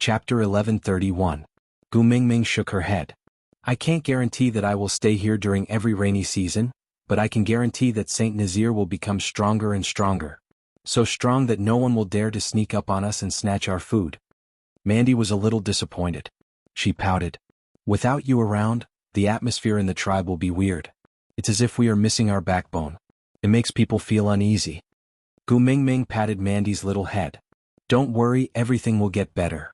Chapter 1131. Gu Mingming shook her head. I can't guarantee that I will stay here during every rainy season, but I can guarantee that Saint Nazir will become stronger and stronger. So strong that no one will dare to sneak up on us and snatch our food. Mandy was a little disappointed. She pouted. Without you around, the atmosphere in the tribe will be weird. It's as if we are missing our backbone. It makes people feel uneasy. Gu Mingming patted Mandy's little head. Don't worry, everything will get better.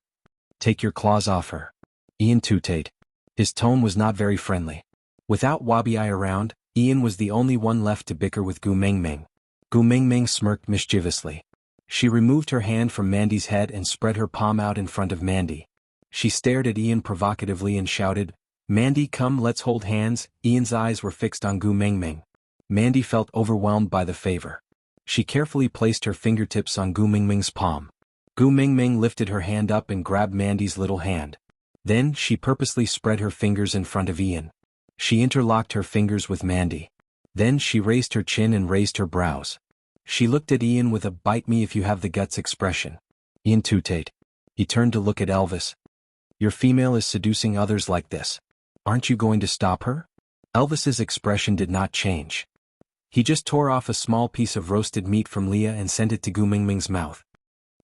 Take your claws off her. Ian tooted. His tone was not very friendly. Without Wabi-Ai around, Ian was the only one left to bicker with Gu Mingming. Gu Mingming smirked mischievously. She removed her hand from Mandy's head and spread her palm out in front of Mandy. She stared at Ian provocatively and shouted, Mandy, come, let's hold hands. Ian's eyes were fixed on Gu Mingming. Mandy felt overwhelmed by the favor. She carefully placed her fingertips on Gu Mingming's palm. Gu Mingming lifted her hand up and grabbed Mandy's little hand. Then, she purposely spread her fingers in front of Ian. She interlocked her fingers with Mandy. Then she raised her chin and raised her brows. She looked at Ian with a bite me if you have the guts expression. Ian tooted. He turned to look at Elvis. Your female is seducing others like this. Aren't you going to stop her? Elvis's expression did not change. He just tore off a small piece of roasted meat from Leah and sent it to Gu Mingming's mouth.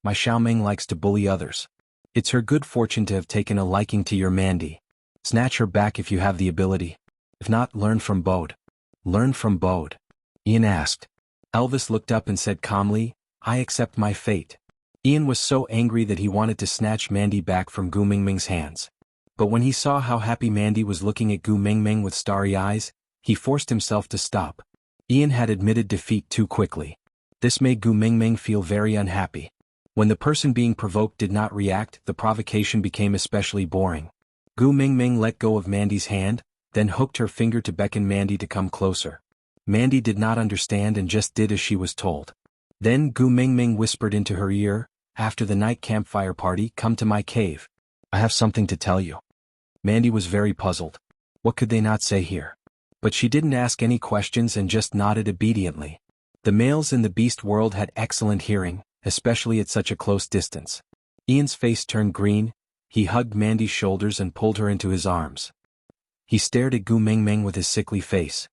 My Xiaoming likes to bully others. It's her good fortune to have taken a liking to your Mandy. Snatch her back if you have the ability. If not, learn from Bode. Learn from Bode. Ian asked. Elvis looked up and said calmly, I accept my fate. Ian was so angry that he wanted to snatch Mandy back from Gu Mingming's hands. But when he saw how happy Mandy was looking at Gu Mingming with starry eyes, he forced himself to stop. Ian had admitted defeat too quickly. This made Gu Mingming feel very unhappy. When the person being provoked did not react, the provocation became especially boring. Gu Mingming let go of Mandy's hand, then hooked her finger to beckon Mandy to come closer. Mandy did not understand and just did as she was told. Then Gu Mingming whispered into her ear, after the night campfire party, come to my cave. I have something to tell you. Mandy was very puzzled. What could they not say here? But she didn't ask any questions and just nodded obediently. The males in the beast world had excellent hearing, especially at such a close distance. Ian's face turned green. He hugged Mandy's shoulders and pulled her into his arms. He stared at Gu Mingming with his sickly face.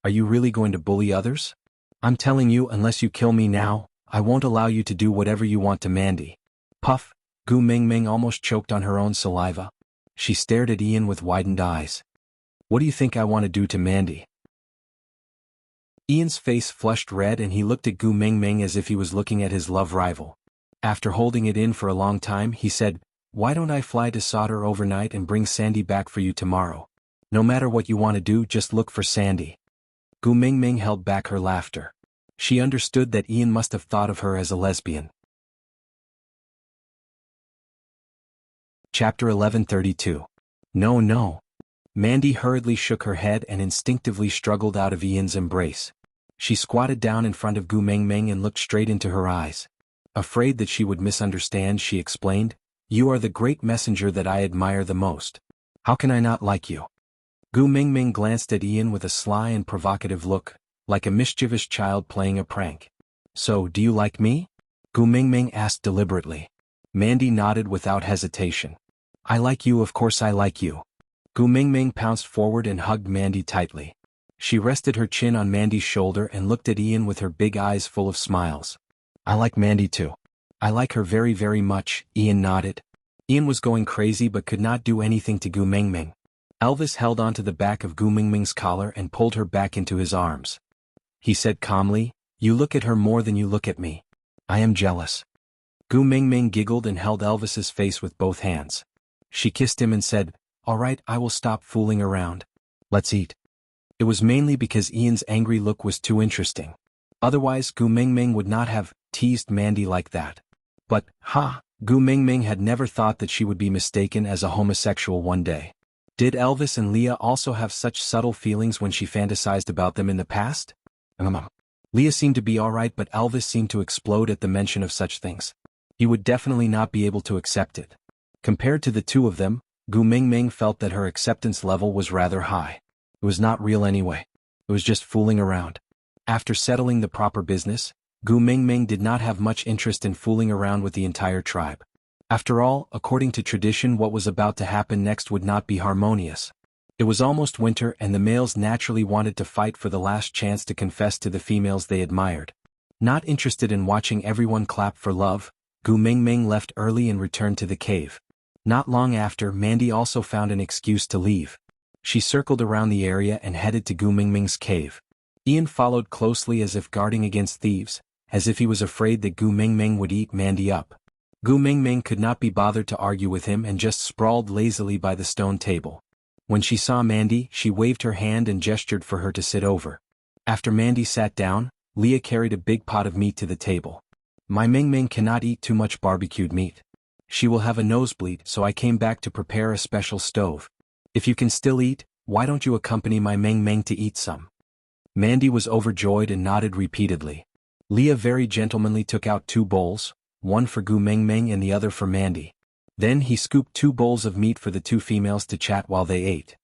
Are you really going to bully others? I'm telling you, unless you kill me now, I won't allow you to do whatever you want to Mandy. Puff. Gu Mingming almost choked on her own saliva. She stared at Ian with widened eyes. What do you think I want to do to Mandy? Ian's face flushed red and he looked at Gu Mingming as if he was looking at his love rival. After holding it in for a long time, he said, why don't I fly to Sauter overnight and bring Sandy back for you tomorrow? No matter what you want to do, just look for Sandy. Gu Mingming held back her laughter. She understood that Ian must have thought of her as a lesbian. Chapter 1132. No, no. Mandy hurriedly shook her head and instinctively struggled out of Ian's embrace. She squatted down in front of Gu Mingming and looked straight into her eyes. Afraid that she would misunderstand, she explained, you are the great messenger that I admire the most. How can I not like you? Gu Mingming glanced at Ian with a sly and provocative look, like a mischievous child playing a prank. So, do you like me? Gu Mingming asked deliberately. Mandy nodded without hesitation. I like you, of course I like you. Gu Mingming pounced forward and hugged Mandy tightly. She rested her chin on Mandy's shoulder and looked at Ian with her big eyes full of smiles. I like Mandy too. I like her very, very much, Ian nodded. Ian was going crazy but could not do anything to Gu Mingming. Elvis held onto the back of Gu Mingming's collar and pulled her back into his arms. He said calmly, you look at her more than you look at me. I am jealous. Gu Mingming giggled and held Elvis's face with both hands. She kissed him and said, all right, I will stop fooling around. Let's eat. It was mainly because Ian's angry look was too interesting. Otherwise, Gu Mingming would not have teased Mandy like that. But, Gu Mingming had never thought that she would be mistaken as a homosexual one day. Did Elvis and Leah also have such subtle feelings when she fantasized about them in the past? Leah seemed to be alright, but Elvis seemed to explode at the mention of such things. He would definitely not be able to accept it. Compared to the two of them, Gu Mingming felt that her acceptance level was rather high. It was not real anyway. It was just fooling around. After settling the proper business, Gu Mingming did not have much interest in fooling around with the entire tribe. After all, according to tradition, what was about to happen next would not be harmonious. It was almost winter and the males naturally wanted to fight for the last chance to confess to the females they admired. Not interested in watching everyone clap for love, Gu Mingming left early and returned to the cave. Not long after, Mandy also found an excuse to leave. She circled around the area and headed to Gu Mingming's cave. Ian followed closely as if guarding against thieves, as if he was afraid that Gu Mingming would eat Mandy up. Gu Mingming could not be bothered to argue with him and just sprawled lazily by the stone table. When she saw Mandy, she waved her hand and gestured for her to sit over. After Mandy sat down, Leah carried a big pot of meat to the table. My Mingming cannot eat too much barbecued meat. She will have a nosebleed, so I came back to prepare a special stove. If you can still eat, why don't you accompany my Mingming to eat some? Mandy was overjoyed and nodded repeatedly. Leah very gentlemanly took out 2 bowls, one for Gu Mingming and the other for Mandy. Then he scooped 2 bowls of meat for the 2 females to chat while they ate.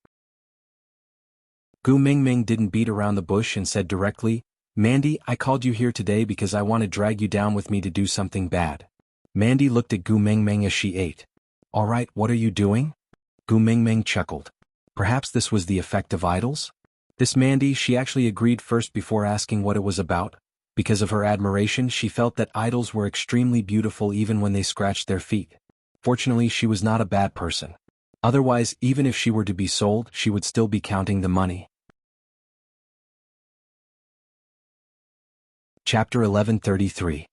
Gu Mingming didn't beat around the bush and said directly, Mandy, I called you here today because I want to drag you down with me to do something bad. Mandy looked at Gu Mingming as she ate. All right, what are you doing? Gu Mingming chuckled. Perhaps this was the effect of idols? This Mandy, she actually agreed first before asking what it was about. Because of her admiration, she felt that idols were extremely beautiful even when they scratched their feet. Fortunately, she was not a bad person. Otherwise, even if she were to be sold, she would still be counting the money. Chapter 1133.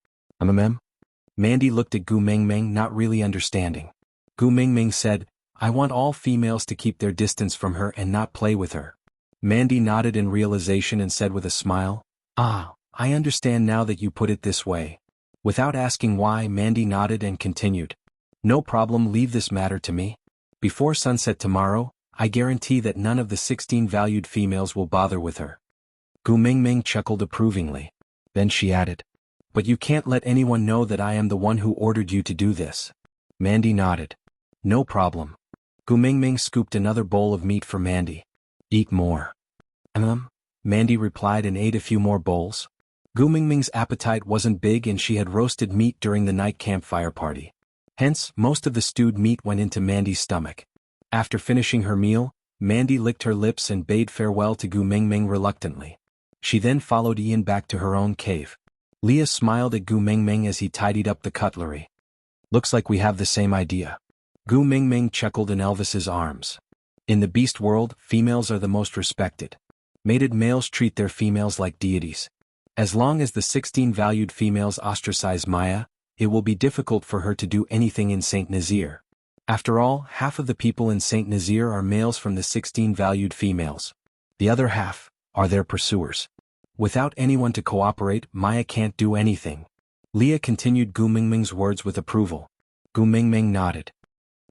Mandy looked at Gu Mingming, not really understanding. Gu Mingming said, I want all females to keep their distance from her and not play with her. Mandy nodded in realization and said with a smile, Ah, I understand now that you put it this way. Without asking why, Mandy nodded and continued. No problem, leave this matter to me. Before sunset tomorrow, I guarantee that none of the 16 valued females will bother with her. Gu Mingming chuckled approvingly. Then she added, But you can't let anyone know that I am the one who ordered you to do this. Mandy nodded. No problem. Gu Mingming scooped another bowl of meat for Mandy. Eat more. Mandy replied and ate a few more bowls. Gu Mingming's appetite wasn't big and she had roasted meat during the night campfire party. Hence, most of the stewed meat went into Mandy's stomach. After finishing her meal, Mandy licked her lips and bade farewell to Gu Mingming reluctantly. She then followed Ian back to her own cave. Leah smiled at Gu Mingming as he tidied up the cutlery. Looks like we have the same idea. Gu Mingming chuckled in Elvis's arms. In the beast world, females are the most respected. Mated males treat their females like deities. As long as the 16 valued females ostracize Maya, it will be difficult for her to do anything in Saint Nazaire. After all, half of the people in Saint Nazaire are males from the 16 valued females. The other half are their pursuers. Without anyone to cooperate, Maya can't do anything. Leah continued Gu Mingming's words with approval. Gu Mingming nodded.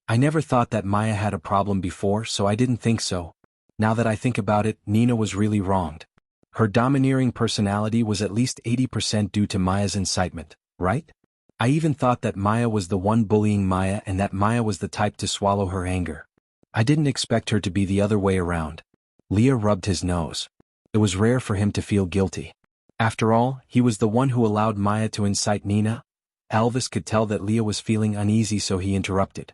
I never thought that Maya had a problem before, so I didn't think so. Now that I think about it, Nina was really wronged. Her domineering personality was at least 80% due to Maya's incitement, right? I even thought that Maya was the one bullying Maya and that Maya was the type to swallow her anger. I didn't expect her to be the other way around. Leah rubbed his nose. It was rare for him to feel guilty. After all, he was the one who allowed Maya to incite Nina. Elvis could tell that Leah was feeling uneasy, so he interrupted.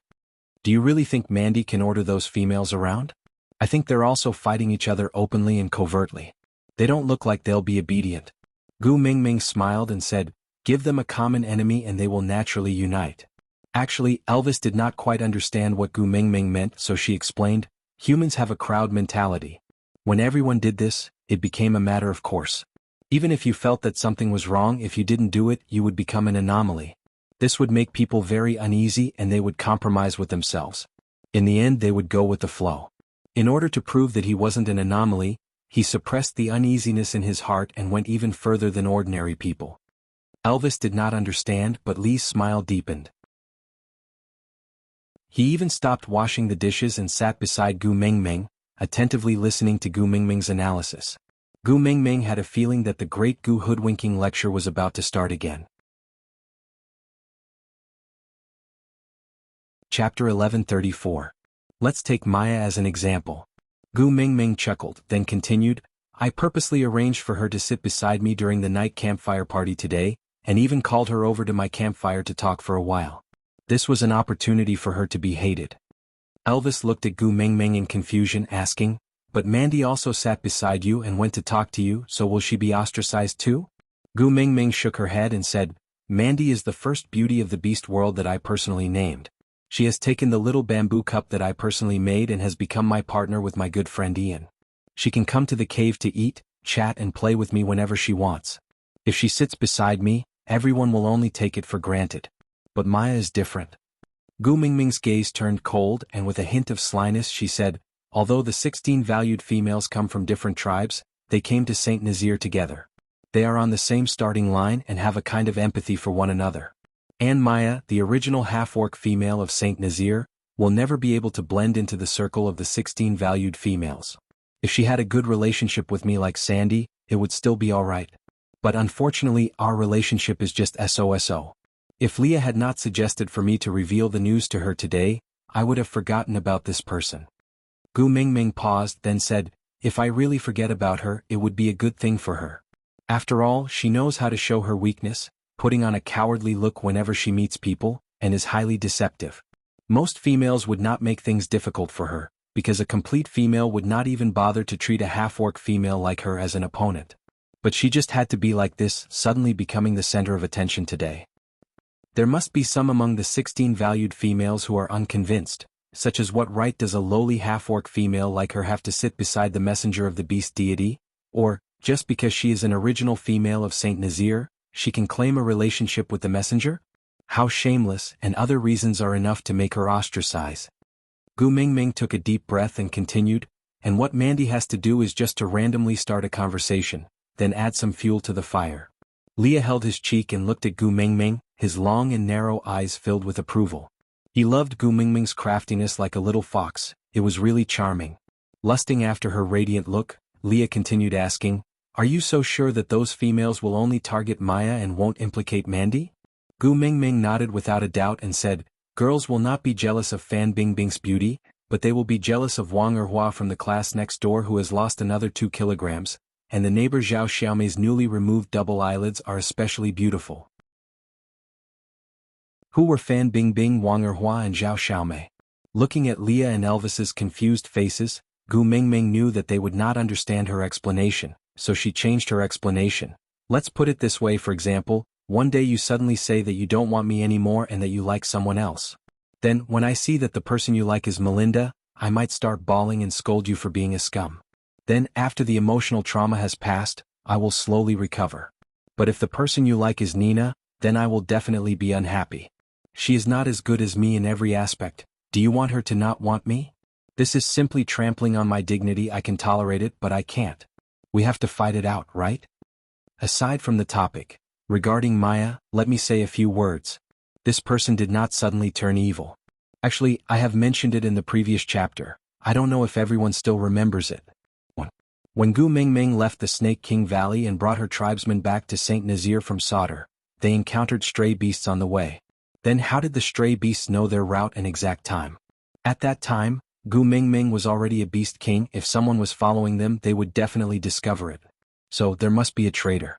Do you really think Mandy can order those females around? I think they're also fighting each other openly and covertly. They don't look like they'll be obedient. Gu Mingming smiled and said, Give them a common enemy and they will naturally unite. Actually, Elvis did not quite understand what Gu Mingming meant, so she explained, Humans have a crowd mentality. When everyone did this, it became a matter of course. Even if you felt that something was wrong, if you didn't do it, you would become an anomaly. This would make people very uneasy and they would compromise with themselves. In the end, they would go with the flow. In order to prove that he wasn't an anomaly, he suppressed the uneasiness in his heart and went even further than ordinary people. Elvis did not understand, but Lee's smile deepened. He even stopped washing the dishes and sat beside Gu Mingming, attentively listening to Gu Mingming's analysis. Gu Mingming had a feeling that the great Gu hoodwinking lecture was about to start again. Chapter 1134. Let's take Maya as an example. Gu Mingming chuckled, then continued, I purposely arranged for her to sit beside me during the night campfire party today, and even called her over to my campfire to talk for a while. This was an opportunity for her to be hated. Elvis looked at Gu Mingming in confusion, asking, "But Mandy also sat beside you and went to talk to you, so will she be ostracized too?" Gu Mingming shook her head and said, "Mandy is the first beauty of the beast world that I personally named. She has taken the little bamboo cup that I personally made and has become my partner with my good friend Ian. She can come to the cave to eat, chat and play with me whenever she wants. If she sits beside me, everyone will only take it for granted. But Maya is different." Gu Mingming's gaze turned cold and with a hint of slyness she said, "Although the 16 valued females come from different tribes, they came to Saint Nazaire together. They are on the same starting line and have a kind of empathy for one another. And Maya, the original half-orc female of Saint Nazaire, will never be able to blend into the circle of the 16 valued females. If she had a good relationship with me like Sandy, it would still be alright. But unfortunately our relationship is just SOSO. If Leah had not suggested for me to reveal the news to her today, I would have forgotten about this person." Gu Mingming paused, then said, "If I really forget about her, it would be a good thing for her. After all, she knows how to show her weakness, putting on a cowardly look whenever she meets people, and is highly deceptive. Most females would not make things difficult for her, because a complete female would not even bother to treat a half-orc female like her as an opponent. But she just had to be like this, suddenly becoming the center of attention today. There must be some among the 16 valued females who are unconvinced, such as what right does a lowly half-orc female like her have to sit beside the messenger of the beast deity, or, just because she is an original female of Saint Nazaire, she can claim a relationship with the messenger? How shameless, and other reasons are enough to make her ostracize." Gu Mingming took a deep breath and continued, "And what Mandy has to do is just to randomly start a conversation, then add some fuel to the fire." Leah held his cheek and looked at Gu Mingming, his long and narrow eyes filled with approval. He loved Gu Mingming's craftiness like a little fox, it was really charming. Lusting after her radiant look, Leah continued asking, "Are you so sure that those females will only target Maya and won't implicate Mandy?" Gu Mingming nodded without a doubt and said, "Girls will not be jealous of Fan Bingbing's beauty, but they will be jealous of Wang Erhua from the class next door who has lost another 2 kilograms, and the neighbor Zhao Xiaomei's newly removed double eyelids are especially beautiful." Who were Fan Bingbing, Wang Erhua and Zhao Xiaomei? Looking at Leah and Elvis's confused faces, Gu Mingming knew that they would not understand her explanation, so she changed her explanation. "Let's put it this way, for example, one day you suddenly say that you don't want me anymore and that you like someone else. Then, when I see that the person you like is Melinda, I might start bawling and scold you for being a scum. Then, after the emotional trauma has passed, I will slowly recover. But if the person you like is Nina, then I will definitely be unhappy. She is not as good as me in every aspect. Do you want her to not want me? This is simply trampling on my dignity. I can tolerate it, but I can't. We have to fight it out, right?" Aside from the topic, regarding Maya, let me say a few words. This person did not suddenly turn evil. Actually, I have mentioned it in the previous chapter. I don't know if everyone still remembers it. When Gu Mingming left the Snake King Valley and brought her tribesmen back to Saint Nazaire from Sauter, they encountered stray beasts on the way. Then how did the stray beasts know their route and exact time? At that time, Gu Mingming was already a beast king. If someone was following them, they would definitely discover it. So there must be a traitor.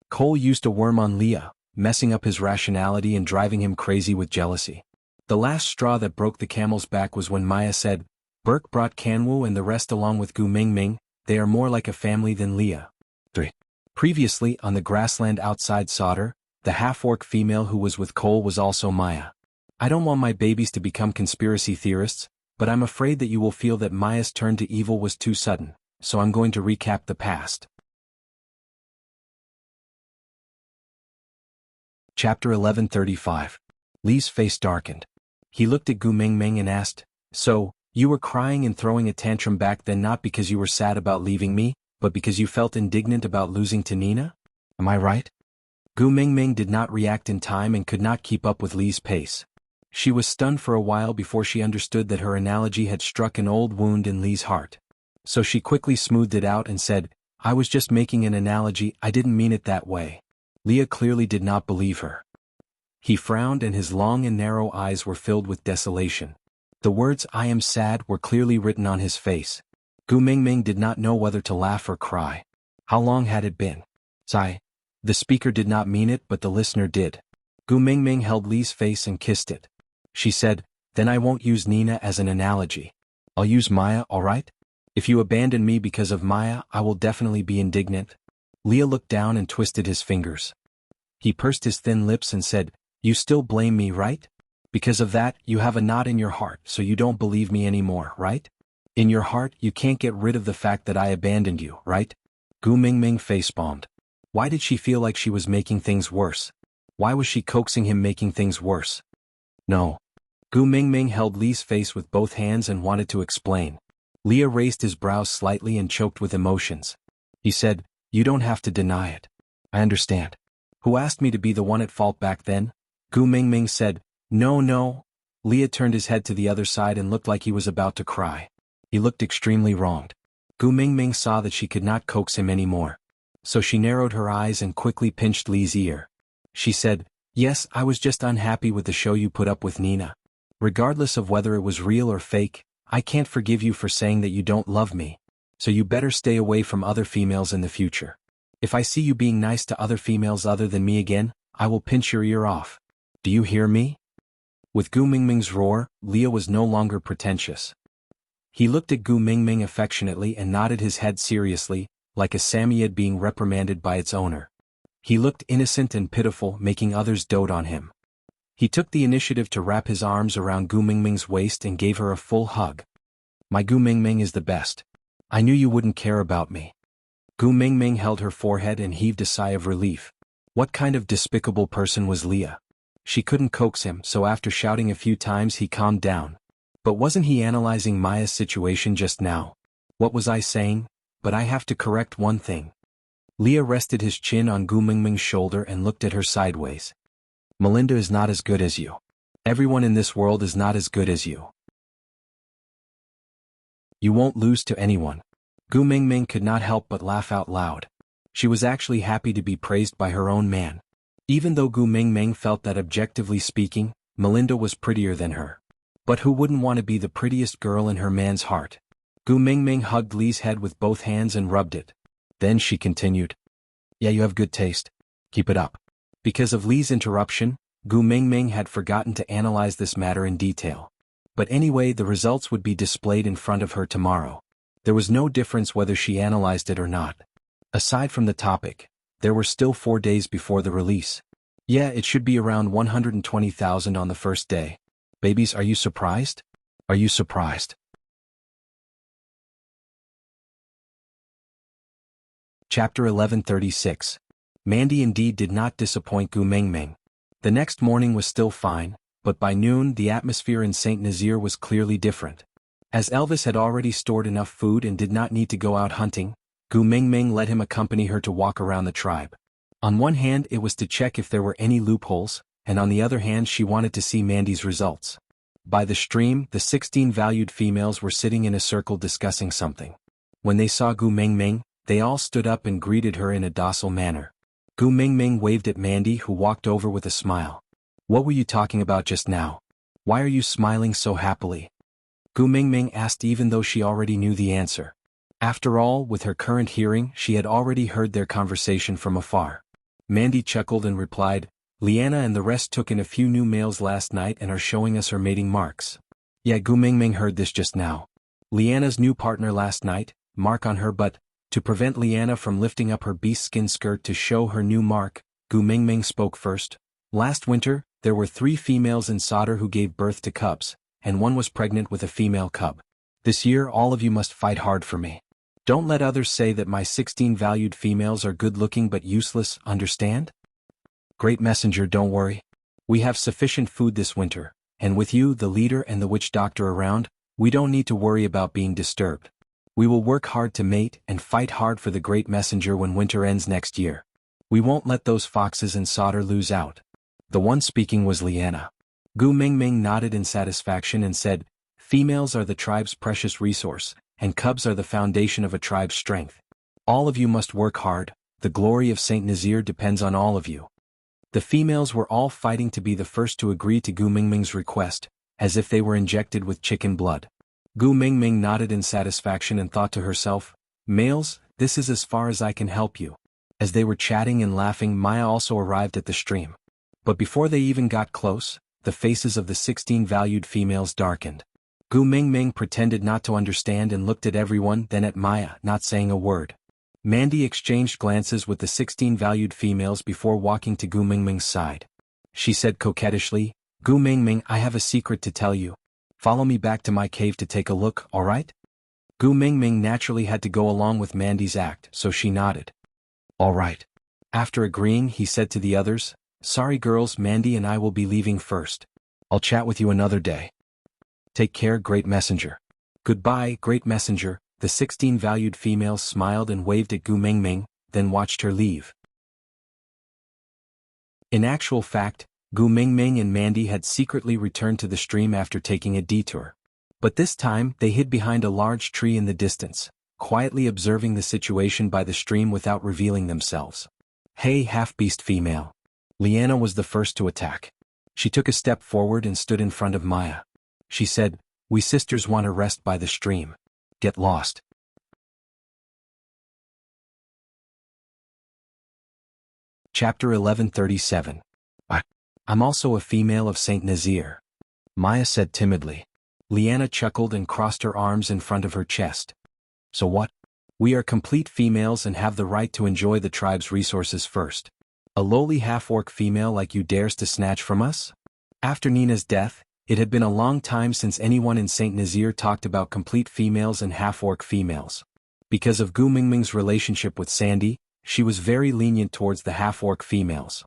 Cole used a worm on Leah, messing up his rationality and driving him crazy with jealousy. The last straw that broke the camel's back was when Maya said, "Burke brought Kanwu and the rest along with Gu Mingming, they are more like a family than Leah." 3. Previously, on the grassland outside Sauter, the half-orc female who was with Cole was also Maya. I don't want my babies to become conspiracy theorists, but I'm afraid that you will feel that Maya's turn to evil was too sudden, so I'm going to recap the past. Chapter 1135. Li's face darkened. He looked at Gu Mingming and asked, "So, you were crying and throwing a tantrum back then not because you were sad about leaving me, but because you felt indignant about losing to Nina? Am I right?" Gu Mingming did not react in time and could not keep up with Li's pace. She was stunned for a while before she understood that her analogy had struck an old wound in Li's heart. So she quickly smoothed it out and said, "I was just making an analogy, I didn't mean it that way." Leah clearly did not believe her. He frowned and his long and narrow eyes were filled with desolation. The words "I am sad" were clearly written on his face. Gu Mingming did not know whether to laugh or cry. How long had it been? Sigh. The speaker did not mean it, but the listener did. Gu Mingming held Li's face and kissed it. She said, "Then I won't use Nina as an analogy. I'll use Maya, alright? If you abandon me because of Maya, I will definitely be indignant." Leah looked down and twisted his fingers. He pursed his thin lips and said, "You still blame me, right? Because of that, you have a knot in your heart, so you don't believe me anymore, right? In your heart, you can't get rid of the fact that I abandoned you, right?" Gu Mingming facepalmed. Why did she feel like she was making things worse? Why was she coaxing him, making things worse? No. Gu Mingming held Li's face with both hands and wanted to explain. Leah raised his brows slightly and choked with emotions. He said, "You don't have to deny it. I understand. Who asked me to be the one at fault back then?" Gu Mingming said, No. Leah turned his head to the other side and looked like he was about to cry. He looked extremely wronged. Gu Mingming saw that she could not coax him anymore. So she narrowed her eyes and quickly pinched Li's ear. She said, "Yes, I was just unhappy with the show you put up with Nina. Regardless of whether it was real or fake, I can't forgive you for saying that you don't love me. So you better stay away from other females in the future. If I see you being nice to other females other than me again, I will pinch your ear off. Do you hear me?" With Gu Mingming's roar, Leah was no longer pretentious. He looked at Gu Mingming affectionately and nodded his head seriously, like a Samoyed being reprimanded by its owner. He looked innocent and pitiful, making others dote on him. He took the initiative to wrap his arms around Gu Mingming's waist and gave her a full hug. "My Gu Mingming is the best. I knew you wouldn't care about me." Gu Mingming held her forehead and heaved a sigh of relief. What kind of despicable person was Leah? She couldn't coax him, so after shouting a few times he calmed down. But wasn't he analyzing Maya's situation just now? What was I saying? But I have to correct one thing. Leah rested his chin on Gu Mingming's shoulder and looked at her sideways. "Melinda is not as good as you. Everyone in this world is not as good as you. You won't lose to anyone." Gu Mingming could not help but laugh out loud. She was actually happy to be praised by her own man. Even though Gu Mingming felt that objectively speaking, Melinda was prettier than her. But who wouldn't want to be the prettiest girl in her man's heart? Gu Mingming hugged Li's head with both hands and rubbed it. Then she continued, "Yeah, you have good taste. Keep it up." Because of Li's interruption, Gu Mingming had forgotten to analyze this matter in detail. But anyway, the results would be displayed in front of her tomorrow. There was no difference whether she analyzed it or not. Aside from the topic, there were still 4 days before the release. Yeah, it should be around 120,000 on the first day. Babies, are you surprised? Are you surprised? Chapter 1136. Mandy indeed did not disappoint Gu Mingming. The next morning was still fine, but by noon the atmosphere in Saint Nazaire was clearly different. As Elvis had already stored enough food and did not need to go out hunting, Gu Mingming let him accompany her to walk around the tribe. On one hand it was to check if there were any loopholes, and on the other hand she wanted to see Mandy's results. By the stream, the 16 valued females were sitting in a circle discussing something. When they saw Gu Mingming, they all stood up and greeted her in a docile manner. Gu Mingming waved at Mandy, who walked over with a smile. "What were you talking about just now? Why are you smiling so happily?" Gu Mingming asked, even though she already knew the answer. After all, with her current hearing, she had already heard their conversation from afar. Mandy chuckled and replied, "Liana and the rest took in a few new males last night and are showing us her mating marks." Yeah, Gu Mingming heard this just now. Liana's new partner last night, mark on her butt. To prevent Liana from lifting up her beast-skin skirt to show her new mark, Gu Mingming spoke first. "Last winter, there were 3 females in Solder who gave birth to cubs, and one was pregnant with a female cub. This year all of you must fight hard for me. Don't let others say that my 16 valued females are good-looking but useless, understand? Great Messenger, don't worry. We have sufficient food this winter, and with you, the leader and the witch doctor around, we don't need to worry about being disturbed. We will work hard to mate and fight hard for the Great Messenger when winter ends next year. We won't let those foxes in Solder lose out." The one speaking was Liana. Gu Mingming nodded in satisfaction and said, "Females are the tribe's precious resource, and cubs are the foundation of a tribe's strength. All of you must work hard, the glory of Saint Nazaire depends on all of you." The females were all fighting to be the first to agree to Gu Mingming's request, as if they were injected with chicken blood. Gu Mingming nodded in satisfaction and thought to herself, "Males, this is as far as I can help you." As they were chatting and laughing, Maya also arrived at the stream. But before they even got close, the faces of the 16 valued females darkened. Gu Mingming pretended not to understand and looked at everyone, then at Maya, not saying a word. Mandy exchanged glances with the 16 valued females before walking to Gu Mingming's side. She said coquettishly, "Gu Mingming, I have a secret to tell you. Follow me back to my cave to take a look, alright?" Gu Mingming naturally had to go along with Mandy's act, so she nodded. "Alright." After agreeing, he said to the others, "Sorry girls, Mandy and I will be leaving first. I'll chat with you another day. Take care, Great Messenger." "Goodbye, Great Messenger." The 16 valued females smiled and waved at Gu Mingming, then watched her leave. In actual fact, Gu Mingming and Mandy had secretly returned to the stream after taking a detour. But this time, they hid behind a large tree in the distance, quietly observing the situation by the stream without revealing themselves. "Hey, half-beast female." Liana was the first to attack. She took a step forward and stood in front of Maya. She said, "We sisters want to rest by the stream. Get lost." Chapter 1137. "I'm also a female of Saint Nazir," Maya said timidly. Liana chuckled and crossed her arms in front of her chest. "So what? We are complete females and have the right to enjoy the tribe's resources first. A lowly half-orc female like you dares to snatch from us?" After Nina's death, it had been a long time since anyone in Saint Nazir talked about complete females and half-orc females. Because of Gu Mingming's relationship with Sandy, she was very lenient towards the half-orc females.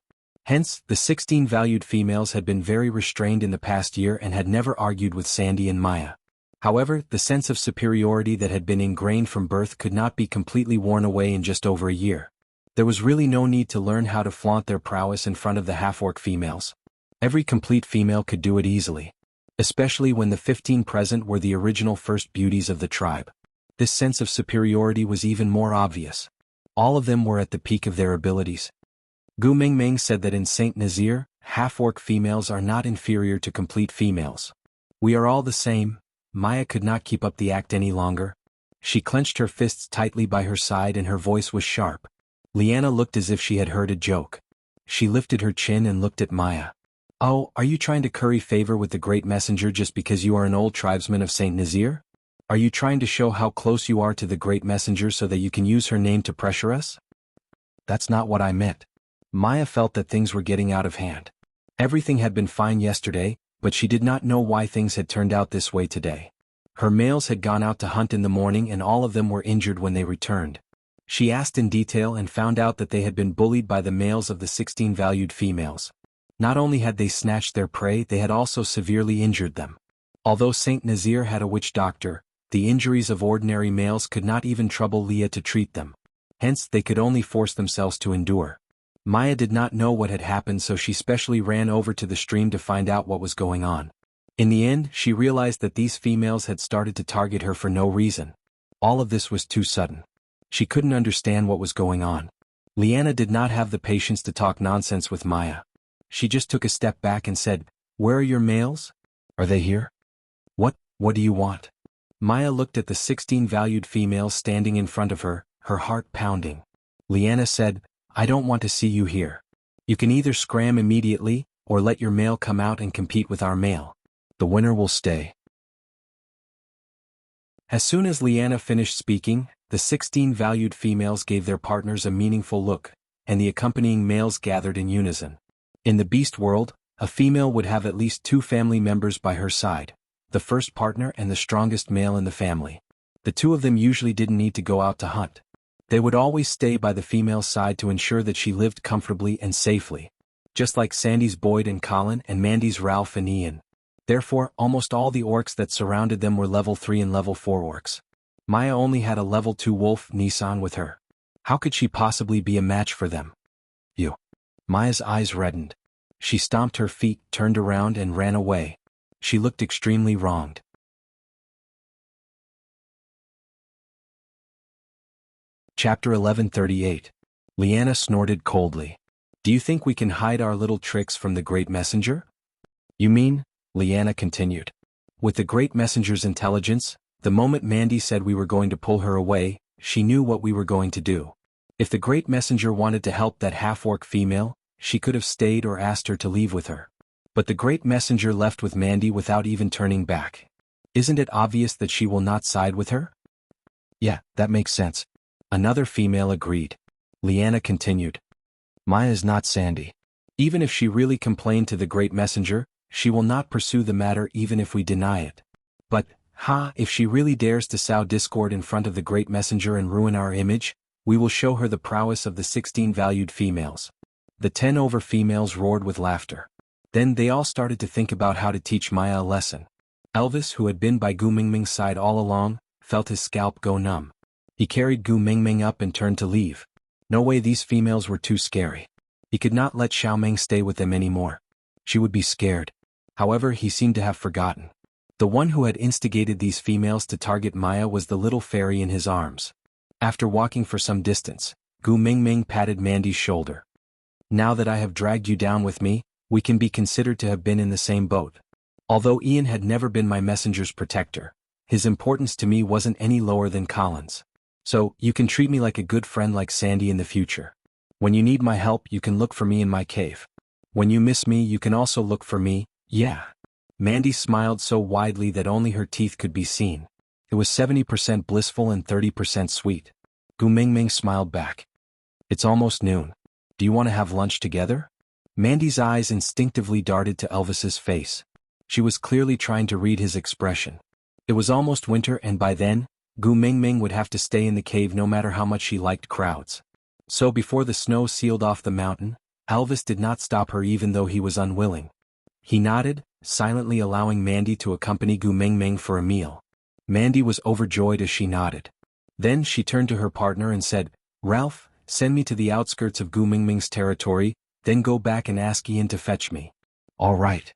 Hence, the 16 valued females had been very restrained in the past year and had never argued with Sandy and Maya. However, the sense of superiority that had been ingrained from birth could not be completely worn away in just over a year. There was really no need to learn how to flaunt their prowess in front of the half-orc females. Every complete female could do it easily. Especially when the 15 present were the original first beauties of the tribe. This sense of superiority was even more obvious. All of them were at the peak of their abilities. Gu Mingming said that in Saint Nazir, half-orc females are not inferior to complete females. "We are all the same." Maya could not keep up the act any longer. She clenched her fists tightly by her side and her voice was sharp. Liana looked as if she had heard a joke. She lifted her chin and looked at Maya. "Oh, are you trying to curry favor with the Great Messenger just because you are an old tribesman of Saint Nazir? Are you trying to show how close you are to the Great Messenger so that you can use her name to pressure us?" "That's not what I meant." Maya felt that things were getting out of hand. Everything had been fine yesterday, but she did not know why things had turned out this way today. Her males had gone out to hunt in the morning and all of them were injured when they returned. She asked in detail and found out that they had been bullied by the males of the 16 valued females. Not only had they snatched their prey, they had also severely injured them. Although Saint Nazir had a witch doctor, the injuries of ordinary males could not even trouble Leah to treat them. Hence, they could only force themselves to endure. Maya did not know what had happened, so she specially ran over to the stream to find out what was going on. In the end, she realized that these females had started to target her for no reason. All of this was too sudden. She couldn't understand what was going on. Liana did not have the patience to talk nonsense with Maya. She just took a step back and said, "Where are your males? Are they here? What do you want?" Maya looked at the 16 valued females standing in front of her, her heart pounding. Liana said, "I don't want to see you here. You can either scram immediately, or let your male come out and compete with our male. The winner will stay." As soon as Liana finished speaking, the 16 valued females gave their partners a meaningful look, and the accompanying males gathered in unison. In the beast world, a female would have at least 2 family members by her side, the first partner and the strongest male in the family. The 2 of them usually didn't need to go out to hunt. They would always stay by the female's side to ensure that she lived comfortably and safely. Just like Sandy's Boyd and Colin and Mandy's Ralph and Ian. Therefore, almost all the orcs that surrounded them were level 3 and level 4 orcs. Maya only had a level 2 wolf, Nissan, with her. How could she possibly be a match for them? You. Maya's eyes reddened. She stomped her feet, turned around and ran away. She looked extremely wronged. Chapter 1138. Liana snorted coldly. "Do you think we can hide our little tricks from the Great Messenger?" "You mean?" Liana continued. "With the Great Messenger's intelligence, the moment Mandy said we were going to pull her away, she knew what we were going to do. If the Great Messenger wanted to help that half-orc female, she could have stayed or asked her to leave with her. But the great messenger left with Mandy without even turning back. Isn't it obvious that she will not side with her? Yeah, that makes sense. Another female agreed. Liana continued. Maya is not Sandy. Even if she really complained to the great messenger, she will not pursue the matter even if we deny it. But, if she really dares to sow discord in front of the great messenger and ruin our image, we will show her the prowess of the 16 valued females. The 10 over females roared with laughter. Then they all started to think about how to teach Maya a lesson. Elvis, who had been by Gu Mingming's side all along, felt his scalp go numb. He carried Gu Mingming up and turned to leave. No way, these females were too scary. He could not let Xiaomeng stay with them anymore. She would be scared. However, he seemed to have forgotten. The one who had instigated these females to target Maya was the little fairy in his arms. After walking for some distance, Gu Mingming patted Mandy's shoulder. Now that I have dragged you down with me, we can be considered to have been in the same boat. Although Ian had never been my messenger's protector, his importance to me wasn't any lower than Colin's. So, you can treat me like a good friend like Sandy in the future. When you need my help, you can look for me in my cave. When you miss me, you can also look for me, yeah. Mandy smiled so widely that only her teeth could be seen. It was 70% blissful and 30% sweet. Gu Mingming smiled back. It's almost noon. Do you want to have lunch together? Mandy's eyes instinctively darted to Elvis's face. She was clearly trying to read his expression. It was almost winter, and by then, Gu Mingming would have to stay in the cave no matter how much she liked crowds. So before the snow sealed off the mountain, Elvis did not stop her even though he was unwilling. He nodded, silently allowing Mandy to accompany Gu Mingming for a meal. Mandy was overjoyed as she nodded. Then she turned to her partner and said, Ralph, send me to the outskirts of Gu Mingming's territory, then go back and ask Ian to fetch me. All right.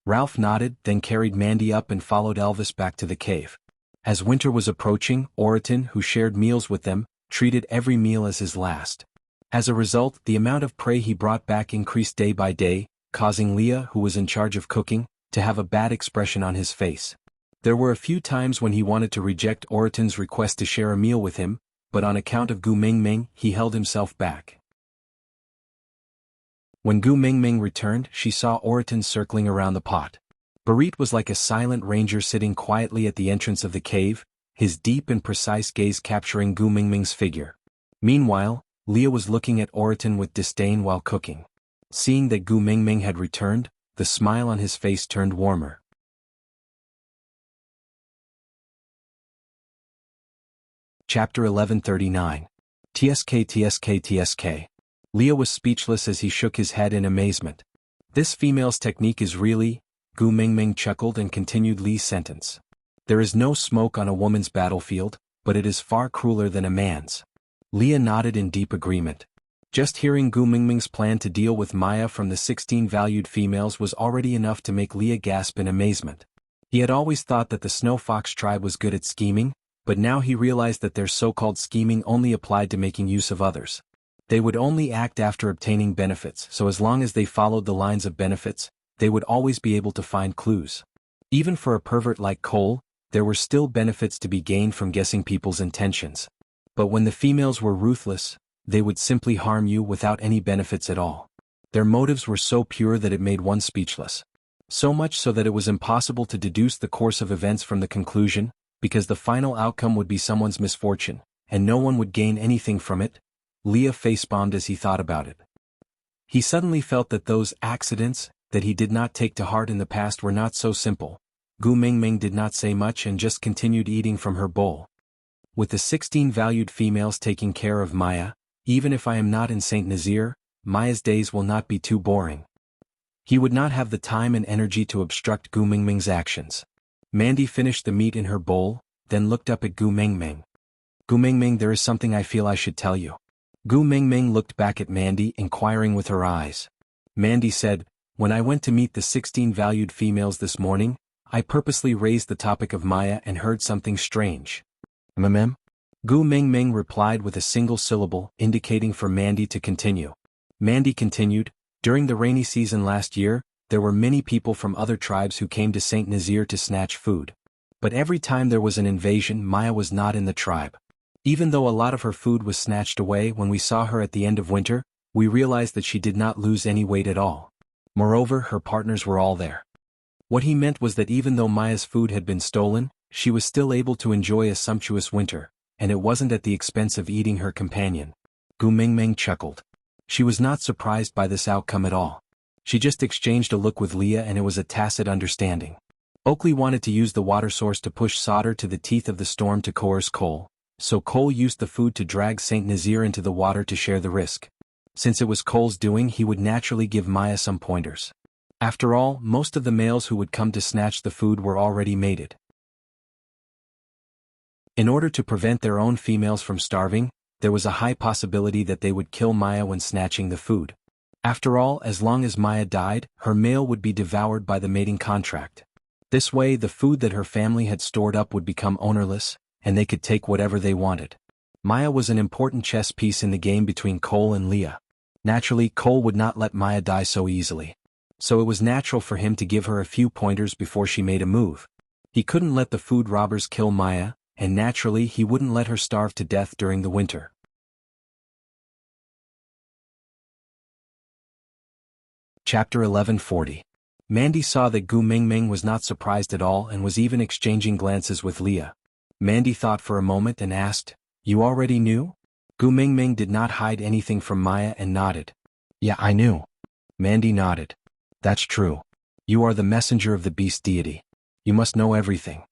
Ralph nodded, then carried Mandy up and followed Elvis back to the cave. As winter was approaching, Oriton, who shared meals with them, treated every meal as his last. As a result, the amount of prey he brought back increased day by day, causing Leah, who was in charge of cooking, to have a bad expression on his face. There were a few times when he wanted to reject Oriton's request to share a meal with him, but on account of Gu Mingming, he held himself back. When Gu Mingming returned, she saw Oriton circling around the pot. Barit was like a silent ranger sitting quietly at the entrance of the cave, his deep and precise gaze capturing Gu Mingming's figure. Meanwhile, Leah was looking at Oriton with disdain while cooking. Seeing that Gu Mingming had returned, the smile on his face turned warmer. Chapter 1139. TSK. Leah was speechless as he shook his head in amazement. This female's technique is really... Gu Mingming chuckled and continued Li's sentence. There is no smoke on a woman's battlefield, but it is far crueler than a man's. Leah nodded in deep agreement. Just hearing Gu Mingming's plan to deal with Maya from the 16 valued females was already enough to make Leah gasp in amazement. He had always thought that the Snow Fox tribe was good at scheming, but now he realized that their so-called scheming only applied to making use of others. They would only act after obtaining benefits, so as long as they followed the lines of benefits, they would always be able to find clues. Even for a pervert like Cole, there were still benefits to be gained from guessing people's intentions. But when the females were ruthless, they would simply harm you without any benefits at all. Their motives were so pure that it made one speechless. So much so that it was impossible to deduce the course of events from the conclusion, because the final outcome would be someone's misfortune, and no one would gain anything from it. Leah facepalmed as he thought about it. He suddenly felt that those accidents that he did not take to heart in the past were not so simple. Gu Mingming did not say much and just continued eating from her bowl. With the 16 valued females taking care of Maya, even if I am not in Saint Nazaire, Maya's days will not be too boring. He would not have the time and energy to obstruct Gu Mingming's actions. Mandy finished the meat in her bowl, then looked up at Gu Mingming. Gu Mingming, there is something I feel I should tell you. Gu Mingming looked back at Mandy, inquiring with her eyes. Mandy said, when I went to meet the 16 valued females this morning, I purposely raised the topic of Maya and heard something strange. Gu Mingming replied with a single syllable, indicating for Mandy to continue. Mandy continued, during the rainy season last year, there were many people from other tribes who came to Saint Nazaire to snatch food. But every time there was an invasion, Maya was not in the tribe. Even though a lot of her food was snatched away when we saw her at the end of winter, we realized that she did not lose any weight at all. Moreover, her partners were all there. What he meant was that even though Maya's food had been stolen, she was still able to enjoy a sumptuous winter, and it wasn't at the expense of eating her companion. Gu Mingming chuckled. She was not surprised by this outcome at all. She just exchanged a look with Leah and it was a tacit understanding. Oakley wanted to use the water source to push solder to the teeth of the storm to coerce Cole, so Cole used the food to drag Saint Nazir into the water to share the risk. Since it was Cole's doing, he would naturally give Maya some pointers. After all, most of the males who would come to snatch the food were already mated. In order to prevent their own females from starving, there was a high possibility that they would kill Maya when snatching the food. After all, as long as Maya died, her male would be devoured by the mating contract. This way, the food that her family had stored up would become ownerless, and they could take whatever they wanted. Maya was an important chess piece in the game between Cole and Leah. Naturally, Cole would not let Maya die so easily. So it was natural for him to give her a few pointers before she made a move. He couldn't let the food robbers kill Maya, and naturally he wouldn't let her starve to death during the winter. Chapter 1140. Mandy saw that Gu Mingming was not surprised at all and was even exchanging glances with Leah. Mandy thought for a moment and asked, "You already knew?" Gu Mingming did not hide anything from Maya and nodded. "Yeah, I knew." Mandy nodded. "That's true. You are the messenger of the beast deity. You must know everything."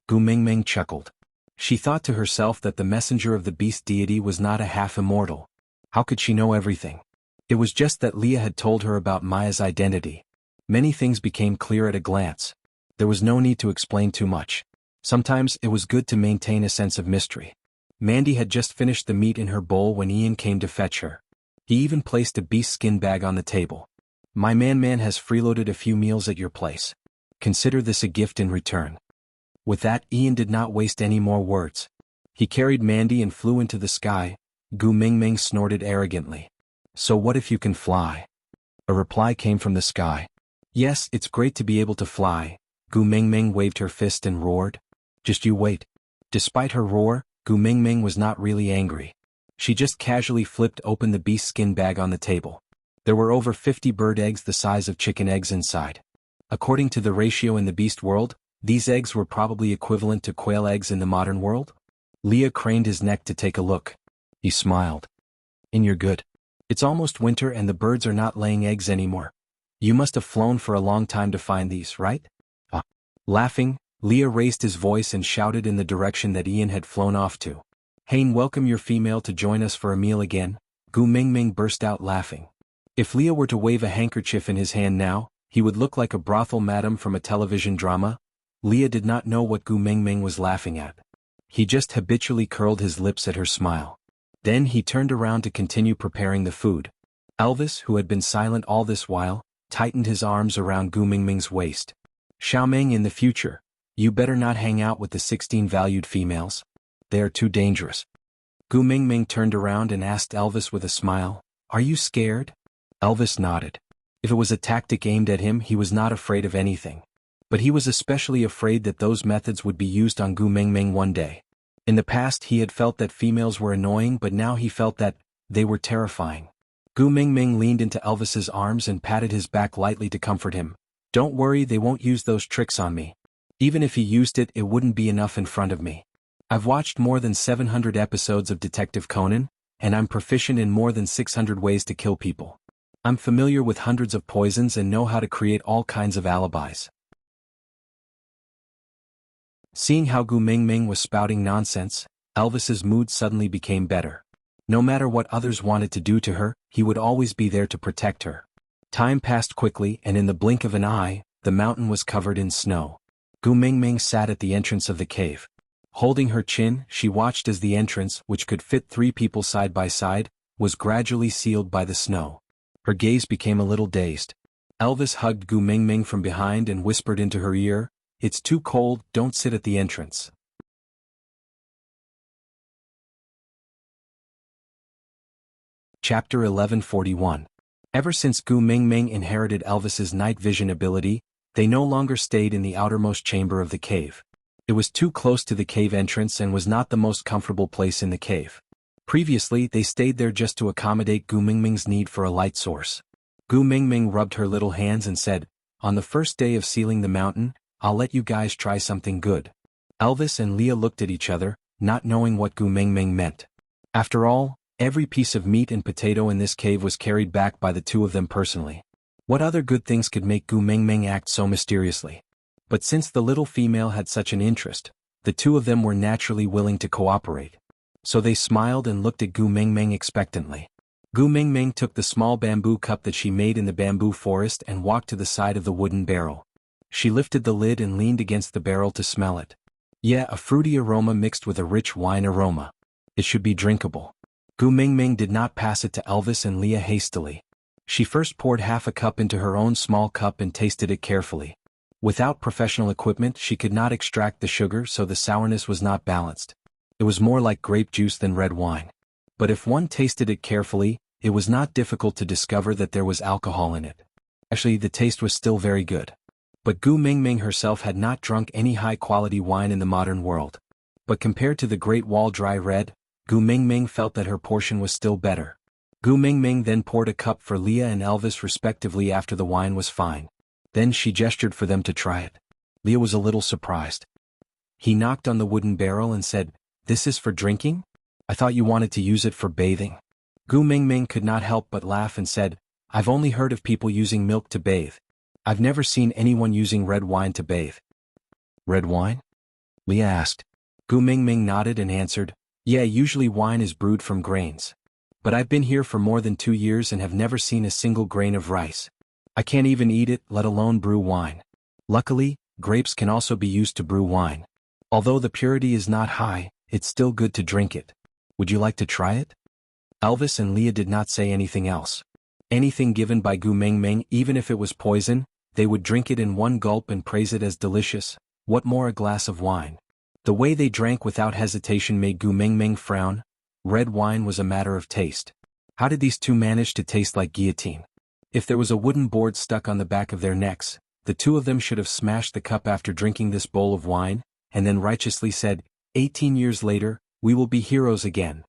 Gu Mingming chuckled. She thought to herself that the messenger of the beast deity was not a half-immortal. How could she know everything? It was just that Leah had told her about Maya's identity. Many things became clear at a glance. There was no need to explain too much. Sometimes it was good to maintain a sense of mystery. Mandy had just finished the meat in her bowl when Ian came to fetch her. He even placed a beast skin bag on the table. "My man has freeloaded a few meals at your place. Consider this a gift in return." With that, Ian did not waste any more words. He carried Mandy and flew into the sky. Gu Mingming snorted arrogantly. "So what if you can fly?" A reply came from the sky. "Yes, it's great to be able to fly." Gu Mingming waved her fist and roared. "Just you wait." Despite her roar, Gu Mingming was not really angry. She just casually flipped open the beast skin bag on the table. There were over 50 bird eggs the size of chicken eggs inside. According to the ratio in the beast world, these eggs were probably equivalent to quail eggs in the modern world. Leah craned his neck to take a look. He smiled. "And you're good. It's almost winter and the birds are not laying eggs anymore. You must have flown for a long time to find these, right?" Laughing, Leah raised his voice and shouted in the direction that Ian had flown off to. "Hain, welcome your female to join us for a meal again." Gu Mingming burst out laughing. If Leah were to wave a handkerchief in his hand now, he would look like a brothel madam from a television drama. Leah did not know what Gu Mingming was laughing at. He just habitually curled his lips at her smile. Then he turned around to continue preparing the food. Elvis, who had been silent all this while, tightened his arms around Gu Mingming's waist. "Xiaoming, in the future, you better not hang out with the 16 valued females. They are too dangerous." Gu Mingming turned around and asked Elvis with a smile, "Are you scared?" Elvis nodded. If it was a tactic aimed at him, he was not afraid of anything. But he was especially afraid that those methods would be used on Gu Mingming one day. In the past he had felt that females were annoying, but now he felt that they were terrifying. Gu Mingming leaned into Elvis's arms and patted his back lightly to comfort him. "Don't worry, they won't use those tricks on me. Even if he used it, it wouldn't be enough in front of me. I've watched more than 700 episodes of Detective Conan, and I'm proficient in more than 600 ways to kill people. I'm familiar with hundreds of poisons and know how to create all kinds of alibis." Seeing how Gu Mingming was spouting nonsense, Elvis's mood suddenly became better. No matter what others wanted to do to her, he would always be there to protect her. Time passed quickly and in the blink of an eye, the mountain was covered in snow. Gu Mingming sat at the entrance of the cave. Holding her chin, she watched as the entrance, which could fit 3 people side by side, was gradually sealed by the snow. Her gaze became a little dazed. Elvis hugged Gu Mingming from behind and whispered into her ear, "It's too cold, don't sit at the entrance." Chapter 1141. Ever since Gu Mingming inherited Elvis's night vision ability, they no longer stayed in the outermost chamber of the cave. It was too close to the cave entrance and was not the most comfortable place in the cave. Previously, they stayed there just to accommodate Gu Mingming's need for a light source. Gu Mingming rubbed her little hands and said, "On the first day of sealing the mountain, I'll let you guys try something good." Elvis and Leah looked at each other, not knowing what Gu Mingming meant. After all, every piece of meat and potato in this cave was carried back by the two of them personally. What other good things could make Gu Mingming act so mysteriously? But since the little female had such an interest, the two of them were naturally willing to cooperate. So they smiled and looked at Gu Mingming expectantly. Gu Mingming took the small bamboo cup that she made in the bamboo forest and walked to the side of the wooden barrel. She lifted the lid and leaned against the barrel to smell it. Yeah, a fruity aroma mixed with a rich wine aroma. It should be drinkable. Gu Mingming did not pass it to Elvis and Leah hastily. She first poured half a cup into her own small cup and tasted it carefully. Without professional equipment, she could not extract the sugar, so the sourness was not balanced. It was more like grape juice than red wine. But if one tasted it carefully, it was not difficult to discover that there was alcohol in it. Actually, the taste was still very good. But Gu Mingming herself had not drunk any high-quality wine in the modern world. But compared to the Great Wall Dry Red, Gu Mingming felt that her portion was still better. Gu Mingming then poured a cup for Leah and Elvis respectively after the wine was fine. Then she gestured for them to try it. Leah was a little surprised. He knocked on the wooden barrel and said, "This is for drinking? I thought you wanted to use it for bathing." Gu Mingming could not help but laugh and said, "I've only heard of people using milk to bathe. I've never seen anyone using red wine to bathe." "Red wine?" Leah asked. Gu Mingming nodded and answered, "Yeah, usually wine is brewed from grains. But I've been here for more than 2 years and have never seen a single grain of rice. I can't even eat it, let alone brew wine. Luckily, grapes can also be used to brew wine. Although the purity is not high, it's still good to drink it. Would you like to try it?" Elvis and Leah did not say anything else. Anything given by Gu Mingming, even if it was poison, they would drink it in one gulp and praise it as delicious. What more, a glass of wine? The way they drank without hesitation made Gu Mingming frown. Red wine was a matter of taste. How did these two manage to taste like guillotine? If there was a wooden board stuck on the back of their necks, the two of them should have smashed the cup after drinking this bowl of wine, and then righteously said, 18 years later, we will be heroes again."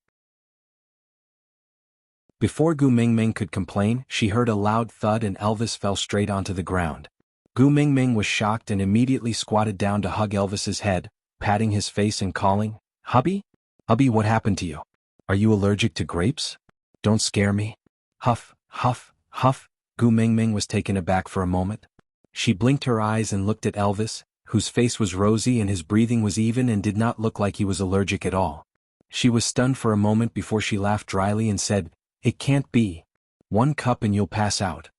Before Gu Mingming could complain, she heard a loud thud and Elvis fell straight onto the ground. Gu Mingming was shocked and immediately squatted down to hug Elvis's head, patting his face and calling, "Hubby? Hubby, what happened to you? Are you allergic to grapes? Don't scare me." Huff, huff, huff. Gu Mingming was taken aback for a moment. She blinked her eyes and looked at Elvis, whose face was rosy and his breathing was even and did not look like he was allergic at all. She was stunned for a moment before she laughed dryly and said, "It can't be. 1 cup and you'll pass out."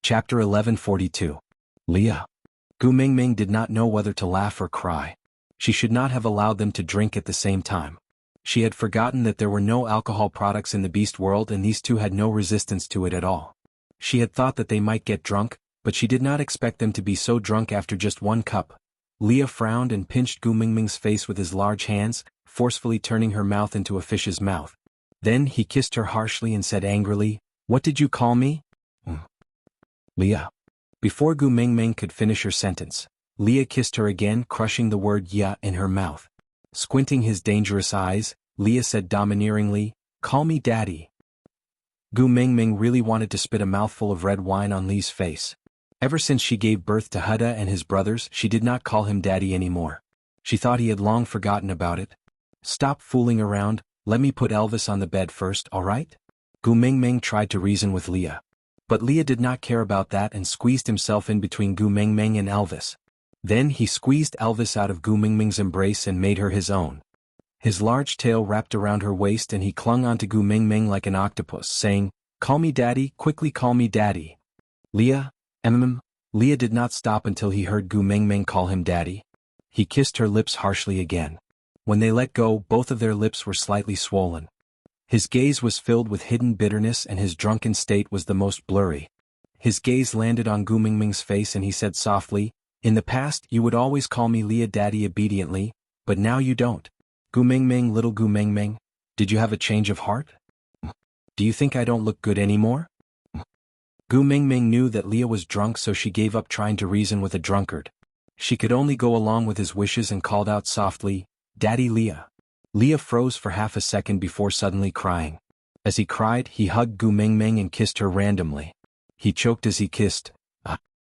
Chapter 1142. Leah. Gu Mingming did not know whether to laugh or cry. She should not have allowed them to drink at the same time. She had forgotten that there were no alcohol products in the beast world and these two had no resistance to it at all. She had thought that they might get drunk, but she did not expect them to be so drunk after just 1 cup. Leah frowned and pinched Gu Mingming's face with his large hands, forcefully turning her mouth into a fish's mouth. Then he kissed her harshly and said angrily, "What did you call me?" Leah. Before Gu Mingming could finish her sentence, Leah kissed her again, crushing the word "ya" in her mouth. Squinting his dangerous eyes, Leah said domineeringly, "Call me Daddy." Gu Mingming really wanted to spit a mouthful of red wine on Lee's face. Ever since she gave birth to Huda and his brothers, she did not call him Daddy anymore. She thought he had long forgotten about it. "Stop fooling around, let me put Elvis on the bed first, alright?" Gu Mingming tried to reason with Leah. But Leah did not care about that and squeezed himself in between Gu Mingming and Elvis. Then he squeezed Elvis out of Gu Mingming's embrace and made her his own. His large tail wrapped around her waist and he clung onto Gu Mingming like an octopus, saying, "Call me Daddy, quickly call me Daddy." Leah, Leah did not stop until he heard Gu Mingming call him Daddy. He kissed her lips harshly again. When they let go, both of their lips were slightly swollen. His gaze was filled with hidden bitterness and his drunken state was the most blurry. His gaze landed on Gu Mingming's face and he said softly, "In the past you would always call me Leah Daddy obediently, but now you don't. Gu Mingming, little Gu Mingming, did you have a change of heart? Do you think I don't look good anymore?" Gu Mingming knew that Leah was drunk, so she gave up trying to reason with a drunkard. She could only go along with his wishes and called out softly, "Daddy Leah." Leah froze for half a second before suddenly crying. As he cried, he hugged Gu Mingming and kissed her randomly. He choked as he kissed.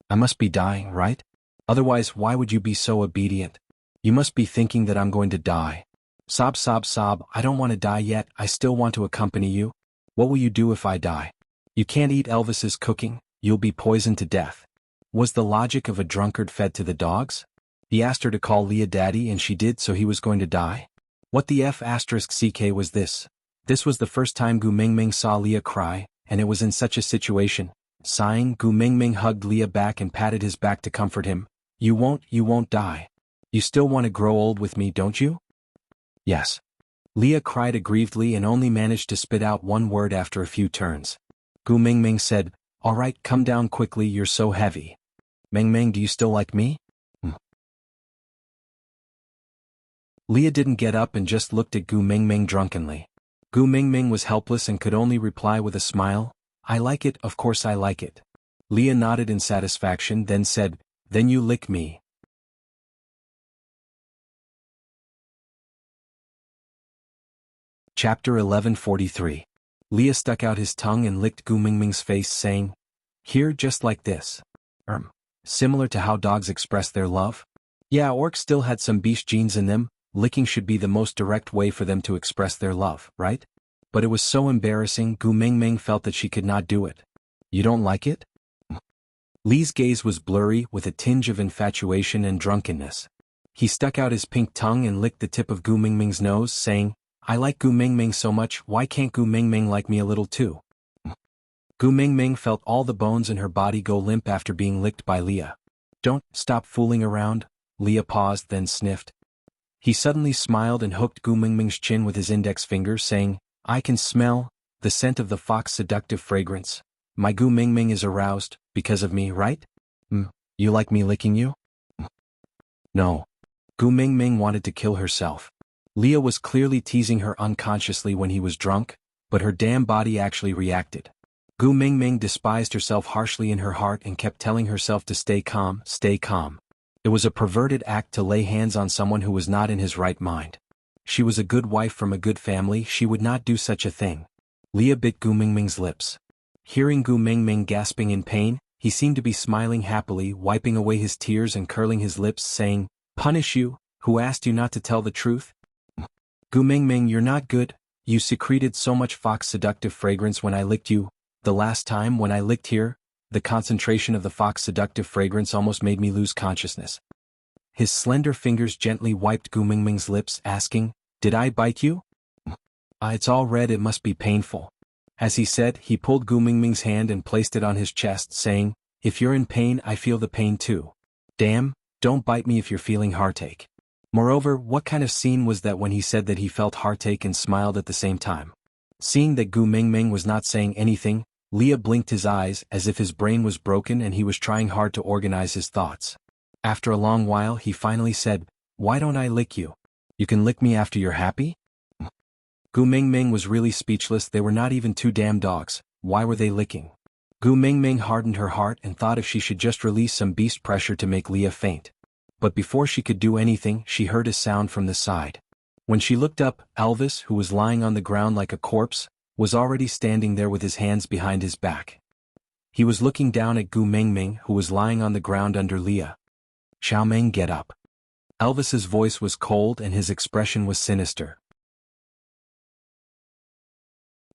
I must be dying, right? Otherwise, why would you be so obedient? You must be thinking that I'm going to die. Sob, sob, sob, I don't want to die yet, I still want to accompany you. What will you do if I die? You can't eat Elvis's cooking, you'll be poisoned to death. Was the logic of a drunkard fed to the dogs? He asked her to call Leah daddy and she did, so he was going to die? What the F***ck was this? This was the first time Gu Mingming saw Leah cry, and it was in such a situation. Sighing, Gu Mingming hugged Leah back and patted his back to comfort him. You won't die. You still want to grow old with me, don't you? Yes. Leah cried aggrievedly and only managed to spit out one word after a few turns. Gu Mingming said, All right, come down quickly, you're so heavy. Mingming, do you still like me? Leah didn't get up and just looked at Gu Mingming drunkenly. Gu Mingming was helpless and could only reply with a smile, I like it, of course I like it. Leah nodded in satisfaction, then said, Then you lick me. Chapter 1143. Leah stuck out his tongue and licked Gu Mingming's face, saying, Here, just like this. Similar to how dogs express their love? Yeah, orcs still had some beast genes in them, licking should be the most direct way for them to express their love, right? But it was so embarrassing, Gu Mingming felt that she could not do it. You don't like it? Lee's gaze was blurry with a tinge of infatuation and drunkenness. He stuck out his pink tongue and licked the tip of Gu Mingming's nose, saying, I like Gu Mingming so much, why can't Gu Mingming like me a little too? Gu Mingming felt all the bones in her body go limp after being licked by Leah. Don't stop fooling around. Leah paused, then sniffed. He suddenly smiled and hooked Gu Mingming's chin with his index finger, saying, I can smell the scent of the fox seductive fragrance. My Gu Mingming is aroused, because of me, right? You like me licking you? No. Gu Mingming wanted to kill herself. Leah was clearly teasing her unconsciously when he was drunk, but her damn body actually reacted. Gu Mingming despised herself harshly in her heart and kept telling herself to stay calm, stay calm. It was a perverted act to lay hands on someone who was not in his right mind. She was a good wife from a good family, she would not do such a thing. Leah bit Gu Mingming's lips. Hearing Gu Mingming gasping in pain, he seemed to be smiling happily, wiping away his tears and curling his lips, saying, Punish you, who asked you not to tell the truth? Gu Mingming, you're not good, you secreted so much fox seductive fragrance when I licked you. The last time when I licked here, the concentration of the fox seductive fragrance almost made me lose consciousness. His slender fingers gently wiped Gu Mingming's lips, asking, Did I bite you? It's all red, it must be painful. As he said, he pulled Gu Mingming's hand and placed it on his chest, saying, If you're in pain, I feel the pain too. Damn, don't bite me if you're feeling heartache. Moreover, what kind of scene was that when he said that he felt heartache and smiled at the same time? Seeing that Gu Mingming was not saying anything, Leah blinked his eyes as if his brain was broken and he was trying hard to organize his thoughts. After a long while, he finally said, Why don't I lick you? You can lick me after you're happy? Gu Mingming was really speechless, they were not even two damn dogs, why were they licking? Gu Mingming hardened her heart and thought if she should just release some beast pressure to make Leah faint. But before she could do anything, she heard a sound from the side. When she looked up, Elvis, who was lying on the ground like a corpse, was already standing there with his hands behind his back. He was looking down at Gu Mingming, who was lying on the ground under Leah. Xiaoming, get up. Elvis's voice was cold and his expression was sinister.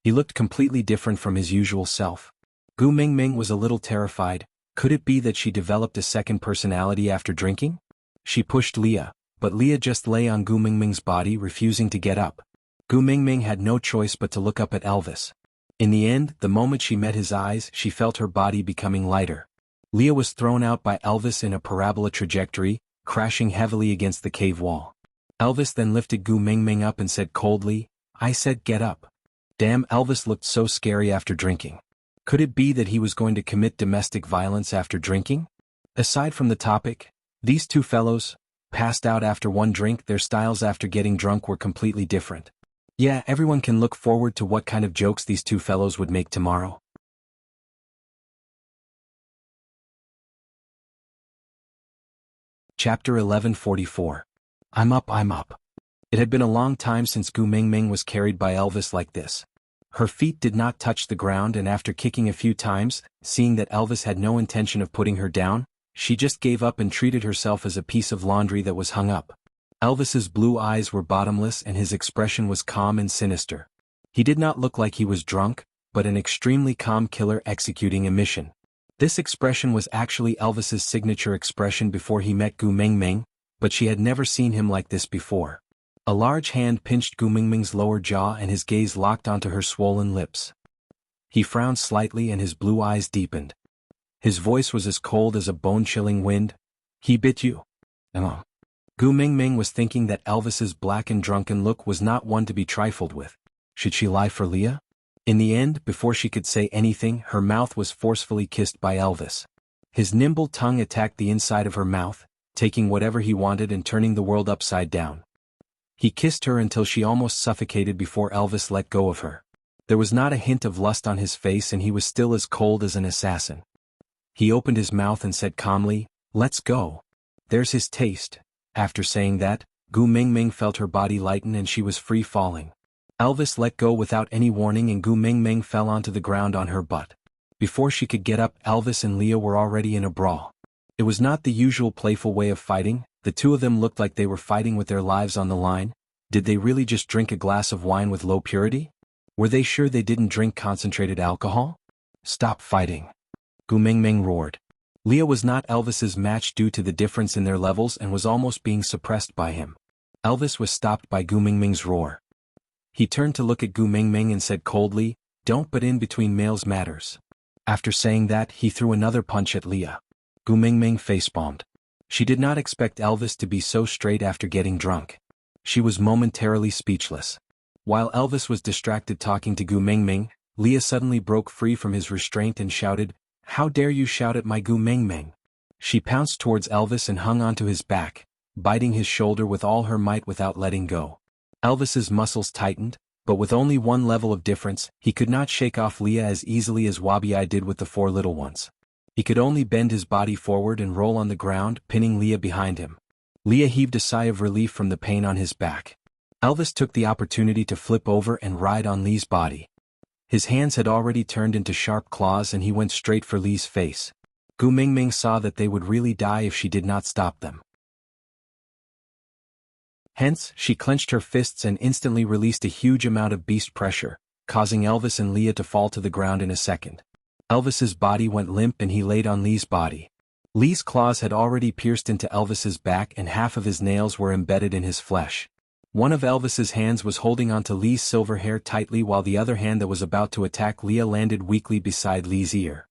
He looked completely different from his usual self. Gu Mingming was a little terrified. Could it be that she developed a second personality after drinking? She pushed Leah, but Leah just lay on Gu Mingming's body, refusing to get up. Gu Mingming had no choice but to look up at Elvis. In the end, the moment she met his eyes, she felt her body becoming lighter. Leah was thrown out by Elvis in a parabola trajectory, crashing heavily against the cave wall. Elvis then lifted Gu Mingming up and said coldly, I said get up. Damn, Elvis looked so scary after drinking. Could it be that he was going to commit domestic violence after drinking? Aside from the topic, these two fellows passed out after one drink. Their styles after getting drunk were completely different. Yeah, everyone can look forward to what kind of jokes these two fellows would make tomorrow. Chapter 1144. I'm up, I'm up. It had been a long time since Gu Mingming was carried by Elvis like this. Her feet did not touch the ground, and after kicking a few times, seeing that Elvis had no intention of putting her down, she just gave up and treated herself as a piece of laundry that was hung up. Elvis's blue eyes were bottomless and his expression was calm and sinister. He did not look like he was drunk, but an extremely calm killer executing a mission. This expression was actually Elvis's signature expression before he met Gu Mingming, but she had never seen him like this before. A large hand pinched Gu Mingming's lower jaw and his gaze locked onto her swollen lips. He frowned slightly and his blue eyes deepened. His voice was as cold as a bone-chilling wind. He bit you? Gu Mingming was thinking that Elvis's black and drunken look was not one to be trifled with. Should she lie for Leah? In the end, before she could say anything, her mouth was forcefully kissed by Elvis. His nimble tongue attacked the inside of her mouth, taking whatever he wanted and turning the world upside down. He kissed her until she almost suffocated before Elvis let go of her. There was not a hint of lust on his face and he was still as cold as an assassin. He opened his mouth and said calmly, "Let's go. There's his taste." After saying that, Gu Mingming felt her body lighten and she was free falling. Elvis let go without any warning and Gu Mingming fell onto the ground on her butt. Before she could get up, Elvis and Leah were already in a brawl. It was not the usual playful way of fighting. The two of them looked like they were fighting with their lives on the line. Did they really just drink a glass of wine with low purity? Were they sure they didn't drink concentrated alcohol? Stop fighting. Gu Mingming roared. Leah was not Elvis's match due to the difference in their levels and was almost being suppressed by him. Elvis was stopped by Gu Mingming's roar. He turned to look at Gu Mingming and said coldly, "Don't butt in between males matters." After saying that, he threw another punch at Leah. Gu Mingming facepalmed. She did not expect Elvis to be so straight after getting drunk. She was momentarily speechless. While Elvis was distracted talking to Gu Mingming, Leah suddenly broke free from his restraint and shouted, "How dare you shout at my Gu Mingming?" She pounced towards Elvis and hung onto his back, biting his shoulder with all her might without letting go. Elvis's muscles tightened, but with only one level of difference, he could not shake off Leah as easily as Wuxia did with the four little ones. He could only bend his body forward and roll on the ground, pinning Leah behind him. Leah heaved a sigh of relief from the pain on his back. Elvis took the opportunity to flip over and ride on Lee's body. His hands had already turned into sharp claws and he went straight for Lee's face. Gu Mingming saw that they would really die if she did not stop them. Hence, she clenched her fists and instantly released a huge amount of beast pressure, causing Elvis and Leah to fall to the ground in a second. Elvis's body went limp and he laid on Lee's body. Lee's claws had already pierced into Elvis's back and half of his nails were embedded in his flesh. One of Elvis's hands was holding onto Lee's silver hair tightly while the other hand that was about to attack Leah landed weakly beside Lee's ear.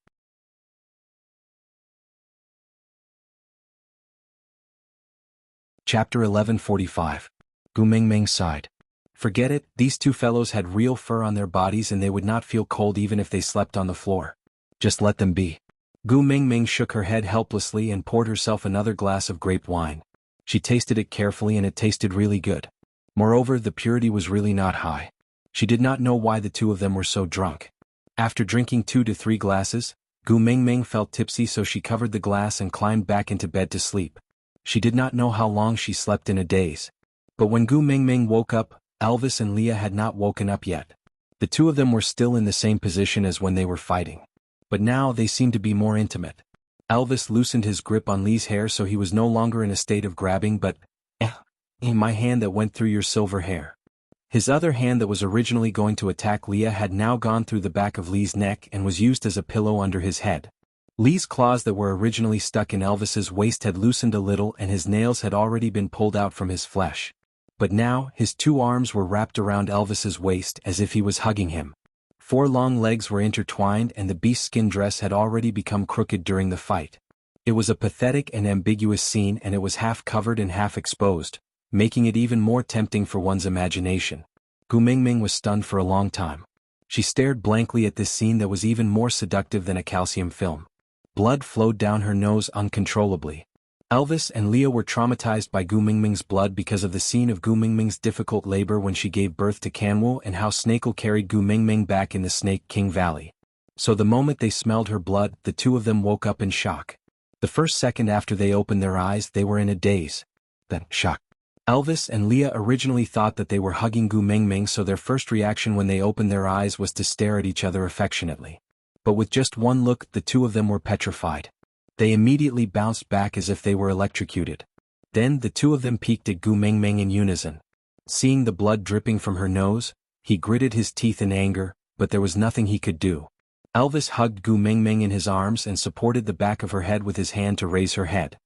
Chapter 1145. Gu Mingming sighed. Forget it, these two fellows had real fur on their bodies and they would not feel cold even if they slept on the floor. Just let them be. Gu Mingming shook her head helplessly and poured herself another glass of grape wine. She tasted it carefully and it tasted really good. Moreover, the purity was really not high. She did not know why the two of them were so drunk. After drinking 2 to 3 glasses, Gu Mingming felt tipsy so she covered the glass and climbed back into bed to sleep. She did not know how long she slept in a daze. But when Gu Mingming woke up, Elvis and Leah had not woken up yet. The two of them were still in the same position as when they were fighting. But now they seemed to be more intimate. Elvis loosened his grip on Lee's hair so he was no longer in a state of grabbing but, in my hand that went through your silver hair. His other hand that was originally going to attack Leah had now gone through the back of Lee's neck and was used as a pillow under his head. Lee's claws that were originally stuck in Elvis's waist had loosened a little and his nails had already been pulled out from his flesh. But now, his 2 arms were wrapped around Elvis's waist as if he was hugging him. 4 long legs were intertwined and the beast skin dress had already become crooked during the fight. It was a pathetic and ambiguous scene and it was half covered and half exposed, making it even more tempting for one's imagination. Gu Mingming was stunned for a long time. She stared blankly at this scene that was even more seductive than a calcium film. Blood flowed down her nose uncontrollably. Elvis and Leah were traumatized by Gu Mingming's blood because of the scene of Gu Mingming's difficult labor when she gave birth to Kanwu and how Snakel carried Gu Mingming back in the Snake King Valley. So the moment they smelled her blood, the two of them woke up in shock. The first second after they opened their eyes they were in a daze. Then, shock. Elvis and Leah originally thought that they were hugging Gu Mingming, so their first reaction when they opened their eyes was to stare at each other affectionately. But with just one look the two of them were petrified. They immediately bounced back as if they were electrocuted. Then the two of them peeked at Gu Mingming in unison. Seeing the blood dripping from her nose, he gritted his teeth in anger, but there was nothing he could do. Elvis hugged Gu Mingming in his arms and supported the back of her head with his hand to raise her head.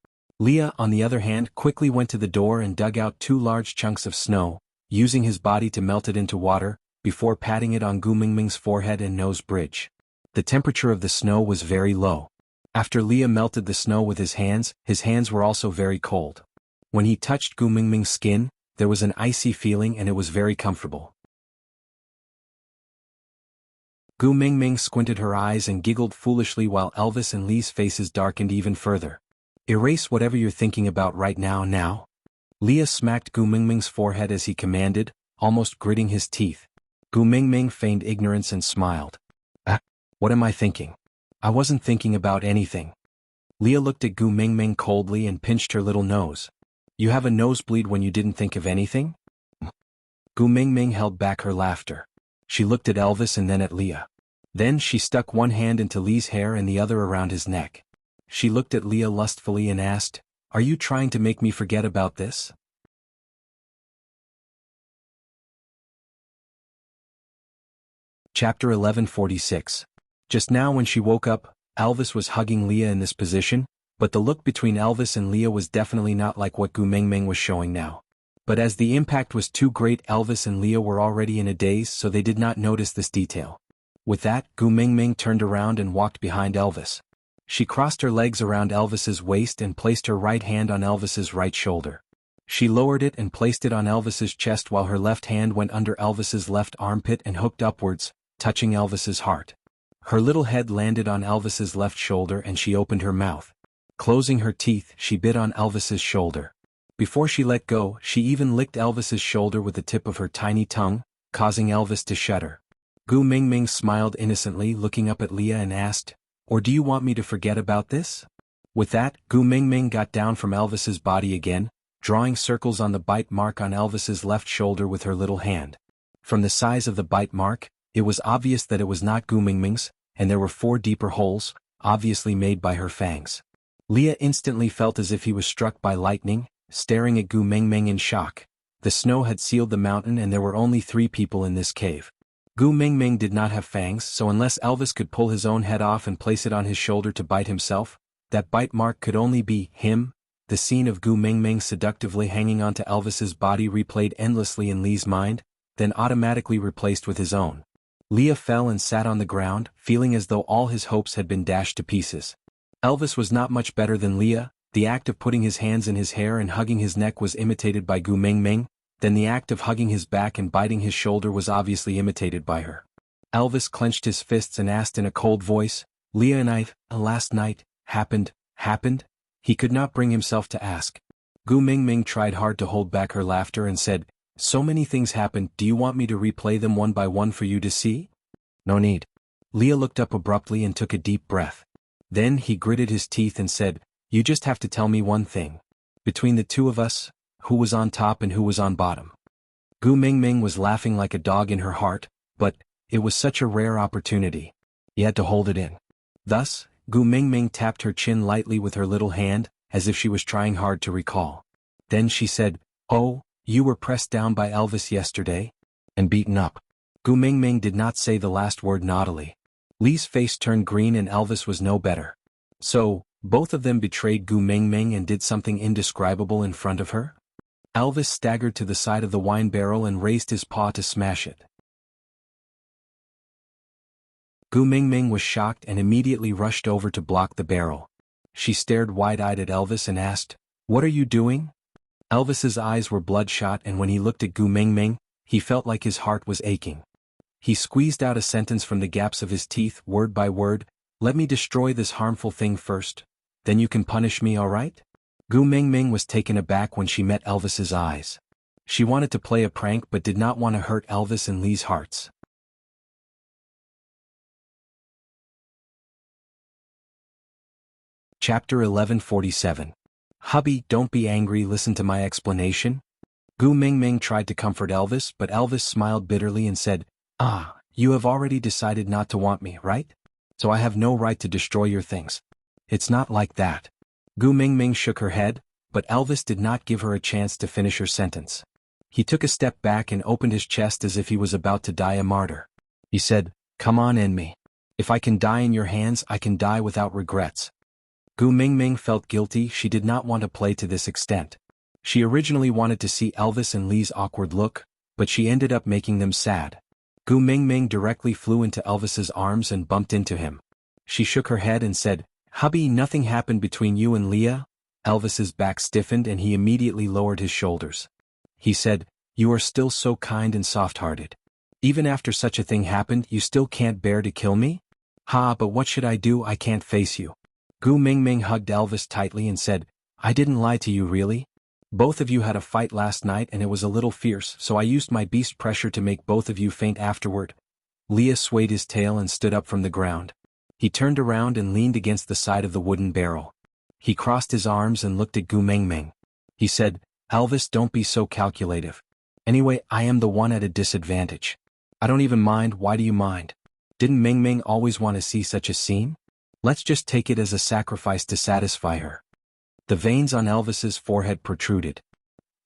Leah, on the other hand, quickly went to the door and dug out 2 large chunks of snow, using his body to melt it into water, before patting it on Gu Mingming's forehead and nose bridge. The temperature of the snow was very low. After Leah melted the snow with his hands were also very cold. When he touched Gu Mingming's skin, there was an icy feeling and it was very comfortable. Gu Mingming squinted her eyes and giggled foolishly while Elvis and Lee's faces darkened even further. "Erase whatever you're thinking about right now." Leah smacked Gu Mingming's forehead as he commanded, almost gritting his teeth. Gu Mingming feigned ignorance and smiled. What am I thinking? I wasn't thinking about anything." Leah looked at Gu Mingming coldly and pinched her little nose. "You have a nosebleed when you didn't think of anything?" Gu Mingming held back her laughter. She looked at Elvis and then at Leah. Then she stuck one hand into Lee's hair and the other around his neck. She looked at Leah lustfully and asked, "Are you trying to make me forget about this?" Chapter 1146. Just now when she woke up, Elvis was hugging Leah in this position, but the look between Elvis and Leah was definitely not like what Gu Mingming was showing now. But as the impact was too great, Elvis and Leah were already in a daze, so they did not notice this detail. With that, Gu Mingming turned around and walked behind Elvis. She crossed her legs around Elvis's waist and placed her right hand on Elvis's right shoulder. She lowered it and placed it on Elvis's chest while her left hand went under Elvis's left armpit and hooked upwards, touching Elvis's heart. Her little head landed on Elvis's left shoulder and she opened her mouth. Closing her teeth, she bit on Elvis's shoulder. Before she let go, she even licked Elvis's shoulder with the tip of her tiny tongue, causing Elvis to shudder. Gu Mingming smiled innocently, looking up at Leah and asked, "Or do you want me to forget about this?" With that, Gu Mingming got down from Elvis's body again, drawing circles on the bite mark on Elvis's left shoulder with her little hand. From the size of the bite mark, it was obvious that it was not Gu Mingming's, and there were 4 deeper holes, obviously made by her fangs. Leah instantly felt as if he was struck by lightning, staring at Gu Mingming in shock. The snow had sealed the mountain and there were only 3 people in this cave. Gu Mingming did not have fangs, so unless Elvis could pull his own head off and place it on his shoulder to bite himself, that bite mark could only be him. The scene of Gu Mingming seductively hanging onto Elvis's body replayed endlessly in Lee's mind, then automatically replaced with his own. Leah fell and sat on the ground, feeling as though all his hopes had been dashed to pieces. Elvis was not much better than Leah. The act of putting his hands in his hair and hugging his neck was imitated by Gu Mingming, then the act of hugging his back and biting his shoulder was obviously imitated by her. Elvis clenched his fists and asked in a cold voice, "Leah and I, last night, happened?" He could not bring himself to ask. Gu Mingming tried hard to hold back her laughter and said, "So many things happened, do you want me to replay them one by one for you to see?" "No need." Leah looked up abruptly and took a deep breath. Then he gritted his teeth and said, "You just have to tell me one thing. Between the two of us, who was on top and who was on bottom?" Gu Mingming was laughing like a dog in her heart, but it was such a rare opportunity. He had to hold it in. Thus, Gu Mingming tapped her chin lightly with her little hand, as if she was trying hard to recall. Then she said, "Oh, you were pressed down by Elvis yesterday? And beaten up." Gu Mingming did not say the last word naughtily. Lee's face turned green and Elvis was no better. So, both of them betrayed Gu Mingming and did something indescribable in front of her? Elvis staggered to the side of the wine barrel and raised his paw to smash it. Gu Mingming was shocked and immediately rushed over to block the barrel. She stared wide-eyed at Elvis and asked, "What are you doing?" Elvis's eyes were bloodshot and when he looked at Gu Mingming, he felt like his heart was aching. He squeezed out a sentence from the gaps of his teeth, word by word, "Let me destroy this harmful thing first. Then you can punish me, all right?" Gu Mingming was taken aback when she met Elvis's eyes. She wanted to play a prank but did not want to hurt Elvis and Lee's hearts. Chapter 1147. Hubby, don't be angry, listen to my explanation. Gu Mingming tried to comfort Elvis, but Elvis smiled bitterly and said, you have already decided not to want me, right? So I have no right to destroy your things. It's not like that. Gu Mingming shook her head, but Elvis did not give her a chance to finish her sentence. He took a step back and opened his chest as if he was about to die a martyr. He said, "Come on, end me. If I can die in your hands, I can die without regrets." Gu Mingming felt guilty. She did not want to play to this extent. She originally wanted to see Elvis and Lee's awkward look, but she ended up making them sad. Gu Mingming directly flew into Elvis's arms and bumped into him. She shook her head and said, "Hubby, nothing happened between you and Leah?" Elvis's back stiffened and he immediately lowered his shoulders. He said, "You are still so kind and soft-hearted. Even after such a thing happened, you still can't bear to kill me? But what should I do? I can't face you." Gu Mingming hugged Elvis tightly and said, "I didn't lie to you, really. Both of you had a fight last night and it was a little fierce, so I used my beast pressure to make both of you faint afterward." Leah swayed his tail and stood up from the ground. He turned around and leaned against the side of the wooden barrel. He crossed his arms and looked at Gu Mingming. He said, "Elvis, don't be so calculative. Anyway, I am the one at a disadvantage. I don't even mind. Why do you mind? Didn't Mingming always want to see such a scene? Let's just take it as a sacrifice to satisfy her." The veins on Elvis's forehead protruded.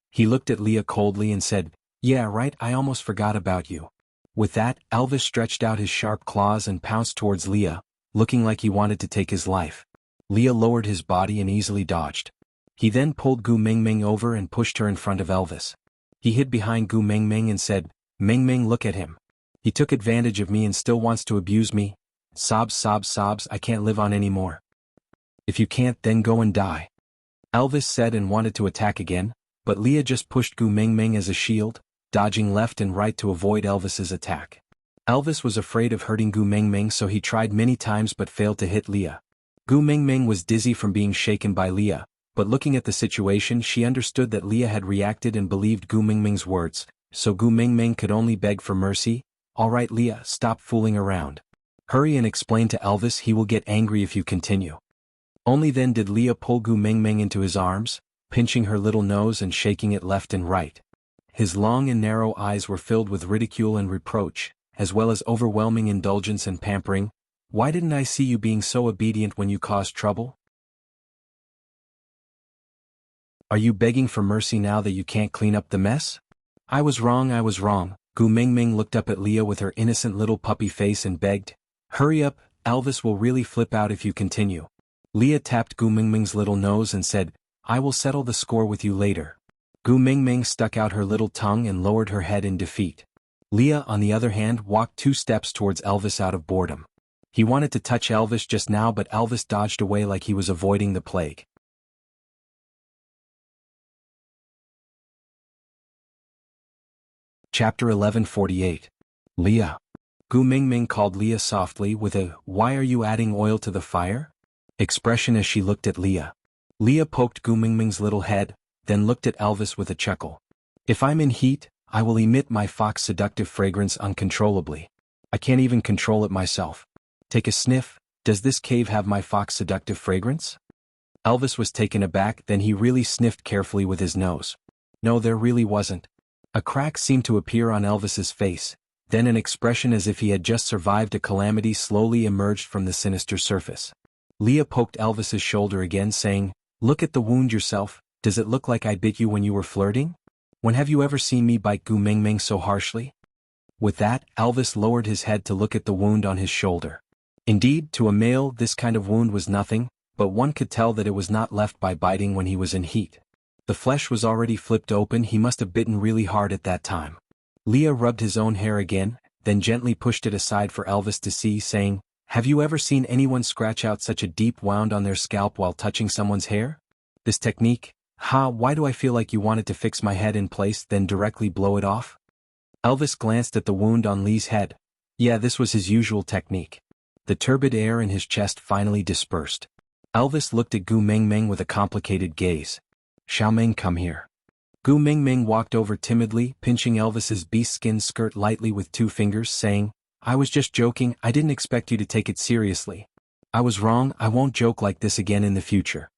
He looked at Leah coldly and said, "Yeah, right, I almost forgot about you." With that, Elvis stretched out his sharp claws and pounced towards Leah, looking like he wanted to take his life. Leah lowered his body and easily dodged. He then pulled Gu Mingming over and pushed her in front of Elvis. He hid behind Gu Mingming and said, "Mingming, look at him. He took advantage of me and still wants to abuse me. Sobs, sobs, sobs, I can't live on anymore. If you can't, then go and die." Elvis said and wanted to attack again, but Leah just pushed Gu Mingming as a shield, dodging left and right to avoid Elvis's attack. Elvis was afraid of hurting Gu Mingming, so he tried many times but failed to hit Leah. Gu Mingming was dizzy from being shaken by Leah, but looking at the situation she understood that Leah had reacted and believed Gu Mingming's words, so Gu Mingming could only beg for mercy. "All right, Leah, stop fooling around. Hurry and explain to Elvis. He will get angry if you continue." Only then did Leah pull Gu Mingming into his arms, pinching her little nose and shaking it left and right. His long and narrow eyes were filled with ridicule and reproach, as well as overwhelming indulgence and pampering. "Why didn't I see you being so obedient when you caused trouble? Are you begging for mercy now that you can't clean up the mess? I was wrong, I was wrong." Gu Mingming looked up at Leah with her innocent little puppy face and begged, "Hurry up, Elvis will really flip out if you continue." Leah tapped Gu Mingming's little nose and said, "I will settle the score with you later." Gu Mingming stuck out her little tongue and lowered her head in defeat. Leah, on the other hand, walked 2 steps towards Elvis out of boredom. He wanted to touch Elvis just now, but Elvis dodged away like he was avoiding the plague. Chapter 1148. Leah. Gu Mingming called Leah softly with a "Why are you adding oil to the fire?" expression as she looked at Leah. Leah poked Gu Mingming's little head, then looked at Elvis with a chuckle. "If I'm in heat, I will emit my fox seductive fragrance uncontrollably. I can't even control it myself. Take a sniff. Does this cave have my fox seductive fragrance?" Elvis was taken aback, then he really sniffed carefully with his nose. No, there really wasn't. A crack seemed to appear on Elvis's face, then an expression as if he had just survived a calamity slowly emerged from the sinister surface. Leah poked Elvis's shoulder again, saying, "Look at the wound yourself. Does it look like I bit you when you were flirting? When have you ever seen me bite Gu Mingming so harshly?" With that, Elvis lowered his head to look at the wound on his shoulder. Indeed, to a male this kind of wound was nothing, but one could tell that it was not left by biting when he was in heat. The flesh was already flipped open. He must have bitten really hard at that time. Leah rubbed his own hair again, then gently pushed it aside for Elvis to see, saying, "Have you ever seen anyone scratch out such a deep wound on their scalp while touching someone's hair? This technique, why do I feel like you wanted to fix my head in place then directly blow it off?" Elvis glanced at the wound on Lee's head. Yeah, this was his usual technique. The turbid air in his chest finally dispersed. Elvis looked at Gu Mingming with a complicated gaze. "Xiaoming, come here." Gu Mingming walked over timidly, pinching Elvis's beast-skin skirt lightly with 2 fingers, saying, "I was just joking, I didn't expect you to take it seriously." I was wrong, I won't joke like this again in the future.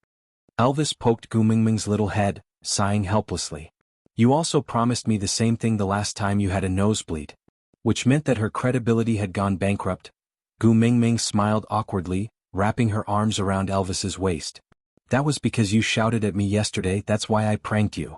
Elvis poked Gu Mingming's little head, sighing helplessly. You also promised me the same thing the last time you had a nosebleed. Which meant that her credibility had gone bankrupt. Gu Mingming smiled awkwardly, wrapping her arms around Elvis's waist. That was because you shouted at me yesterday, that's why I pranked you.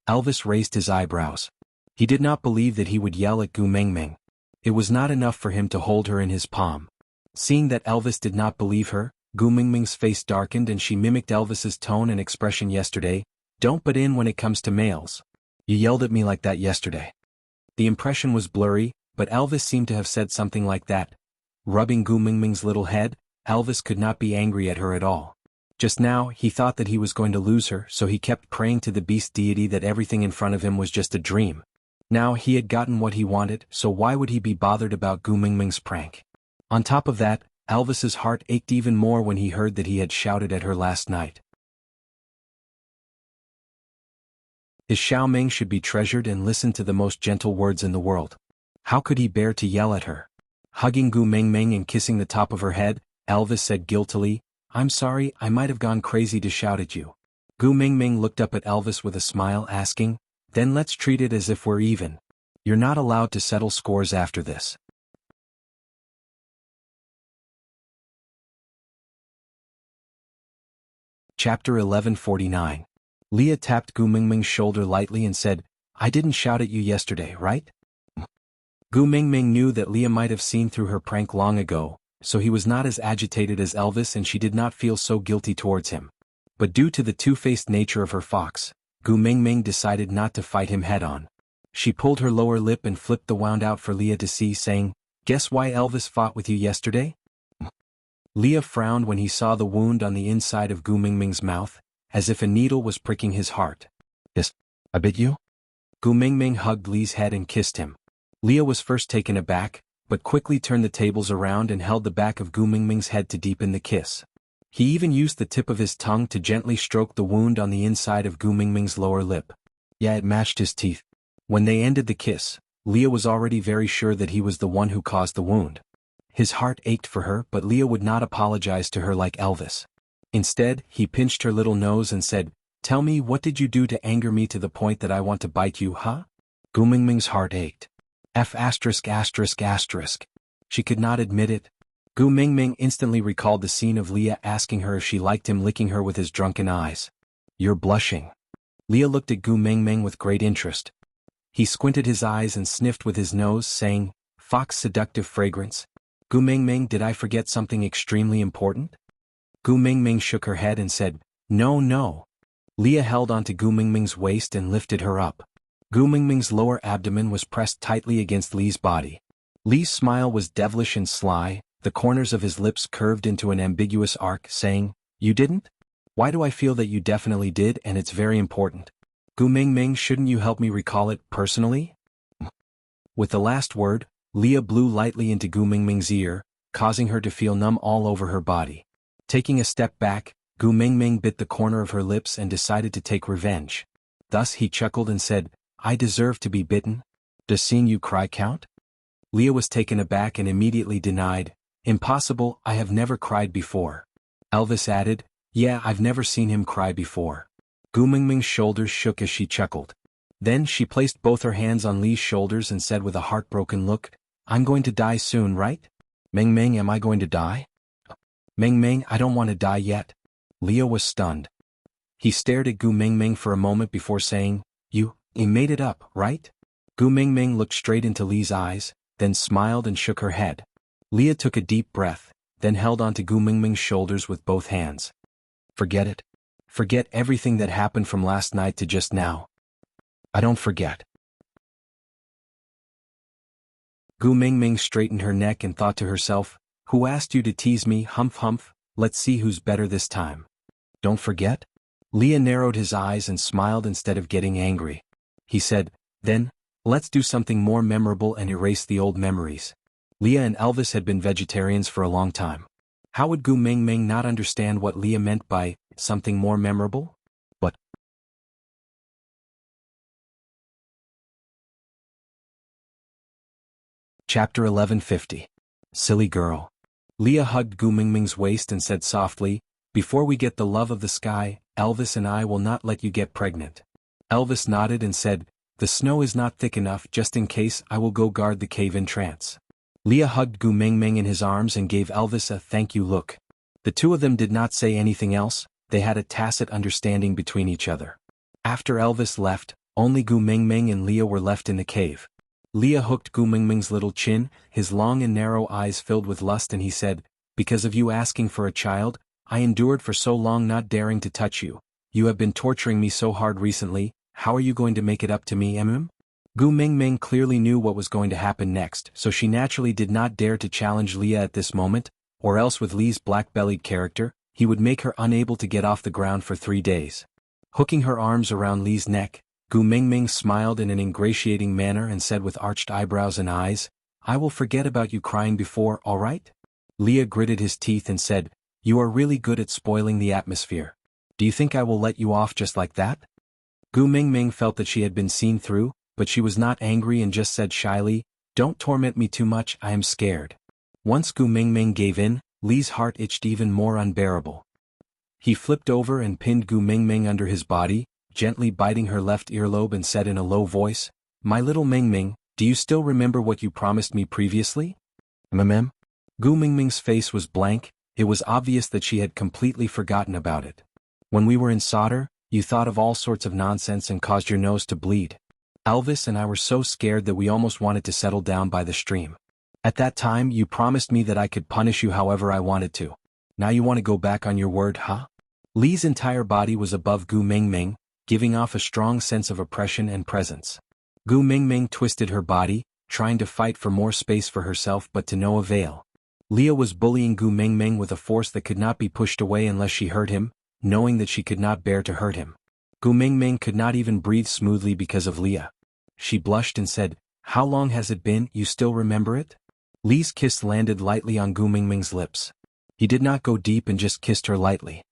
Elvis raised his eyebrows. He did not believe that he would yell at Gu Mingming. It was not enough for him to hold her in his palm. Seeing that Elvis did not believe her, Gu Mingming's face darkened and she mimicked Elvis's tone and expression yesterday. Don't butt in when it comes to males. You yelled at me like that yesterday. The impression was blurry, but Elvis seemed to have said something like that. Rubbing Gu Mingming's little head, Elvis could not be angry at her at all. Just now, he thought that he was going to lose her, so he kept praying to the beast deity that everything in front of him was just a dream. Now he had gotten what he wanted, so why would he be bothered about Gu Mingming's prank? On top of that, Elvis's heart ached even more when he heard that he had shouted at her last night. His Xiaoming should be treasured and listen to the most gentle words in the world. How could he bear to yell at her? Hugging Gu Mingming and kissing the top of her head, Elvis said guiltily, I'm sorry, I might have gone crazy to shout at you. Gu Mingming looked up at Elvis with a smile asking, then let's treat it as if we're even. You're not allowed to settle scores after this. Chapter 1149. Leah tapped Gu Mingming's shoulder lightly and said, I didn't shout at you yesterday, right? Gu Mingming knew that Leah might have seen through her prank long ago, so he was not as agitated as Elvis and she did not feel so guilty towards him. But due to the two-faced nature of her fox, Gu Mingming decided not to fight him head-on. She pulled her lower lip and flipped the wound out for Leah to see, saying, Guess why Elvis fought with you yesterday? Leah frowned when he saw the wound on the inside of Gu Mingming's mouth, as if a needle was pricking his heart. Yes, I bit you? Gu Mingming hugged Lee's head and kissed him. Leah was first taken aback, but quickly turned the tables around and held the back of Gu Mingming's head to deepen the kiss. He even used the tip of his tongue to gently stroke the wound on the inside of Gu Mingming's lower lip. Yeah, it matched his teeth. When they ended the kiss, Leah was already very sure that he was the one who caused the wound. His heart ached for her, but Leah would not apologize to her like Elvis. Instead, he pinched her little nose and said, Tell me, what did you do to anger me to the point that I want to bite you, huh? Gu Mingming's heart ached. She could not admit it. Gu Mingming instantly recalled the scene of Leah asking her if she liked him licking her with his drunken eyes. You're blushing. Leah looked at Gu Mingming with great interest. He squinted his eyes and sniffed with his nose, saying, Fox seductive fragrance. Gu Mingming, did I forget something extremely important? Gu Mingming shook her head and said, No. Leah held onto Gu Mingming's waist and lifted her up. Gu Mingming's lower abdomen was pressed tightly against Lee's body. Lee's smile was devilish and sly, the corners of his lips curved into an ambiguous arc, saying, You didn't? Why do I feel that you definitely did, and it's very important? Gu Mingming, shouldn't you help me recall it personally? With the last word, Leah blew lightly into Gu Mingming's ear, causing her to feel numb all over her body. Taking a step back, Gu Mingming bit the corner of her lips and decided to take revenge. Thus he chuckled and said, I deserve to be bitten. Does seeing you cry count? Leah was taken aback and immediately denied, Impossible, I have never cried before. Elvis added, Yeah, I've never seen him cry before. Gu Mingming's shoulders shook as she chuckled. Then she placed both her hands on Lee's shoulders and said with a heartbroken look, I'm going to die soon, right? Mingming, am I going to die? Mingming, I don't want to die yet. Leah was stunned. He stared at Gu Mingming for a moment before saying, You made it up, right? Gu Mingming looked straight into Lee's eyes, then smiled and shook her head. Leah took a deep breath, then held onto Gu Mingming's shoulders with both hands. Forget it. Forget everything that happened from last night to just now. I don't forget. Gu Mingming straightened her neck and thought to herself, Who asked you to tease me, humph humph, let's see who's better this time. Don't forget? Leah narrowed his eyes and smiled instead of getting angry. He said, Then, let's do something more memorable and erase the old memories. Leah and Elvis had been vegetarians for a long time. How would Gu Mingming not understand what Leah meant by something more memorable? But Chapter 1150. Silly girl. Leah hugged Gu Mingming's waist and said softly, "Before we get the love of the sky, Elvis and I will not let you get pregnant." Elvis nodded and said, "The snow is not thick enough. Just in case, I will go guard the cave entrance." Leah hugged Gu Mingming in his arms and gave Elvis a thank you look. The two of them did not say anything else, they had a tacit understanding between each other. After Elvis left, only Gu Mingming and Leah were left in the cave. Leah hooked Gu Mingming's little chin, his long and narrow eyes filled with lust, and he said, "Because of you asking for a child, I endured for so long not daring to touch you. You have been torturing me so hard recently, how are you going to make it up to me, Gu Mingming clearly knew what was going to happen next, so she naturally did not dare to challenge Leah at this moment, or else with Lee's black-bellied character, he would make her unable to get off the ground for 3 days. Hooking her arms around Lee's neck, Gu Mingming smiled in an ingratiating manner and said with arched eyebrows and eyes, "I will forget about you crying before, all right?" Leah gritted his teeth and said, "You are really good at spoiling the atmosphere. Do you think I will let you off just like that?" Gu Mingming felt that she had been seen through, but she was not angry and just said shyly, "Don't torment me too much, I am scared." Once Gu Mingming gave in, Lee's heart itched even more unbearable. He flipped over and pinned Gu Mingming under his body, gently biting her left earlobe, and said in a low voice, "My little Mingming, do you still remember what you promised me previously?" Gu Mingming's face was blank, it was obvious that she had completely forgotten about it. "When we were in solder, you thought of all sorts of nonsense and caused your nose to bleed. Elvis and I were so scared that we almost wanted to settle down by the stream. At that time you promised me that I could punish you however I wanted to. Now you want to go back on your word, huh?" Lee's entire body was above Gu Mingming, giving off a strong sense of oppression and presence. Gu Mingming twisted her body, trying to fight for more space for herself, but to no avail. Leah was bullying Gu Mingming with a force that could not be pushed away unless she hurt him, knowing that she could not bear to hurt him. Gu Mingming could not even breathe smoothly because of Leah. She blushed and said, "How long has it been, you still remember it?" Lee's kiss landed lightly on Gu Mingming's lips. He did not go deep and just kissed her lightly.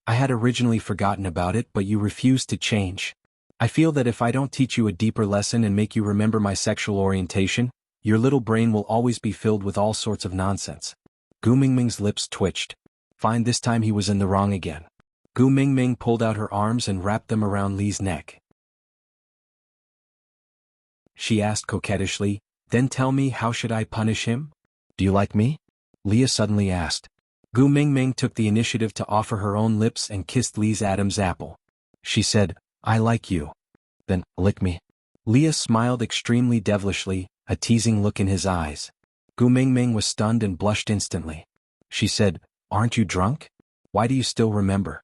"I had originally forgotten about it, but you refused to change. I feel that if I don't teach you a deeper lesson and make you remember my sexual orientation, your little brain will always be filled with all sorts of nonsense." Gu Mingming's lips twitched. Fine, this time he was in the wrong again. Gu Mingming pulled out her arms and wrapped them around Lee's neck. She asked coquettishly, "Then tell me, how should I punish him?" "Do you like me?" Leah suddenly asked. Gu Mingming took the initiative to offer her own lips and kissed Lee's Adam's apple. She said, "I like you." "Then, lick me." Leah smiled extremely devilishly, a teasing look in his eyes. Gu Mingming was stunned and blushed instantly. She said, "Aren't you drunk? Why do you still remember?"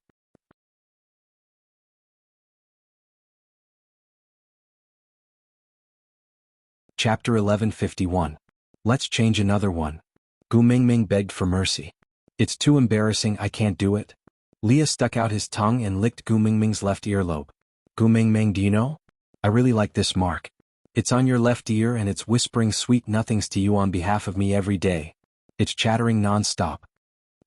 Chapter 1151. Let's change another one. Gu Mingming begged for mercy. "It's too embarrassing, I can't do it." Leah stuck out his tongue and licked Gu Mingming's left earlobe. "Gu Mingming, do you know? I really like this mark. It's on your left ear and it's whispering sweet nothings to you on behalf of me every day. It's chattering non-stop."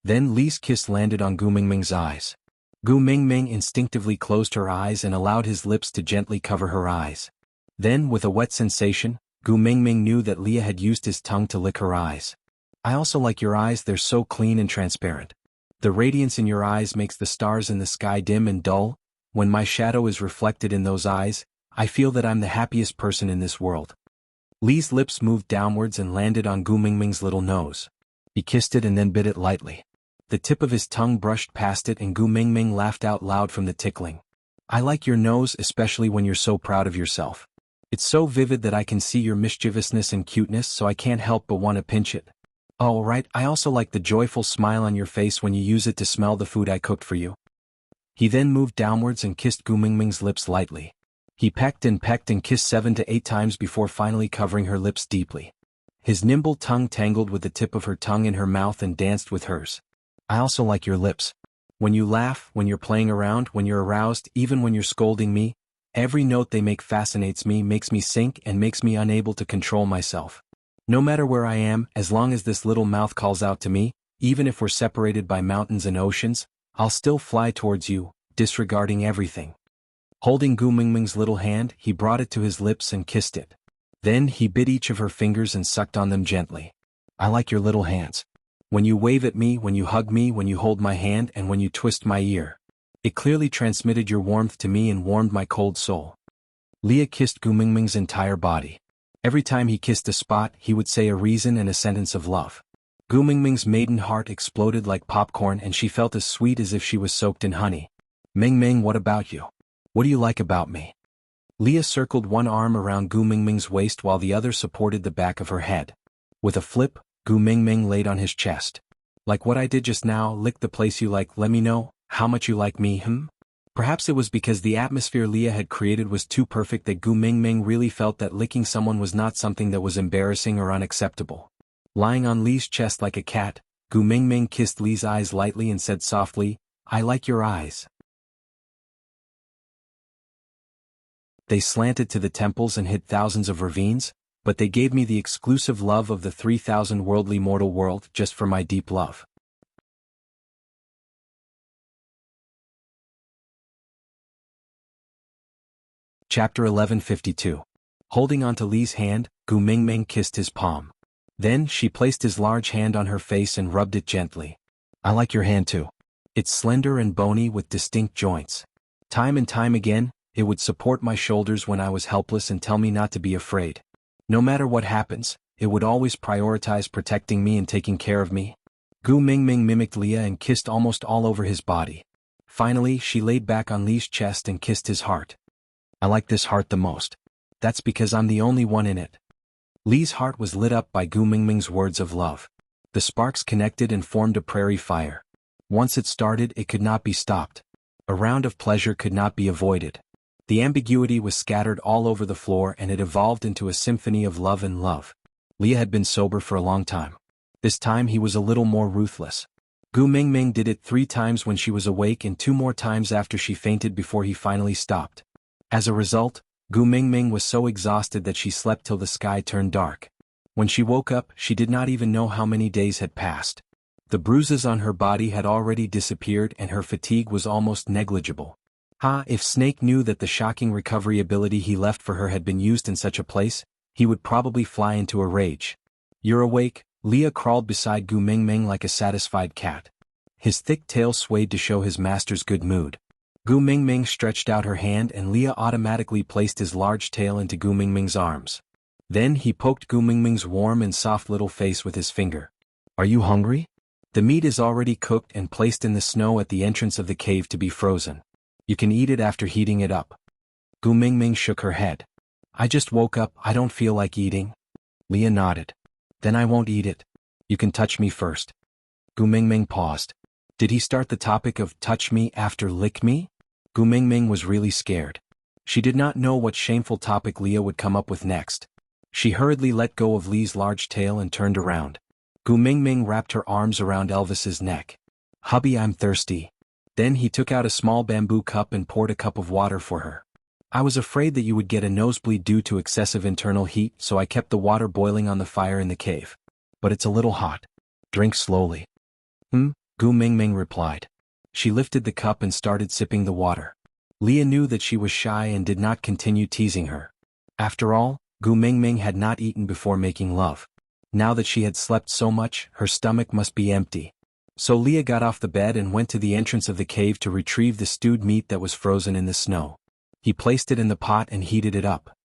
Then Lee's kiss landed on Gu Mingming's eyes. Gu Mingming instinctively closed her eyes and allowed his lips to gently cover her eyes. Then, with a wet sensation, Gu Mingming knew that Leah had used his tongue to lick her eyes. "I also like your eyes, they're so clean and transparent. The radiance in your eyes makes the stars in the sky dim and dull. When my shadow is reflected in those eyes, I feel that I'm the happiest person in this world." Lee's lips moved downwards and landed on Gu Mingming's little nose. He kissed it and then bit it lightly. The tip of his tongue brushed past it and Gu Mingming laughed out loud from the tickling. "I like your nose, especially when you're so proud of yourself. It's so vivid that I can see your mischievousness and cuteness, so I can't help but want to pinch it. Oh, right, I also like the joyful smile on your face when you use it to smell the food I cooked for you." He then moved downwards and kissed Gu Mingming's lips lightly. He pecked and kissed 7 to 8 times before finally covering her lips deeply. His nimble tongue tangled with the tip of her tongue in her mouth and danced with hers. "I also like your lips. When you laugh, when you're playing around, when you're aroused, even when you're scolding me, every note they make fascinates me, makes me sink and makes me unable to control myself. No matter where I am, as long as this little mouth calls out to me, even if we're separated by mountains and oceans, I'll still fly towards you, disregarding everything." Holding Gu Mingming's little hand, he brought it to his lips and kissed it. Then he bit each of her fingers and sucked on them gently. "I like your little hands. When you wave at me, when you hug me, when you hold my hand, and when you twist my ear. It clearly transmitted your warmth to me and warmed my cold soul. Leah kissed Gu Mingming's entire body. Every time he kissed a spot, he would say a reason and a sentence of love. Gu Mingming's maiden heart exploded like popcorn and she felt as sweet as if she was soaked in honey. Mingming, what about you? What do you like about me? Leah circled one arm around Gu Mingming's waist while the other supported the back of her head. With a flip, Gu Mingming laid on his chest. Like what I did just now, lick the place you like, let me know how much you like me, Perhaps it was because the atmosphere Leah had created was too perfect that Gu Mingming really felt that licking someone was not something that was embarrassing or unacceptable. Lying on Lee's chest like a cat, Gu Mingming kissed Lee's eyes lightly and said softly, I like your eyes. They slanted to the temples and hid thousands of ravines, but they gave me the exclusive love of the 3,000 worldly mortal world just for my deep love. Chapter 1152. Holding onto Lee's hand, Gu Mingming kissed his palm. Then she placed his large hand on her face and rubbed it gently. I like your hand too. It's slender and bony with distinct joints. Time and time again, it would support my shoulders when I was helpless and tell me not to be afraid. No matter what happens, it would always prioritize protecting me and taking care of me. Gu Mingming mimicked Leah and kissed almost all over his body. Finally, she laid back on Lee's chest and kissed his heart. I like this heart the most. That's because I'm the only one in it. Lee's heart was lit up by Gu Mingming's words of love. The sparks connected and formed a prairie fire. Once it started, it could not be stopped. A round of pleasure could not be avoided. The ambiguity was scattered all over the floor and it evolved into a symphony of love and love. Leah had been sober for a long time. This time he was a little more ruthless. Gu Mingming did it 3 times when she was awake and 2 more times after she fainted before he finally stopped. As a result, Gu Mingming was so exhausted that she slept till the sky turned dark. When she woke up, she did not even know how many days had passed. The bruises on her body had already disappeared and her fatigue was almost negligible. If Snake knew that the shocking recovery ability he left for her had been used in such a place, he would probably fly into a rage. You're awake, Leah crawled beside Gu Mingming like a satisfied cat. His thick tail swayed to show his master's good mood. Gu Mingming stretched out her hand and Leah automatically placed his large tail into Gu Mingming's arms. Then he poked Gu Mingming's warm and soft little face with his finger. Are you hungry? The meat is already cooked and placed in the snow at the entrance of the cave to be frozen. You can eat it after heating it up. Gu Mingming shook her head. I just woke up, I don't feel like eating. Leah nodded. Then I won't eat it. You can touch me first. Gu Mingming paused. Did he start the topic of touch me after lick me? Gu Mingming was really scared. She did not know what shameful topic Leah would come up with next. She hurriedly let go of Lee's large tail and turned around. Gu Mingming wrapped her arms around Elvis's neck. Hubby, I'm thirsty. Then he took out a small bamboo cup and poured a cup of water for her. I was afraid that you would get a nosebleed due to excessive internal heat, so I kept the water boiling on the fire in the cave. But it's a little hot. Drink slowly. Gu Mingming replied. She lifted the cup and started sipping the water. Leah knew that she was shy and did not continue teasing her. After all, Gu Mingming had not eaten before making love. Now that she had slept so much, her stomach must be empty. So Leah got off the bed and went to the entrance of the cave to retrieve the stewed meat that was frozen in the snow. He placed it in the pot and heated it up.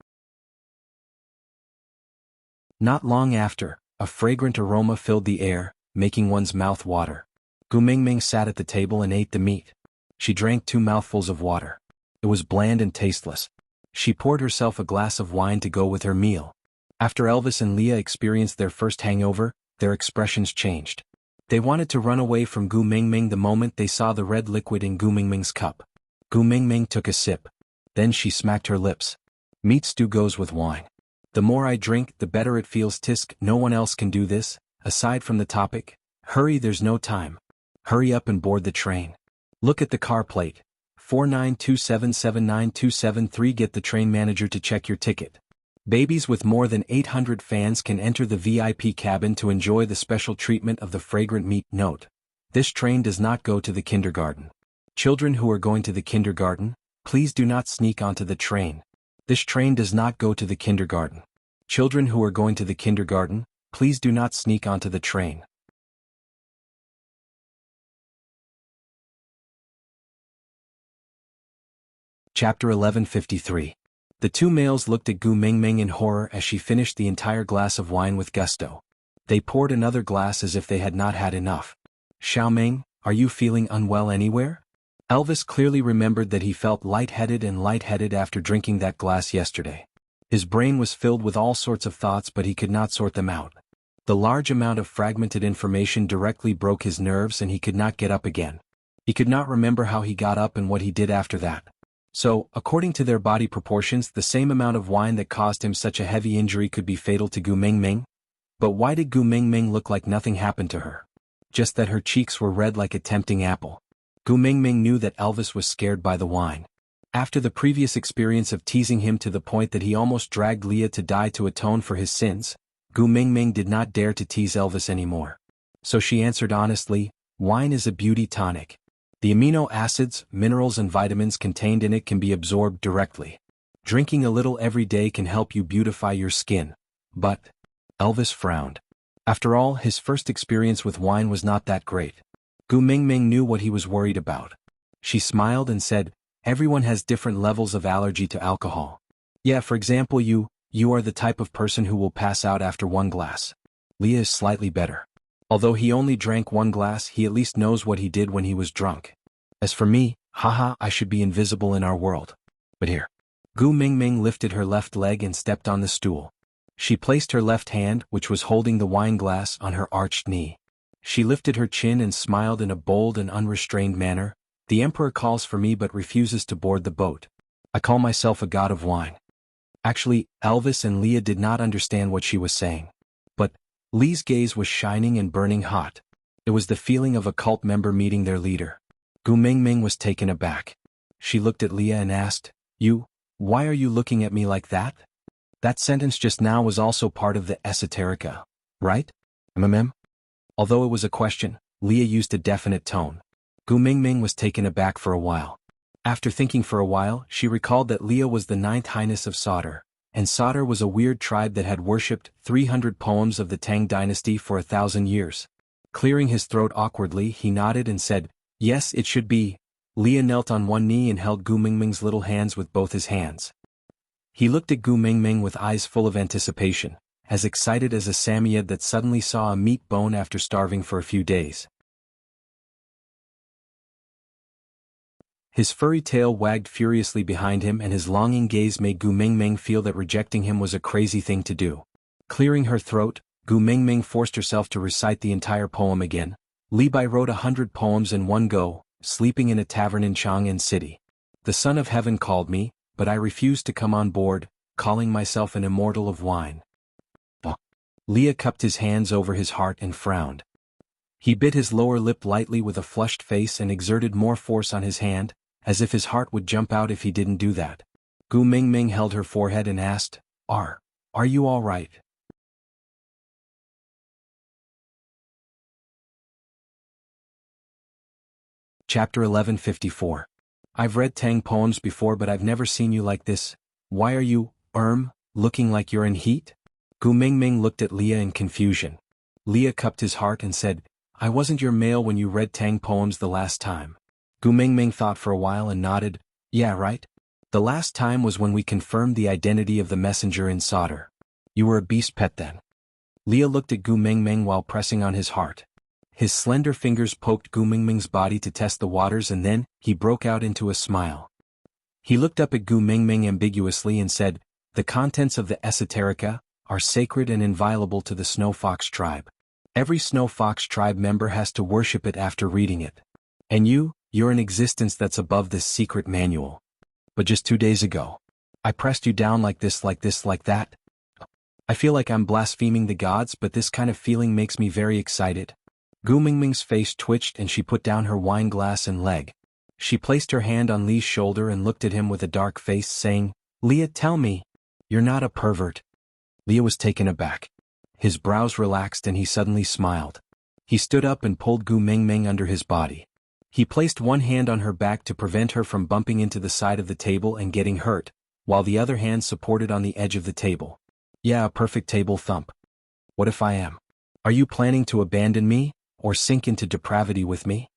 Not long after, a fragrant aroma filled the air, making one's mouth water. Gu Mingming sat at the table and ate the meat. She drank 2 mouthfuls of water. It was bland and tasteless. She poured herself a glass of wine to go with her meal. After Elvis and Leah experienced their first hangover, their expressions changed. They wanted to run away from Gu Mingming the moment they saw the red liquid in Gu Mingming's cup. Gu Mingming took a sip. Then she smacked her lips. Meat stew goes with wine. The more I drink, the better it feels. Tisk, no one else can do this, aside from the topic. Hurry, there's no time. Hurry up and board the train. Look at the car plate. 492779273. Get the train manager to check your ticket. Babies with more than 800 fans can enter the VIP cabin to enjoy the special treatment of the fragrant meat. Note: this train does not go to the kindergarten. Children who are going to the kindergarten, please do not sneak onto the train. This train does not go to the kindergarten. Children who are going to the kindergarten, please do not sneak onto the train. Chapter 1153. The two males looked at Gu Mingming in horror as she finished the entire glass of wine with gusto. They poured another glass as if they had not had enough. Xiaoming, are you feeling unwell anywhere? Elvis clearly remembered that he felt lightheaded after drinking that glass yesterday. His brain was filled with all sorts of thoughts, but he could not sort them out. The large amount of fragmented information directly broke his nerves and he could not get up again. He could not remember how he got up and what he did after that. So, according to their body proportions, the same amount of wine that caused him such a heavy injury could be fatal to Gu Mingming? But why did Gu Mingming look like nothing happened to her? Just that her cheeks were red like a tempting apple. Gu Mingming knew that Elvis was scared by the wine. After the previous experience of teasing him to the point that he almost dragged Leah to die to atone for his sins, Gu Mingming did not dare to tease Elvis anymore. So she answered honestly, wine is a beauty tonic. The amino acids, minerals and vitamins contained in it can be absorbed directly. Drinking a little every day can help you beautify your skin. But Elvis frowned. After all, his first experience with wine was not that great. Gu Mingming knew what he was worried about. She smiled and said, everyone has different levels of allergy to alcohol. Yeah, for example, you are the type of person who will pass out after one glass. Leah is slightly better. Although he only drank one glass, he at least knows what he did when he was drunk. As for me, haha, I should be invisible in our world. But here. Gu Mingming lifted her left leg and stepped on the stool. She placed her left hand, which was holding the wine glass, on her arched knee. She lifted her chin and smiled in a bold and unrestrained manner. The emperor calls for me but refuses to board the boat. I call myself a god of wine. Actually, Elvis and Leah did not understand what she was saying. But Lee's gaze was shining and burning hot. It was the feeling of a cult member meeting their leader. Gu Mingming was taken aback. She looked at Leah and asked, why are you looking at me like that? That sentence just now was also part of the esoterica, right? Although it was a question, Leah used a definite tone. Gu Mingming was taken aback for a while. After thinking for a while, she recalled that Leah was the ninth highness of Sauter, and Sauter was a weird tribe that had worshipped 300 poems of the Tang dynasty for 1,000 years. Clearing his throat awkwardly, he nodded and said, yes, it should be. Leah knelt on one knee and held Gu Mingming's little hands with both his hands. He looked at Gu Mingming with eyes full of anticipation, as excited as a Samoyed that suddenly saw a meat bone after starving for a few days. His furry tail wagged furiously behind him and his longing gaze made Gu Mingming feel that rejecting him was a crazy thing to do. Clearing her throat, Gu Mingming forced herself to recite the entire poem again. Li Bai wrote 100 poems in one go, sleeping in a tavern in Chang'an City. The Son of Heaven called me, but I refused to come on board, calling myself an immortal of wine. Leah cupped his hands over his heart and frowned. He bit his lower lip lightly with a flushed face and exerted more force on his hand, as if his heart would jump out if he didn't do that. Gu Mingming held her forehead and asked, Are you all right? Chapter 1154. I've read Tang poems before but I've never seen you like this. Why are you, looking like you're in heat? Gu Mingming looked at Leah in confusion. Leah cupped his heart and said, I wasn't your male when you read Tang poems the last time. Gu Mingming thought for a while and nodded, yeah right. The last time was when we confirmed the identity of the messenger in Sauter. You were a beast pet then. Leah looked at Gu Mingming while pressing on his heart. His slender fingers poked Gu Mingming's body to test the waters and then, he broke out into a smile. He looked up at Gu Mingming ambiguously and said, the contents of the esoterica are sacred and inviolable to the Snow Fox tribe. Every Snow Fox tribe member has to worship it after reading it. And you're an existence that's above this secret manual. But just 2 days ago, I pressed you down like this, like that. I feel like I'm blaspheming the gods, but this kind of feeling makes me very excited. Gu Mingming's face twitched and she put down her wine glass and leg. She placed her hand on Li's shoulder and looked at him with a dark face, saying, Leah, tell me, you're not a pervert. Leah was taken aback. His brows relaxed and he suddenly smiled. He stood up and pulled Gu Mingming under his body. He placed one hand on her back to prevent her from bumping into the side of the table and getting hurt, while the other hand supported on the edge of the table. Yeah, a perfect table thump. What if I am? Are you planning to abandon me, or sink into depravity with me?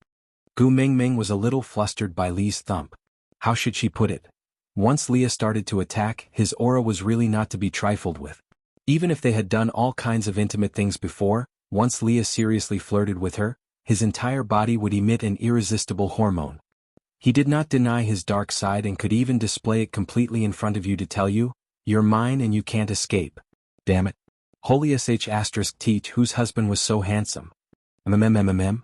Gu Mingming was a little flustered by Li's thump. How should she put it? Once Leah started to attack, his aura was really not to be trifled with. Even if they had done all kinds of intimate things before, once Leah seriously flirted with her, his entire body would emit an irresistible hormone. He did not deny his dark side and could even display it completely in front of you to tell you, "You're mine and you can't escape." Damn it. Holy sh** teach whose husband was so handsome. MMMMM.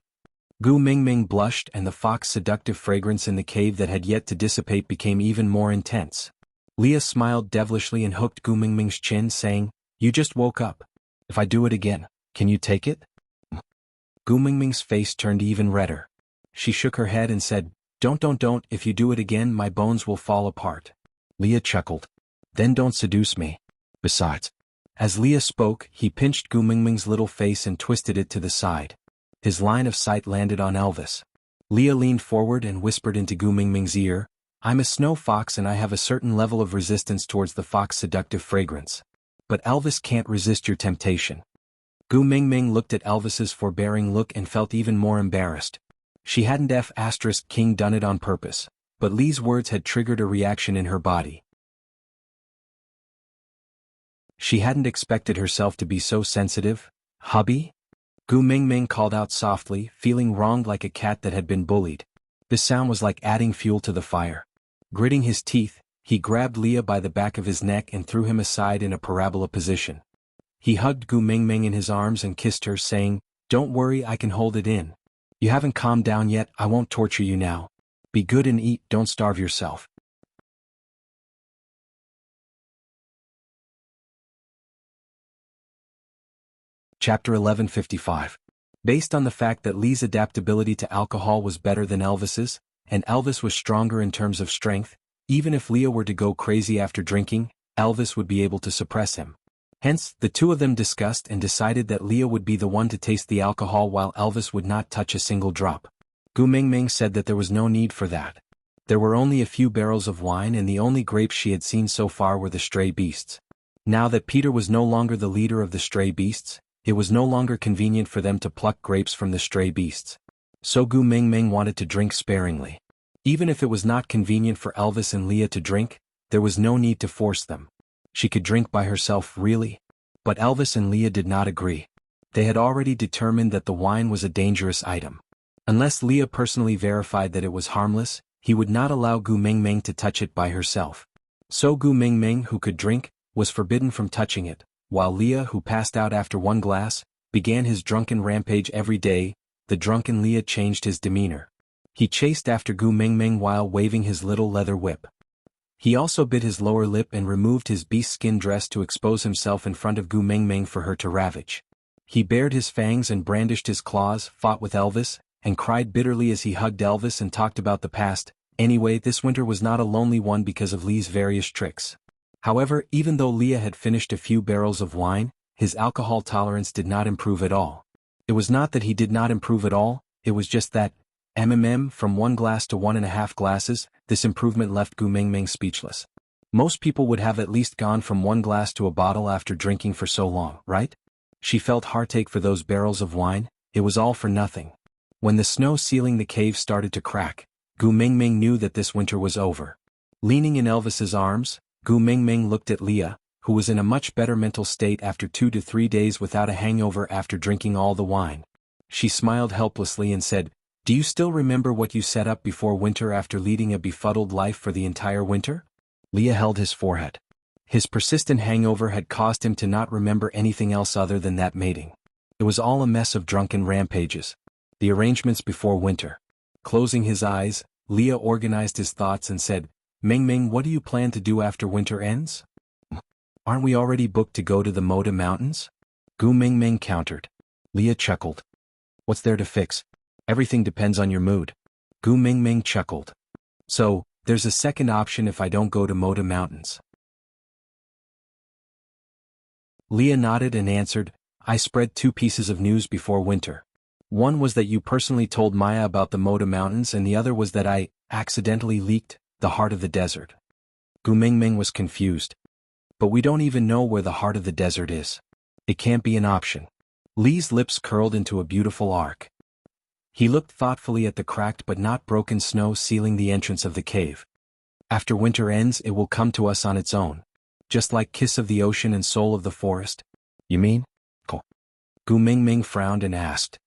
Gu Mingming blushed and the fox's seductive fragrance in the cave that had yet to dissipate became even more intense. Leah smiled devilishly and hooked Gu Mingming's chin, saying, "You just woke up. If I do it again, can you take it?" Gu Mingming's face turned even redder. She shook her head and said, Don't, if you do it again my bones will fall apart." Leah chuckled. "Then don't seduce me. Besides." As Leah spoke, he pinched Gu Mingming's little face and twisted it to the side. His line of sight landed on Elvis. Leah leaned forward and whispered into Gu Mingming's ear, "I'm a snow fox and I have a certain level of resistance towards the fox's seductive fragrance. But Elvis can't resist your temptation." Gu Mingming looked at Elvis's forbearing look and felt even more embarrassed. She hadn't King done it on purpose, but Lee's words had triggered a reaction in her body. She hadn't expected herself to be so sensitive. "Hubby?" Gu Mingming called out softly, feeling wronged like a cat that had been bullied. This sound was like adding fuel to the fire. Gritting his teeth, he grabbed Leah by the back of his neck and threw him aside in a parabola position. He hugged Gu Mingming in his arms and kissed her, saying, "Don't worry, I can hold it in. You haven't calmed down yet, I won't torture you now. Be good and eat, don't starve yourself." Chapter 1155. Based on the fact that Lee's adaptability to alcohol was better than Elvis's, and Elvis was stronger in terms of strength, even if Leah were to go crazy after drinking, Elvis would be able to suppress him. Hence, the two of them discussed and decided that Leah would be the one to taste the alcohol while Elvis would not touch a single drop. Gu Mingming said that there was no need for that. There were only a few barrels of wine and the only grapes she had seen so far were the stray beasts. Now that Peter was no longer the leader of the stray beasts, it was no longer convenient for them to pluck grapes from the stray beasts. So Gu Mingming wanted to drink sparingly. Even if it was not convenient for Elvis and Leah to drink, there was no need to force them. She could drink by herself, really. But Elvis and Leah did not agree. They had already determined that the wine was a dangerous item. Unless Leah personally verified that it was harmless, he would not allow Gu Mingming to touch it by herself. So Gu Mingming, who could drink, was forbidden from touching it, while Leah, who passed out after one glass, began his drunken rampage every day. The drunken Leah changed his demeanor. He chased after Gu Mingming while waving his little leather whip. He also bit his lower lip and removed his beast-skin dress to expose himself in front of Gu Mingming for her to ravage. He bared his fangs and brandished his claws, fought with Elvis, and cried bitterly as he hugged Elvis and talked about the past. Anyway, this winter was not a lonely one because of Lee's various tricks. However, even though Leah had finished a few barrels of wine, his alcohol tolerance did not improve at all. It was not that he did not improve at all, it was just that, from 1 glass to 1.5 glasses, this improvement left Gu Mingming speechless. Most people would have at least gone from 1 glass to a bottle after drinking for so long, right? She felt heartache for those barrels of wine. It was all for nothing. When the snow sealing the cave started to crack, Gu Mingming knew that this winter was over. Leaning in Elvis's arms, Gu Mingming looked at Leah, who was in a much better mental state after 2 to 3 days without a hangover after drinking all the wine. She smiled helplessly and said, "Do you still remember what you set up before winter after leading a befuddled life for the entire winter?" Leah held his forehead. His persistent hangover had caused him to not remember anything else other than that mating. It was all a mess of drunken rampages. The arrangements before winter. Closing his eyes, Leah organized his thoughts and said, "Mingming, what do you plan to do after winter ends?" "Aren't we already booked to go to the Moda Mountains?" Gu Mingming countered. Leah chuckled. "What's there to fix? Everything depends on your mood." Gu Mingming chuckled. "So, there's a second option if I don't go to Moda Mountains." Leah nodded and answered, "I spread 2 pieces of news before winter. One was that you personally told Maya about the Moda Mountains and the other was that I accidentally leaked the heart of the desert." Gu Mingming was confused. "But we don't even know where the heart of the desert is. It can't be an option." Lee's lips curled into a beautiful arc. He looked thoughtfully at the cracked but not broken snow sealing the entrance of the cave. After winter ends it will come to us on its own. Just like kiss of the ocean and soul of the forest. You mean? Cool. Gu Mingming frowned and asked.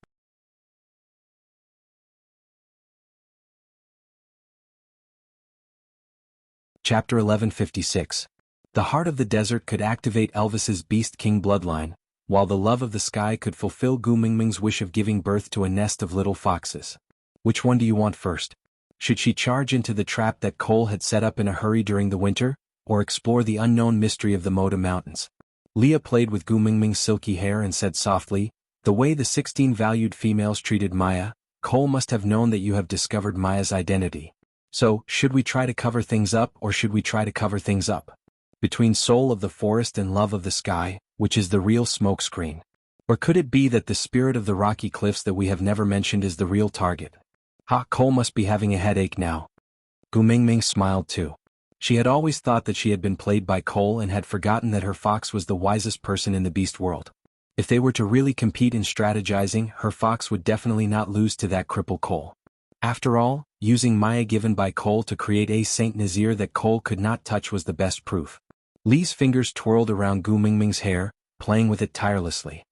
Chapter 1156. The heart of the desert could activate Elvis's Beast King bloodline, while the love of the sky could fulfill Gu Mingming's wish of giving birth to a nest of little foxes. Which one do you want first? Should she charge into the trap that Cole had set up in a hurry during the winter, or explore the unknown mystery of the Moda Mountains? Leah played with Gu Mingming's silky hair and said softly, the way the 16 valued females treated Maya, Cole must have known that you have discovered Maya's identity. So, should we try to cover things up or should we try to cover things up? Between soul of the forest and love of the sky, which is the real smokescreen? Or could it be that the spirit of the rocky cliffs that we have never mentioned is the real target? Cole must be having a headache now. Gu Mingming smiled too. She had always thought that she had been played by Cole and had forgotten that her fox was the wisest person in the beast world. If they were to really compete in strategizing, her fox would definitely not lose to that cripple Cole. After all, using Maya given by Cole to create a Saint Nazir that Cole could not touch was the best proof. Lee's fingers twirled around Gu Mingming's hair, playing with it tirelessly.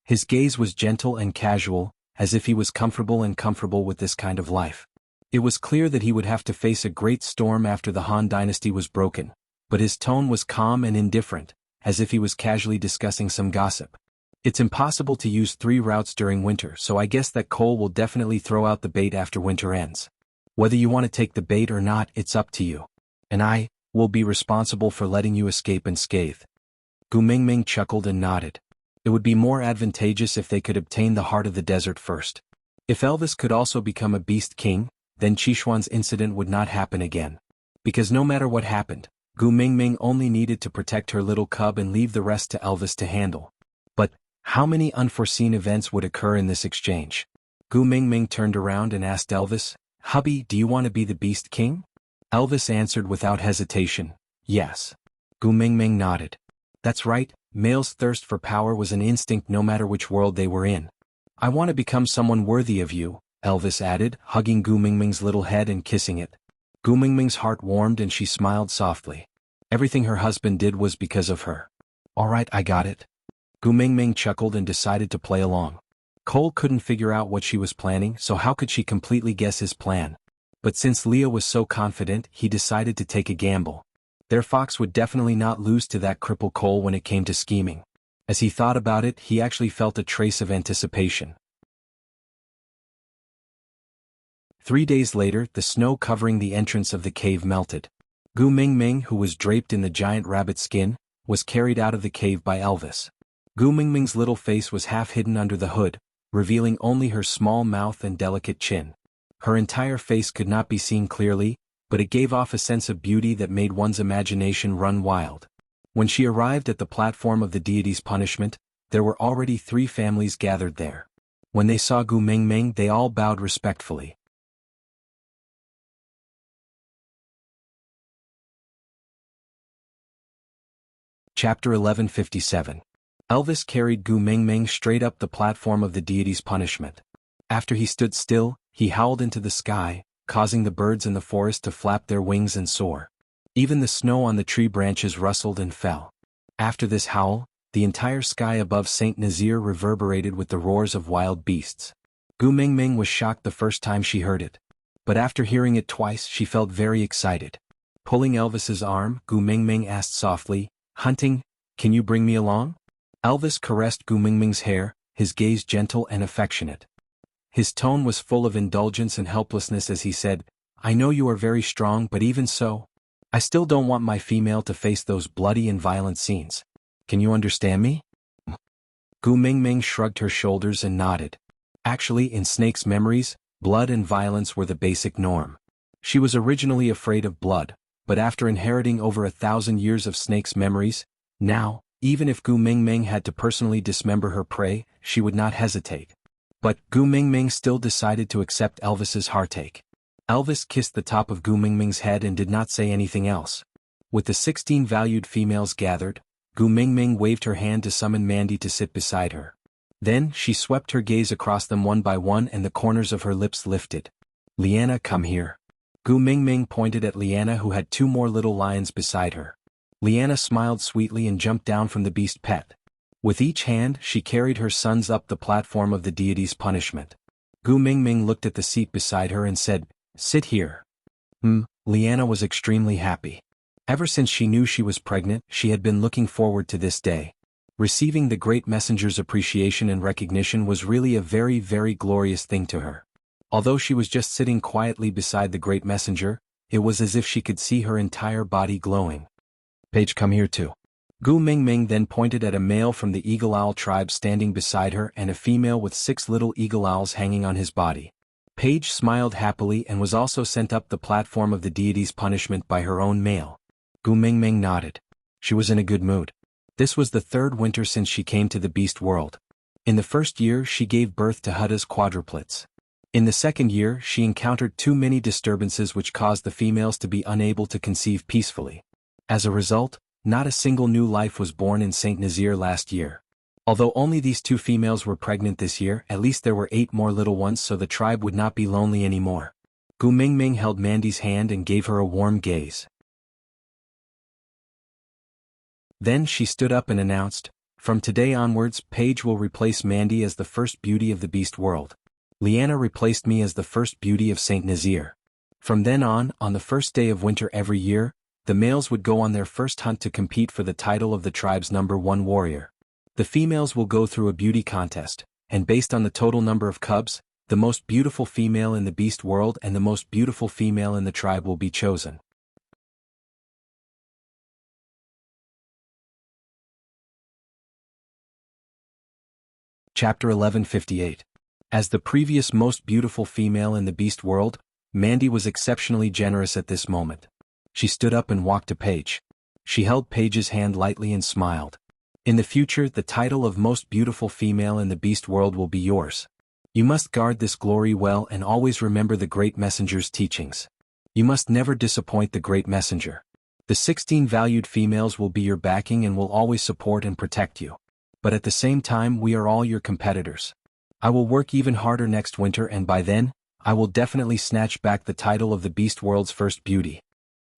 His gaze was gentle and casual, as if he was comfortable with this kind of life. It was clear that he would have to face a great storm after the Han dynasty was broken, but his tone was calm and indifferent, as if he was casually discussing some gossip. It's impossible to use 3 routes during winter, so I guess that Cole will definitely throw out the bait after winter ends. Whether you want to take the bait or not, it's up to you. And I will be responsible for letting you escape unscathed. Gu Mingming chuckled and nodded. It would be more advantageous if they could obtain the heart of the desert first. If Elvis could also become a beast king, then Qishuan's incident would not happen again. Because no matter what happened, Gu Mingming only needed to protect her little cub and leave the rest to Elvis to handle. But how many unforeseen events would occur in this exchange? Gu Mingming turned around and asked Elvis, "Hubby, do you want to be the Beast King?" Elvis answered without hesitation, "Yes." Gu Mingming nodded. That's right, males' thirst for power was an instinct no matter which world they were in. "I want to become someone worthy of you," Elvis added, hugging Gu Mingming's little head and kissing it. Gu Mingming's heart warmed and she smiled softly. Everything her husband did was because of her. "All right, I got it." Gu Mingming chuckled and decided to play along. Cole couldn't figure out what she was planning, so how could she completely guess his plan? But since Leah was so confident, he decided to take a gamble. Their fox would definitely not lose to that cripple Cole when it came to scheming. As he thought about it, he actually felt a trace of anticipation. 3 days later, the snow covering the entrance of the cave melted. Gu Mingming, who was draped in the giant rabbit skin, was carried out of the cave by Elvis. Gu Mingming's little face was half hidden under the hood, revealing only her small mouth and delicate chin. Her entire face could not be seen clearly, but it gave off a sense of beauty that made one's imagination run wild. When she arrived at the platform of the deity's punishment, there were already 3 families gathered there. When they saw Gu Mingming, they all bowed respectfully. Chapter 1157. Elvis carried Gu Mingming straight up the platform of the deity's punishment. After he stood still, he howled into the sky, causing the birds in the forest to flap their wings and soar. Even the snow on the tree branches rustled and fell. After this howl, the entire sky above Saint Nazir reverberated with the roars of wild beasts. Gu Mingming was shocked the first time she heard it. But after hearing it twice, she felt very excited. Pulling Elvis's arm, Gu Mingming asked softly, "Hunting, can you bring me along?" Elvis caressed Gu Mingming's hair, his gaze gentle and affectionate. His tone was full of indulgence and helplessness as he said, "I know you are very strong, but even so, I still don't want my female to face those bloody and violent scenes. Can you understand me?" Gu Mingming shrugged her shoulders and nodded. Actually, in Snake's memories, blood and violence were the basic norm. She was originally afraid of blood, but after inheriting over 1,000 years of Snake's memories, now, even if Gu Mingming had to personally dismember her prey, she would not hesitate. But Gu Mingming still decided to accept Elvis's heartache. Elvis kissed the top of Gu Mingming's head and did not say anything else. With the 16 valued females gathered, Gu Mingming waved her hand to summon Mandy to sit beside her. Then, she swept her gaze across them one by one and the corners of her lips lifted. "Liana, come here." Gu Mingming pointed at Liana, who had two more little lions beside her. Liana smiled sweetly and jumped down from the beast pet. With each hand she carried her sons up the platform of the deity's punishment. Gu Mingming looked at the seat beside her and said, "Sit here." Liana was extremely happy. Ever since she knew she was pregnant, she had been looking forward to this day. Receiving the great messenger's appreciation and recognition was really a very, very glorious thing to her. Although she was just sitting quietly beside the great messenger, it was as if she could see her entire body glowing. "Page, come here too." Gu Mingming then pointed at a male from the Eagle Owl tribe standing beside her and a female with 6 little eagle owls hanging on his body. Paige smiled happily and was also sent up the platform of the deity's punishment by her own male. Gu Mingming nodded. She was in a good mood. This was the 3rd winter since she came to the beast world. In the first year she gave birth to Hutta's quadruplets. In the second year she encountered too many disturbances which caused the females to be unable to conceive peacefully. As a result, not a single new life was born in Saint Nazaire last year. Although only these 2 females were pregnant this year, at least there were 8 more little ones, so the tribe would not be lonely anymore. Gu Mingming held Mandy's hand and gave her a warm gaze. Then she stood up and announced, "From today onwards, Paige will replace Mandy as the first beauty of the beast world. Liana replaced me as the first beauty of Saint Nazaire. From then on the first day of winter every year, the males would go on their first hunt to compete for the title of the tribe's #1 warrior. The females will go through a beauty contest, and based on the total number of cubs, the most beautiful female in the beast world and the most beautiful female in the tribe will be chosen." Chapter 1158. As the previous most beautiful female in the beast world, Mandy was exceptionally generous at this moment. She stood up and walked to Paige. She held Paige's hand lightly and smiled. "In the future, the title of most beautiful female in the beast world will be yours. You must guard this glory well and always remember the great messenger's teachings. You must never disappoint the great messenger. The 16 valued females will be your backing and will always support and protect you. But at the same time, we are all your competitors. I will work even harder next winter, and by then, I will definitely snatch back the title of the beast world's first beauty."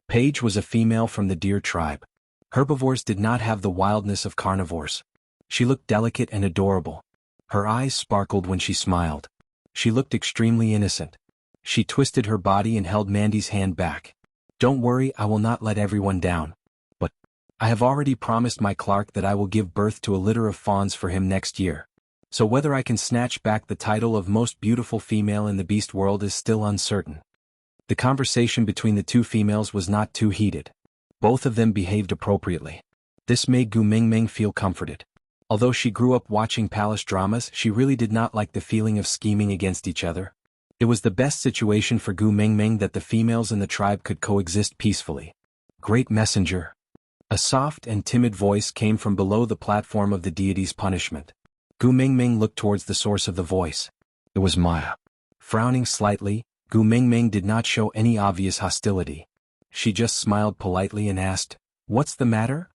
Paige was a female from the deer tribe. Herbivores did not have the wildness of carnivores. She looked delicate and adorable. Her eyes sparkled when she smiled. She looked extremely innocent. She twisted her body and held Mandy's hand back. "Don't worry, I will not let everyone down. But I have already promised my Clark that I will give birth to a litter of fawns for him next year. So whether I can snatch back the title of most beautiful female in the beast world is still uncertain." The conversation between the 2 females was not too heated. Both of them behaved appropriately. This made Gu Mingming feel comforted. Although she grew up watching palace dramas, she really did not like the feeling of scheming against each other. It was the best situation for Gu Mingming that the females in the tribe could coexist peacefully. "Great messenger." A soft and timid voice came from below the platform of the deity's punishment. Gu Mingming looked towards the source of the voice. It was Maya. Frowning slightly, Gu Mingming did not show any obvious hostility. She just smiled politely and asked, "What's the matter?"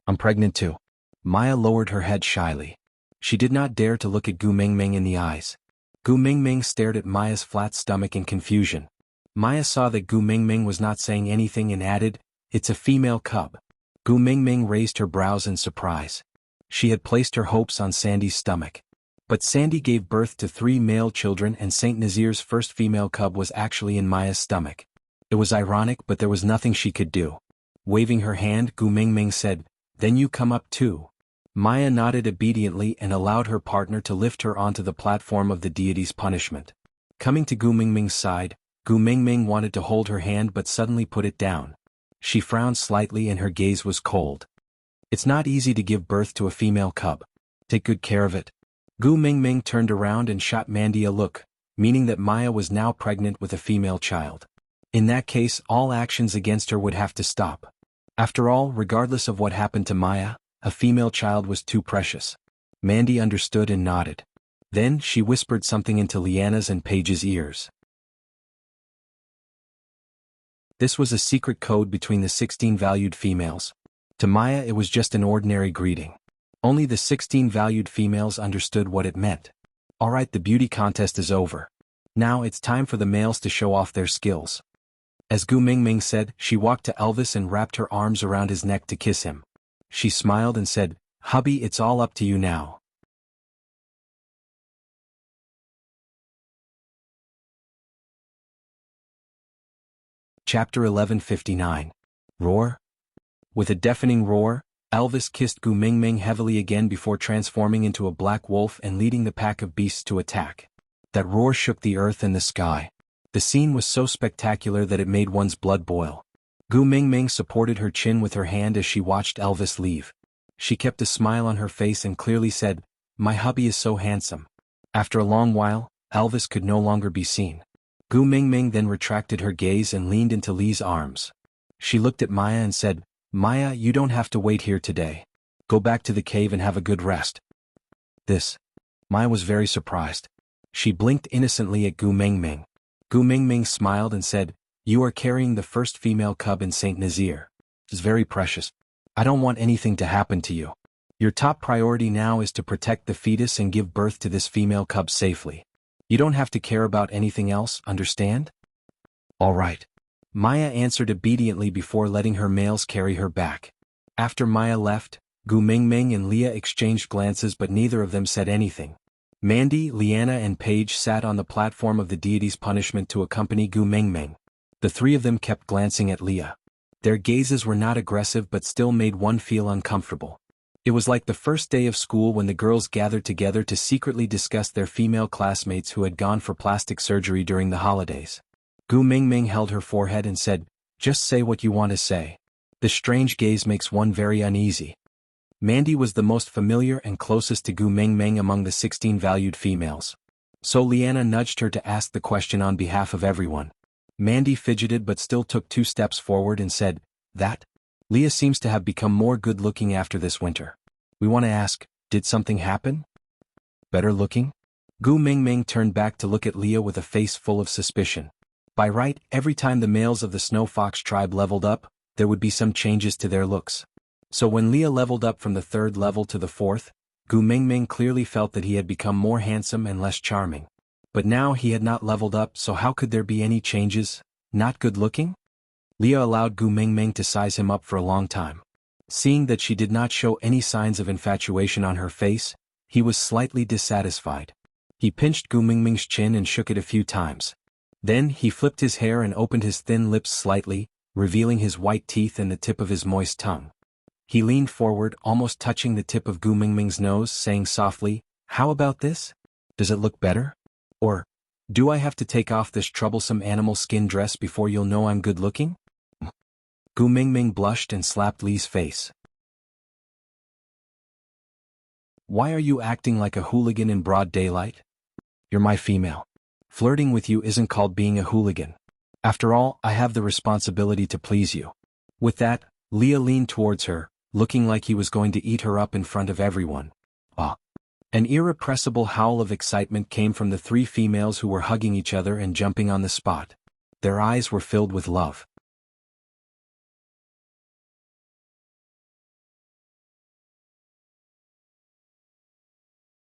"I'm pregnant too." Maya lowered her head shyly. She did not dare to look at Gu Mingming in the eyes. Gu Mingming stared at Maya's flat stomach in confusion. Maya saw that Gu Mingming was not saying anything and added, "It's a female cub." Gu Mingming raised her brows in surprise. She had placed her hopes on Sandy's stomach. But Sandy gave birth to 3 male children, and Saint Nazaire's first female cub was actually in Maya's stomach. It was ironic, but there was nothing she could do. Waving her hand, Gu Mingming said, "Then you come up too." Maya nodded obediently and allowed her partner to lift her onto the platform of the deity's punishment. Coming to Gu Mingming's side, Gu Mingming wanted to hold her hand but suddenly put it down. She frowned slightly and her gaze was cold. "It's not easy to give birth to a female cub. Take good care of it." Gu Mingming turned around and shot Mandy a look, meaning that Maya was now pregnant with a female child. In that case, all actions against her would have to stop. After all, regardless of what happened to Maya, a female child was too precious. Mandy understood and nodded. Then she whispered something into Liana's and Paige's ears. This was a secret code between the 16 valued females. To Maya it was just an ordinary greeting. Only the 16 valued females understood what it meant. Alright, the beauty contest is over. Now it's time for the males to show off their skills. As Gu Mingming said, she walked to Elvis and wrapped her arms around his neck to kiss him. She smiled and said, "Hubby, it's all up to you now." Chapter 1159. Roar? With a deafening roar, Elvis kissed Gu Mingming heavily again before transforming into a black wolf and leading the pack of beasts to attack. That roar shook the earth and the sky. The scene was so spectacular that it made one's blood boil. Gu Mingming supported her chin with her hand as she watched Elvis leave. She kept a smile on her face and clearly said, "My hubby is so handsome." After a long while, Elvis could no longer be seen. Gu Mingming then retracted her gaze and leaned into Li's arms. She looked at Maya and said, "Maya, you don't have to wait here today. Go back to the cave and have a good rest." Maya was very surprised. She blinked innocently at Gu Mingming. Gu Mingming smiled and said, "You are carrying the first female cub in Saint Nazaire. It's very precious. I don't want anything to happen to you. Your top priority now is to protect the fetus and give birth to this female cub safely. You don't have to care about anything else, understand?" "All right." Maya answered obediently before letting her males carry her back. After Maya left, Gu Mingming and Leah exchanged glances but neither of them said anything. Mandy, Liana and Paige sat on the platform of the deity's punishment to accompany Gu Mingming. The three of them kept glancing at Leah. Their gazes were not aggressive but still made one feel uncomfortable. It was like the first day of school when the girls gathered together to secretly discuss their female classmates who had gone for plastic surgery during the holidays. Gu Mingming held her forehead and said, "Just say what you want to say. The strange gaze makes one very uneasy." Mandy was the most familiar and closest to Gu Mingming among the 16 valued females. So Liana nudged her to ask the question on behalf of everyone. Mandy fidgeted but still took 2 steps forward and said, "That? Leah seems to have become more good-looking after this winter. We want to ask, did something happen? Better looking?" Gu Mingming turned back to look at Leah with a face full of suspicion. By right, every time the males of the Snow Fox tribe leveled up, there would be some changes to their looks. So when Leah leveled up from the 3rd level to the 4th, Gu Mingming clearly felt that he had become more handsome and less charming. But now he had not leveled up, so how could there be any changes? Not good-looking? Leah allowed Gu Mingming to size him up for a long time. Seeing that she did not show any signs of infatuation on her face, he was slightly dissatisfied. He pinched Gu Mingming's chin and shook it a few times. Then he flipped his hair and opened his thin lips slightly, revealing his white teeth and the tip of his moist tongue. He leaned forward, almost touching the tip of Gu Mingming's nose, saying softly, "How about this? Does it look better? Or, do I have to take off this troublesome animal skin dress before you'll know I'm good-looking?" Gu Mingming blushed and slapped Li's face. "Why are you acting like a hooligan in broad daylight? You're my female. Flirting with you isn't called being a hooligan. After all, I have the responsibility to please you." With that, Leah leaned towards her, looking like he was going to eat her up in front of everyone. Ah! An irrepressible howl of excitement came from the 3 females who were hugging each other and jumping on the spot. Their eyes were filled with love.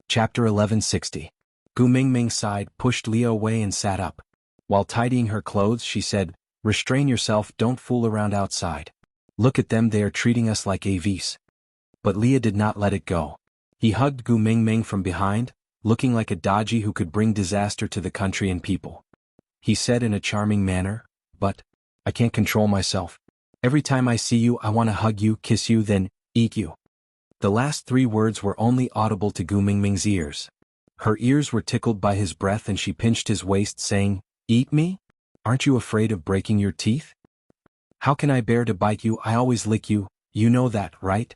Chapter 1160. Gu Mingming sighed, pushed Leah away and sat up. While tidying her clothes she said, "Restrain yourself, don't fool around outside. Look at them, they are treating us like AVs." But Leah did not let it go. He hugged Gu Mingming from behind, looking like a dodgy who could bring disaster to the country and people. He said in a charming manner, "But I can't control myself. Every time I see you I want to hug you, kiss you, then eat you." The last 3 words were only audible to Gu Mingming's ears. Her ears were tickled by his breath and she pinched his waist, saying, "Eat me? Aren't you afraid of breaking your teeth? How can I bear to bite you? I always lick you, you know that, right?"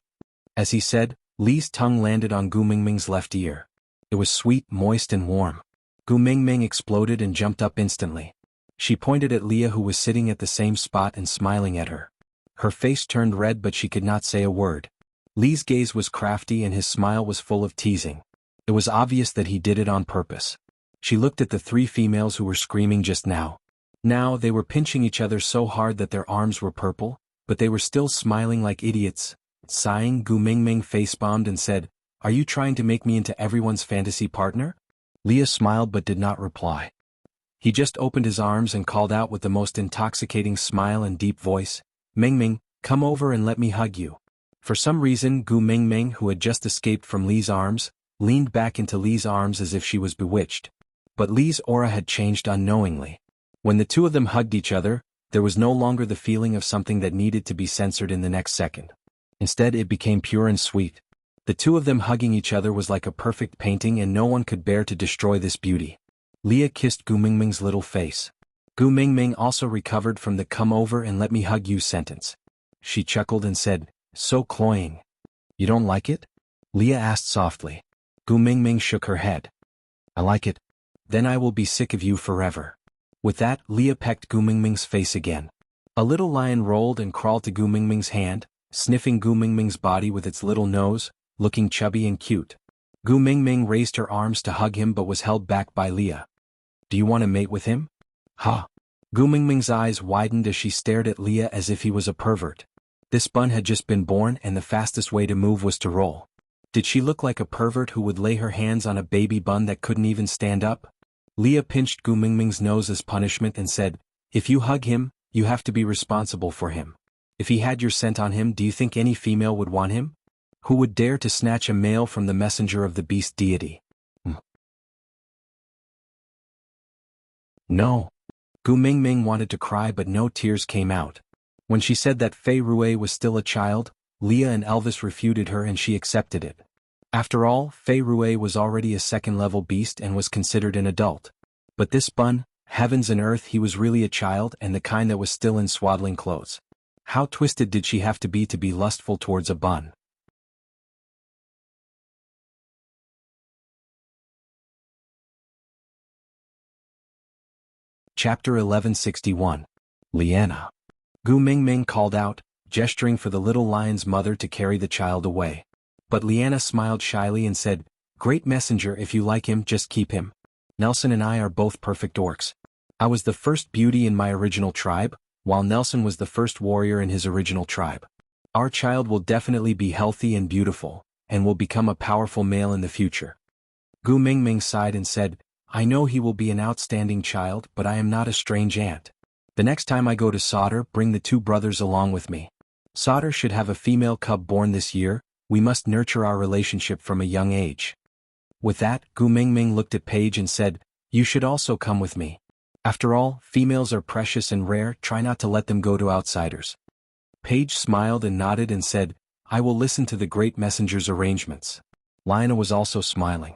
As he said, Li's tongue landed on Gu Mingming's left ear. It was sweet, moist and warm. Gu Mingming exploded and jumped up instantly. She pointed at Leah, who was sitting at the same spot and smiling at her. Her face turned red but she could not say a word. Li's gaze was crafty and his smile was full of teasing. It was obvious that he did it on purpose. She looked at the 3 females who were screaming just now. Now they were pinching each other so hard that their arms were purple, but they were still smiling like idiots. Sighing, Gu Mingming face-bombed and said, "Are you trying to make me into everyone's fantasy partner?" Leah smiled but did not reply. He just opened his arms and called out with the most intoxicating smile and deep voice, "Ming Ming, come over and let me hug you." For some reason Gu Mingming, who had just escaped from Li's arms, leaned back into Li's arms as if she was bewitched. But Li's aura had changed unknowingly. When the two of them hugged each other, there was no longer the feeling of something that needed to be censored in the next second. Instead it became pure and sweet. The two of them hugging each other was like a perfect painting, and no one could bear to destroy this beauty. Leah kissed Gu Mingming's little face. Gu Mingming also recovered from the "come over and let me hug you" sentence. She chuckled and said, "So cloying. You don't like it?" Leah asked softly. Gu Mingming shook her head. "I like it. Then I will be sick of you forever." With that, Leah pecked Gu Mingming's face again. A little lion rolled and crawled to Gu Mingming's hand, sniffing Gu Mingming's body with its little nose, looking chubby and cute. Gu Mingming raised her arms to hug him but was held back by Leah. "Do you want to mate with him?" "Huh?" Gu Mingming's eyes widened as she stared at Leah as if he was a pervert. This bun had just been born and the fastest way to move was to roll. Did she look like a pervert who would lay her hands on a baby bun that couldn't even stand up? Leah pinched Gu Mingming's nose as punishment and said, "If you hug him, you have to be responsible for him. If he had your scent on him, do you think any female would want him? Who would dare to snatch a male from the messenger of the beast deity?" No. Gu Mingming wanted to cry but no tears came out. When she said that Fei Rui was still a child, Leah and Elvis refuted her and she accepted it. After all, Fei Rui was already a second-level beast and was considered an adult. But this bun, heavens and earth, he was really a child, and the kind that was still in swaddling clothes. How twisted did she have to be lustful towards a bun? Chapter 1161. Liana. Gu Mingming called out, gesturing for the little lion's mother to carry the child away. But Liana smiled shyly and said, "Great messenger, if you like him, just keep him. Nelson and I are both perfect orcs. I was the first beauty in my original tribe, while Nelson was the first warrior in his original tribe. Our child will definitely be healthy and beautiful, and will become a powerful male in the future." Gu Mingming sighed and said, "I know he will be an outstanding child, but I am not a strange ant. The next time I go to Solder, bring the two brothers along with me. Solder should have a female cub born this year. We must nurture our relationship from a young age." With that, Gu Mingming looked at Paige and said, "You should also come with me. After all, females are precious and rare, try not to let them go to outsiders." Paige smiled and nodded and said, "I will listen to the great messenger's arrangements." Lina was also smiling.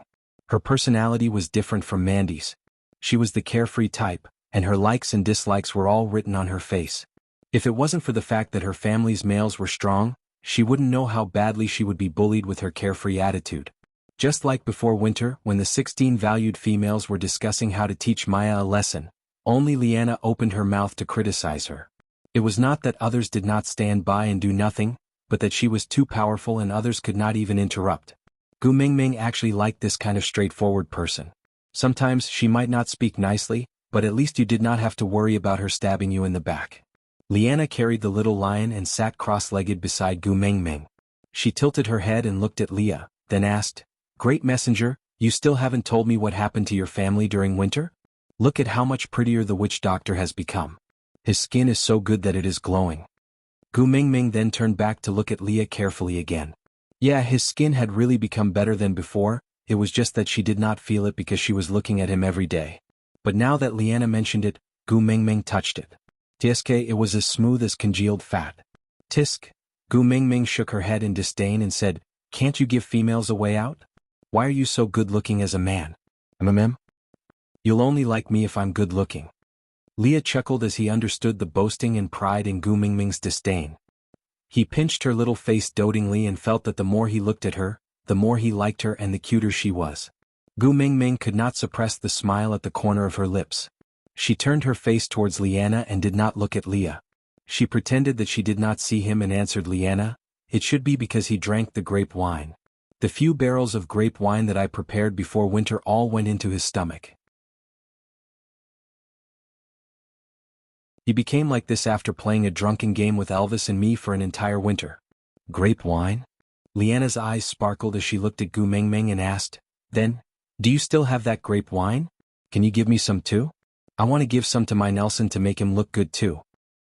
Her personality was different from Mandy's. She was the carefree type, and her likes and dislikes were all written on her face. If it wasn't for the fact that her family's males were strong, she wouldn't know how badly she would be bullied with her carefree attitude. Just like before winter, when the 16 valued females were discussing how to teach Maya a lesson, only Liana opened her mouth to criticize her. It was not that others did not stand by and do nothing, but that she was too powerful and others could not even interrupt. Gu Mingming actually liked this kind of straightforward person. Sometimes she might not speak nicely, but at least you did not have to worry about her stabbing you in the back. Liana carried the little lion and sat cross-legged beside Gu Mingming. She tilted her head and looked at Leah, then asked, "Great messenger, you still haven't told me what happened to your family during winter? Look at how much prettier the witch doctor has become. His skin is so good that it is glowing." Gu Mingming then turned back to look at Leah carefully again. Yeah, his skin had really become better than before, it was just that she did not feel it because she was looking at him every day. But now that Liana mentioned it, Gu Mingming touched it. Tisk, it was as smooth as congealed fat. Tisk. Gu Mingming shook her head in disdain and said, "Can't you give females a way out? Why are you so good-looking as a man? You'll only like me if I'm good-looking." Leah chuckled as he understood the boasting and pride in Gu Mingming's disdain. He pinched her little face dotingly and felt that the more he looked at her, the more he liked her and the cuter she was. Gu Mingming could not suppress the smile at the corner of her lips. She turned her face towards Liana and did not look at Leah. She pretended that she did not see him and answered Liana, "It should be because he drank the grape wine. The few barrels of grape wine that I prepared before winter all went into his stomach. He became like this after playing a drunken game with Elvis and me for an entire winter." "Grape wine?" Liana's eyes sparkled as she looked at Gu Mingming and asked, "Then, do you still have that grape wine? Can you give me some too?" I want to give some to my Nelson to make him look good too.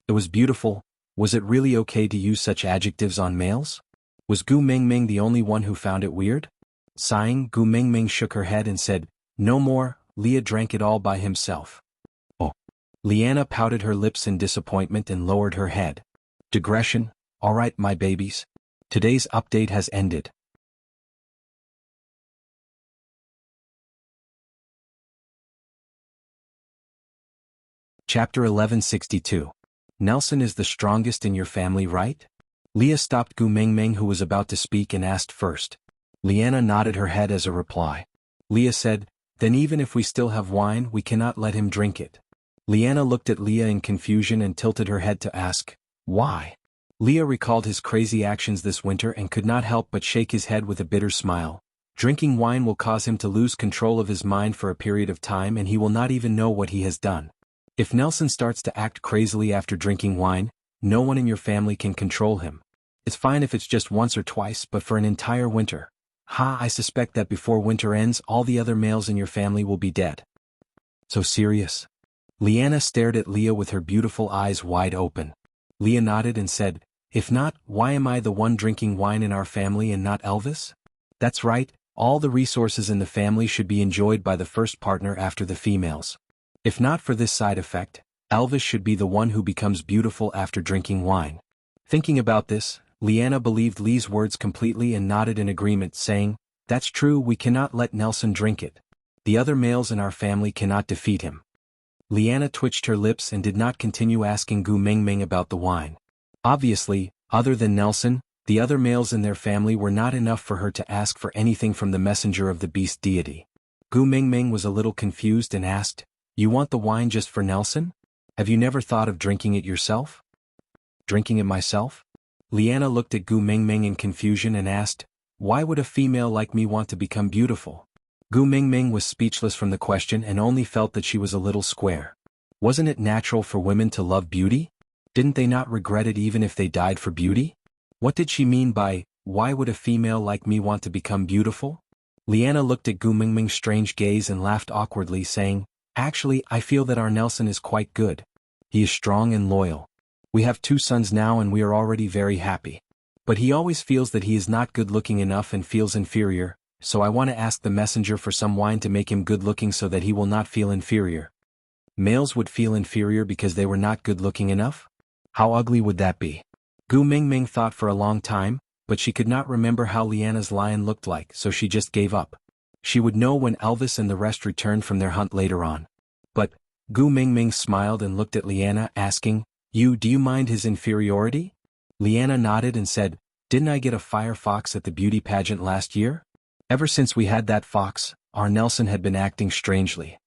It was beautiful. Was it really okay to use such adjectives on males? Was Gu Mingming the only one who found it weird? Sighing, Gu Mingming shook her head and said, "No more." Leah drank it all by himself. Oh. Liana pouted her lips in disappointment and lowered her head. Digression. Alright, my babies. Today's update has ended. Chapter 1162. Nelson is the strongest in your family, right? Leah stopped Gu Mingming, who was about to speak, and asked first. Liana nodded her head as a reply. Leah said, "Then even if we still have wine, we cannot let him drink it." Liana looked at Leah in confusion and tilted her head to ask, "Why?" Leah recalled his crazy actions this winter and could not help but shake his head with a bitter smile. Drinking wine will cause him to lose control of his mind for a period of time, and he will not even know what he has done. If Nelson starts to act crazily after drinking wine, no one in your family can control him. It's fine if it's just once or twice, but for an entire winter. I suspect that before winter ends, all the other males in your family will be dead. So serious? Liana stared at Leah with her beautiful eyes wide open. Leah nodded and said, "If not, why am I the one drinking wine in our family and not Elvis?" That's right, all the resources in the family should be enjoyed by the first partner after the females. If not for this side effect, Elvis should be the one who becomes beautiful after drinking wine. Thinking about this, Liana believed Lee's words completely and nodded in agreement, saying, "That's true, we cannot let Nelson drink it. The other males in our family cannot defeat him." Liana twitched her lips and did not continue asking Gu Mingming about the wine. Obviously, other than Nelson, the other males in their family were not enough for her to ask for anything from the messenger of the beast deity. Gu Mingming was a little confused and asked, "You want the wine just for Nelson? Have you never thought of drinking it yourself?" "Drinking it myself?" Liana looked at Gu Mingming in confusion and asked, "Why would a female like me want to become beautiful?" Gu Mingming was speechless from the question and only felt that she was a little square. Wasn't it natural for women to love beauty? Didn't they not regret it even if they died for beauty? What did she mean by, "Why would a female like me want to become beautiful?" Liana looked at Gu Mingming's strange gaze and laughed awkwardly, saying, "Actually, I feel that our Nelson is quite good. He is strong and loyal. We have 2 sons now and we are already very happy. But he always feels that he is not good-looking enough and feels inferior, so I want to ask the messenger for some wine to make him good-looking so that he will not feel inferior." Males would feel inferior because they were not good-looking enough? How ugly would that be? Gu Mingming thought for a long time, but she could not remember how Liana's lion looked like, so she just gave up. She would know when Elvis and the rest returned from their hunt later on. But, Gu Mingming smiled and looked at Liana, asking, Do you mind his inferiority?" Liana nodded and said, "Didn't I get a fire fox at the beauty pageant last year? Ever since we had that fox, our Nelson had been acting strangely.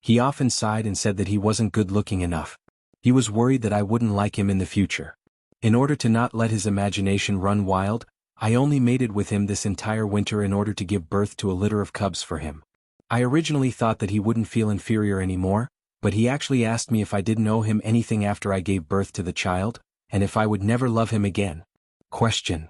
He often sighed and said that he wasn't good-looking enough. He was worried that I wouldn't like him in the future. In order to not let his imagination run wild, I only mated with him this entire winter in order to give birth to a litter of cubs for him. I originally thought that he wouldn't feel inferior anymore, but he actually asked me if I didn't owe him anything after I gave birth to the child, and if I would never love him again. Question.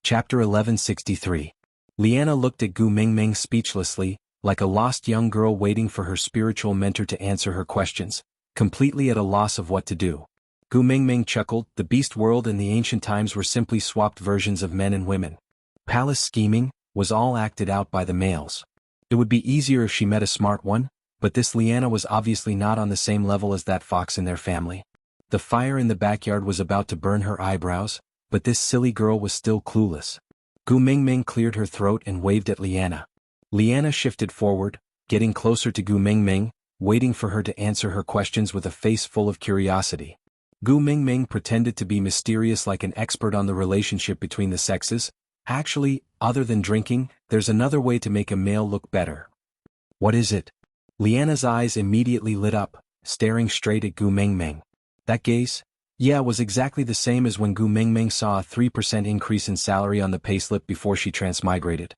Chapter 1163. Liana looked at Gu Mingming speechlessly, like a lost young girl waiting for her spiritual mentor to answer her questions, completely at a loss of what to do. Gu Mingming chuckled. The beast world and the ancient times were simply swapped versions of men and women. Palace scheming was all acted out by the males. It would be easier if she met a smart one, but this Liana was obviously not on the same level as that fox in their family. The fire in the backyard was about to burn her eyebrows, but this silly girl was still clueless. Gu Mingming cleared her throat and waved at Liana. Liana shifted forward, getting closer to Gu Mingming, waiting for her to answer her questions with a face full of curiosity. Gu Mingming pretended to be mysterious like an expert on the relationship between the sexes. "Actually, other than drinking, there's another way to make a male look better." "What is it?" Liana's eyes immediately lit up, staring straight at Gu Mingming. That gaze? Yeah, was exactly the same as when Gu Mingming saw a 3% increase in salary on the payslip before she transmigrated.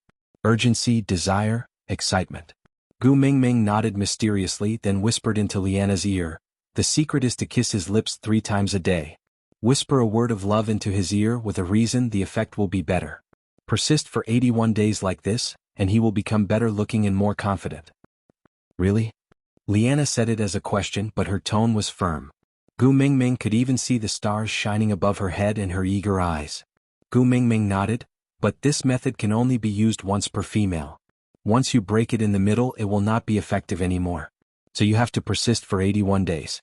Urgency, desire, excitement. Gu Mingming nodded mysteriously, then whispered into Liana's ear, "The secret is to kiss his lips 3 times a day." Whisper a word of love into his ear with a reason, the effect will be better. Persist for 81 days like this, and he will become better looking and more confident. Really? Liana said it as a question, but her tone was firm. Gu Mingming could even see the stars shining above her head in her eager eyes. Gu Mingming nodded, but this method can only be used once per female. Once you break it in the middle, it will not be effective anymore. So you have to persist for 81 days.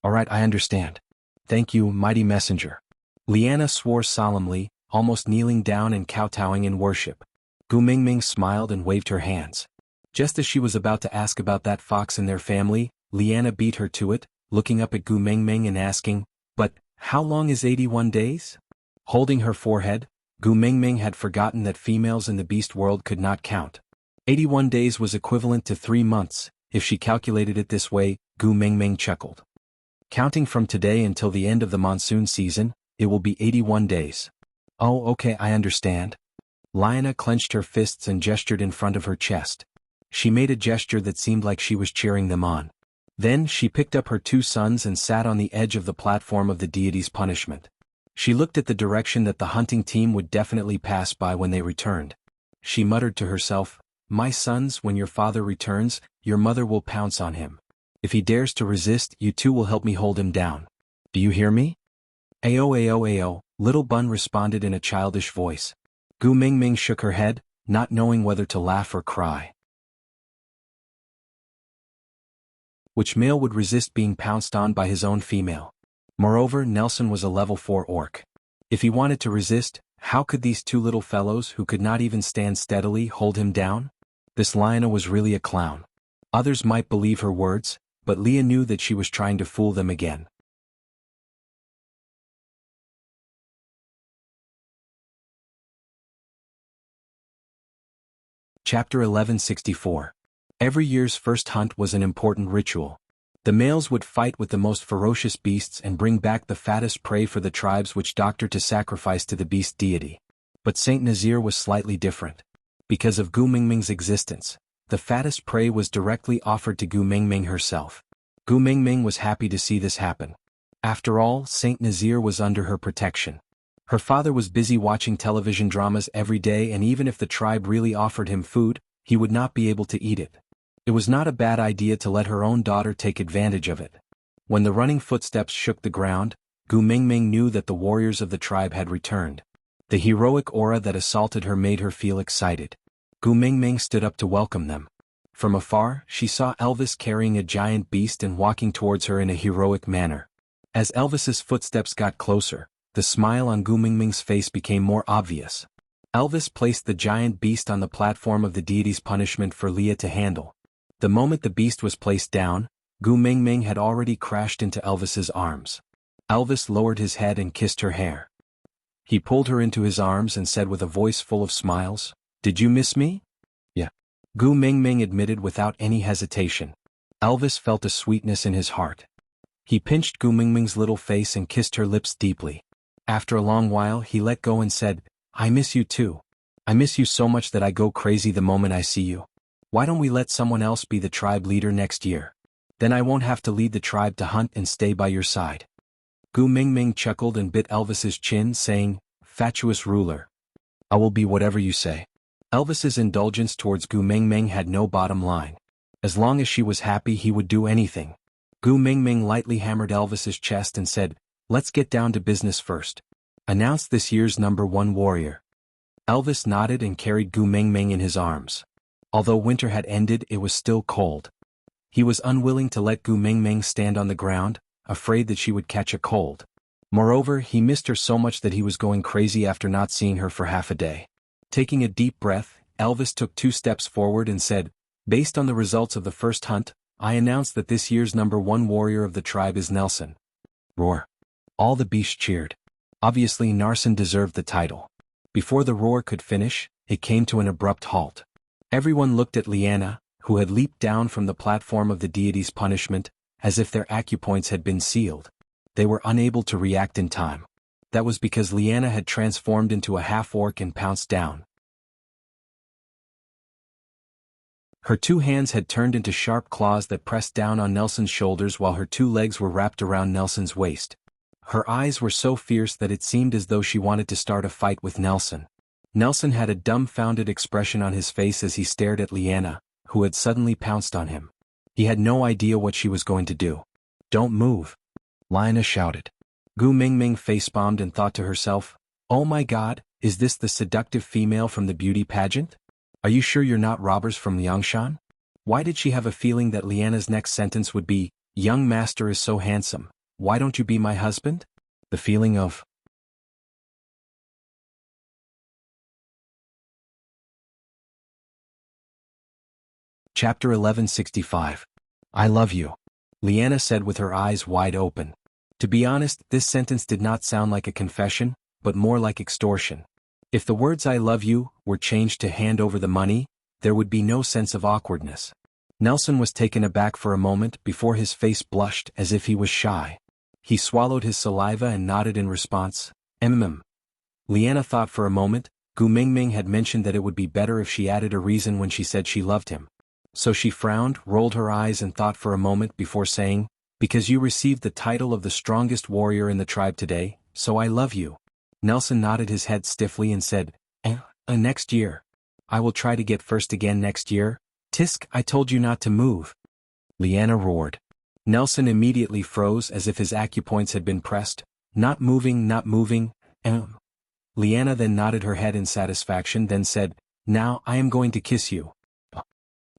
Alright, I understand. Thank you, mighty messenger. Liana swore solemnly, almost kneeling down and kowtowing in worship. Gu Mingming smiled and waved her hands. Just as she was about to ask about that fox in their family, Liana beat her to it, looking up at Gu Mingming and asking, "But, how long is 81 days?" Holding her forehead, Gu Mingming had forgotten that females in the beast world could not count. 81 days was equivalent to 3 months, if she calculated it this way. Gu Mingming chuckled. Counting from today until the end of the monsoon season, it will be 81 days. Oh, okay, I understand. Liana clenched her fists and gestured in front of her chest. She made a gesture that seemed like she was cheering them on. Then she picked up her 2 sons and sat on the edge of the platform of the deity's punishment. She looked at the direction that the hunting team would definitely pass by when they returned. She muttered to herself, "My sons, when your father returns, your mother will pounce on him. If he dares to resist, you two will help me hold him down. Do you hear me?" "Ayo ayo ayo," Little Bun responded in a childish voice. Gu Mingming shook her head, not knowing whether to laugh or cry. Which male would resist being pounced on by his own female? Moreover, Nelson was a level 4 orc. If he wanted to resist, how could these 2 little fellows who could not even stand steadily hold him down? This Liana was really a clown. Others might believe her words, but Leah knew that she was trying to fool them again. Chapter 1164. Every year's first hunt was an important ritual. The males would fight with the most ferocious beasts and bring back the fattest prey for the tribes which doctored to sacrifice to the beast deity. But Saint Nazir was slightly different. Because of Gu Mingming's existence, the fattest prey was directly offered to Gu Mingming herself. Gu Mingming was happy to see this happen. After all, Saint Nazir was under her protection. Her father was busy watching television dramas every day, and even if the tribe really offered him food, he would not be able to eat it. It was not a bad idea to let her own daughter take advantage of it. When the running footsteps shook the ground, Gu Mingming knew that the warriors of the tribe had returned. The heroic aura that assaulted her made her feel excited. Gu Mingming stood up to welcome them. From afar, she saw Elvis carrying a giant beast and walking towards her in a heroic manner. As Elvis's footsteps got closer, the smile on Gu Mingming's face became more obvious. Elvis placed the giant beast on the platform of the deity's punishment for Leah to handle. The moment the beast was placed down, Gu Mingming had already crashed into Elvis's arms. Elvis lowered his head and kissed her hair. He pulled her into his arms and said with a voice full of smiles, "Did you miss me?" "Yeah," Gu Mingming admitted without any hesitation. Elvis felt a sweetness in his heart. He pinched Gu Mingming's little face and kissed her lips deeply. After a long while he let go and said, "I miss you too. I miss you so much that I go crazy the moment I see you. Why don't we let someone else be the tribe leader next year? Then I won't have to lead the tribe to hunt and stay by your side." Gu Mingming chuckled and bit Elvis's chin, saying, "Fatuous ruler. I will be whatever you say." Elvis's indulgence towards Gu Mingming had no bottom line. As long as she was happy, he would do anything. Gu Mingming lightly hammered Elvis's chest and said, "Let's get down to business first. Announce this year's #1 warrior." Elvis nodded and carried Gu Mingming in his arms. Although winter had ended, it was still cold. He was unwilling to let Gu Mingming stand on the ground, afraid that she would catch a cold. Moreover, he missed her so much that he was going crazy after not seeing her for half a day. Taking a deep breath, Elvis took 2 steps forward and said, "Based on the results of the first hunt, I announce that this year's #1 warrior of the tribe is Nelson." Roar. All the beasts cheered. Obviously, Narson deserved the title. Before the roar could finish, it came to an abrupt halt. Everyone looked at Liana, who had leaped down from the platform of the deity's punishment, as if their acupoints had been sealed. They were unable to react in time. That was because Liana had transformed into a half-orc and pounced down. Her 2 hands had turned into sharp claws that pressed down on Nelson's shoulders while her 2 legs were wrapped around Nelson's waist. Her eyes were so fierce that it seemed as though she wanted to start a fight with Nelson. Nelson had a dumbfounded expression on his face as he stared at Liana, who had suddenly pounced on him. He had no idea what she was going to do. "Don't move," Liana shouted. Gu Mingming facepalmed and thought to herself, "Oh my god, is this the seductive female from the beauty pageant? Are you sure you're not robbers from Liangshan?" Why did she have a feeling that Liana's next sentence would be, "Young master is so handsome, why don't you be my husband?" The feeling of Chapter 1165. I love you, Liana said with her eyes wide open. To be honest, this sentence did not sound like a confession, but more like extortion. If the words "I love you" were changed to "hand over the money," there would be no sense of awkwardness. Nelson was taken aback for a moment before his face blushed as if he was shy. He swallowed his saliva and nodded in response. Liana thought for a moment. Gu Mingming had mentioned that it would be better if she added a reason when she said she loved him. So she frowned, rolled her eyes and thought for a moment before saying, "Because you received the title of the strongest warrior in the tribe today, so I love you." Nelson nodded his head stiffly and said, Next year. I will try to get first again next year." "Tisk, I told you not to move," Liana roared. Nelson immediately froze as if his acupoints had been pressed. Not moving, not moving." Liana then nodded her head in satisfaction, then said, "Now I am going to kiss you."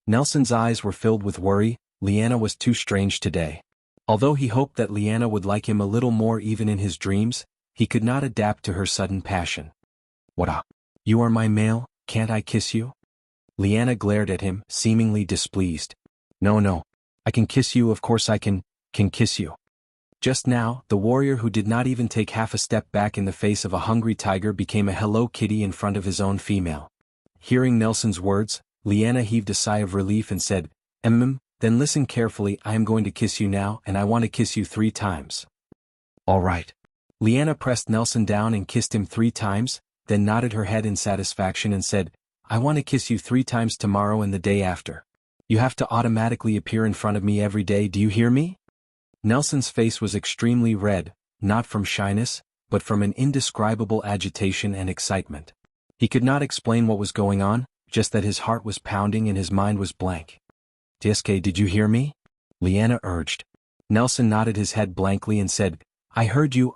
Nelson's eyes were filled with worry. Liana was too strange today. Although he hoped that Liana would like him a little more even in his dreams, he could not adapt to her sudden passion. "What? You are my male, can't I kiss you?" Liana glared at him, seemingly displeased. No, I can kiss you, of course I can kiss you." Just now, the warrior who did not even take half a step back in the face of a hungry tiger became a Hello Kitty in front of his own female. Hearing Nelson's words, Liana heaved a sigh of relief and said, Then listen carefully, I am going to kiss you now and I want to kiss you 3 times. All right. Liana pressed Nelson down and kissed him 3 times, then nodded her head in satisfaction and said, "I want to kiss you 3 times tomorrow and the day after. You have to automatically appear in front of me every day, do you hear me?" Nelson's face was extremely red, not from shyness, but from an indescribable agitation and excitement. He could not explain what was going on, just that his heart was pounding and his mind was blank. "Tsk, did you hear me?" Liana urged. Nelson nodded his head blankly and said, I heard you.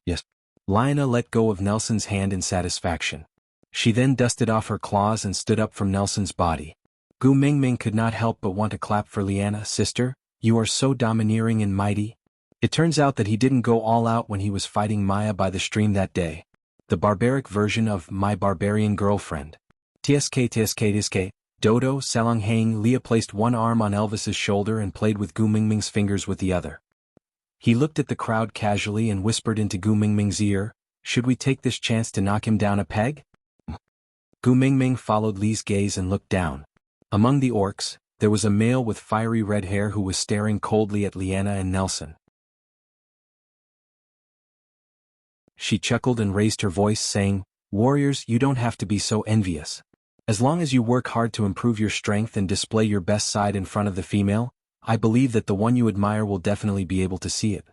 Yes. Liana let go of Nelson's hand in satisfaction. She then dusted off her claws and stood up from Nelson's body. Gu Mingming could not help but want to clap for Liana. "Sister, you are so domineering and mighty." It turns out that he didn't go all out when he was fighting Maya by the stream that day. The barbaric version of My Barbarian Girlfriend. Tsk. Dodo, Selanghang. Leah placed one arm on Elvis's shoulder and played with Gu Mingming's fingers with the other. He looked at the crowd casually and whispered into Gu Mingming's ear, "Should we take this chance to knock him down a peg?" Gu Mingming followed Li's gaze and looked down. Among the orcs, there was a male with fiery red hair who was staring coldly at Liana and Nelson. She chuckled and raised her voice, saying, "Warriors, you don't have to be so envious. As long as you work hard to improve your strength and display your best side in front of the female, I believe that the one you admire will definitely be able to see it.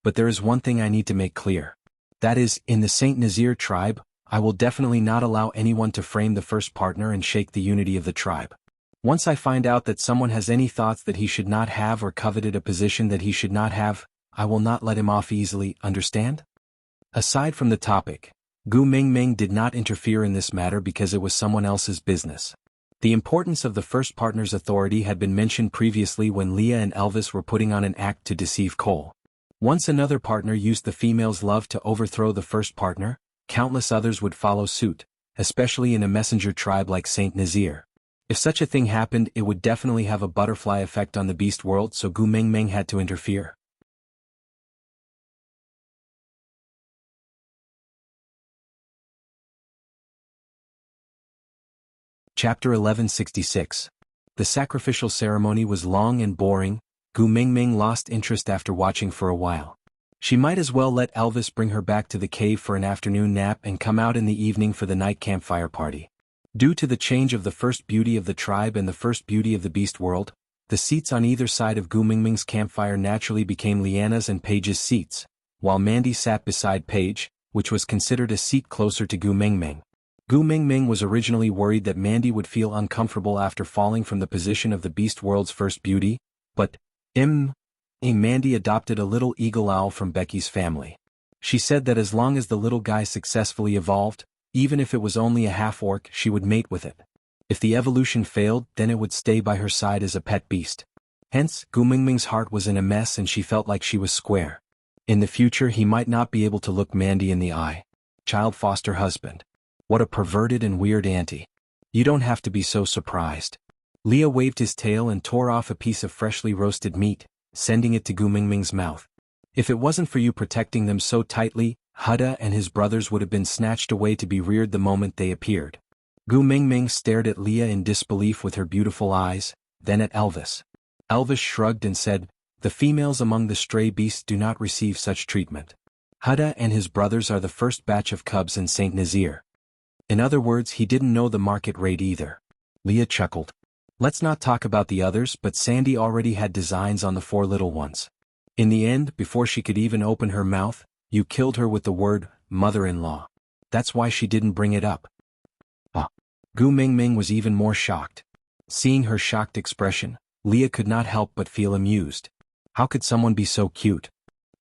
But there is one thing I need to make clear. That is, in the Saint Nazir tribe, I will definitely not allow anyone to frame the first partner and shake the unity of the tribe. Once I find out that someone has any thoughts that he should not have or coveted a position that he should not have, I will not let him off easily, understand?" Aside from the topic, Gu Mingming did not interfere in this matter because it was someone else's business. The importance of the first partner's authority had been mentioned previously when Leah and Elvis were putting on an act to deceive Cole. Once another partner used the female's love to overthrow the first partner, countless others would follow suit, especially in a messenger tribe like Saint Nazir. If such a thing happened, it would definitely have a butterfly effect on the beast world, so Gu Mingming had to interfere. Chapter 1166. The sacrificial ceremony was long and boring. Gu Mingming lost interest after watching for a while. She might as well let Elvis bring her back to the cave for an afternoon nap and come out in the evening for the night campfire party. Due to the change of the first beauty of the tribe and the first beauty of the beast world, the seats on either side of Gu Mingming's campfire naturally became Liana's and Paige's seats, while Mandy sat beside Paige, which was considered a seat closer to Gu Mingming. Gu Mingming was originally worried that Mandy would feel uncomfortable after falling from the position of the Beast World's first beauty, but, Mandy adopted a little eagle owl from Becky's family. She said that as long as the little guy successfully evolved, even if it was only a half-orc, she would mate with it. If the evolution failed, then it would stay by her side as a pet beast. Hence, Gu Mingming's heart was in a mess and she felt like she was square. In the future he might not be able to look Mandy in the eye. Child foster husband. What a perverted and weird auntie. You don't have to be so surprised. Leah waved his tail and tore off a piece of freshly roasted meat, sending it to Gu Mingming's mouth. If it wasn't for you protecting them so tightly, Huda and his brothers would have been snatched away to be reared the moment they appeared. Gu Mingming stared at Leah in disbelief with her beautiful eyes, then at Elvis. Elvis shrugged and said, "The females among the stray beasts do not receive such treatment. Huda and his brothers are the first batch of cubs in St. Nazaire." In other words, he didn't know the market rate either. Leah chuckled. Let's not talk about the others, but Sandy already had designs on the 4 little ones. In the end, before she could even open her mouth, you killed her with the word, mother-in-law. That's why she didn't bring it up. Gu Mingming was even more shocked. Seeing her shocked expression, Leah could not help but feel amused. How could someone be so cute?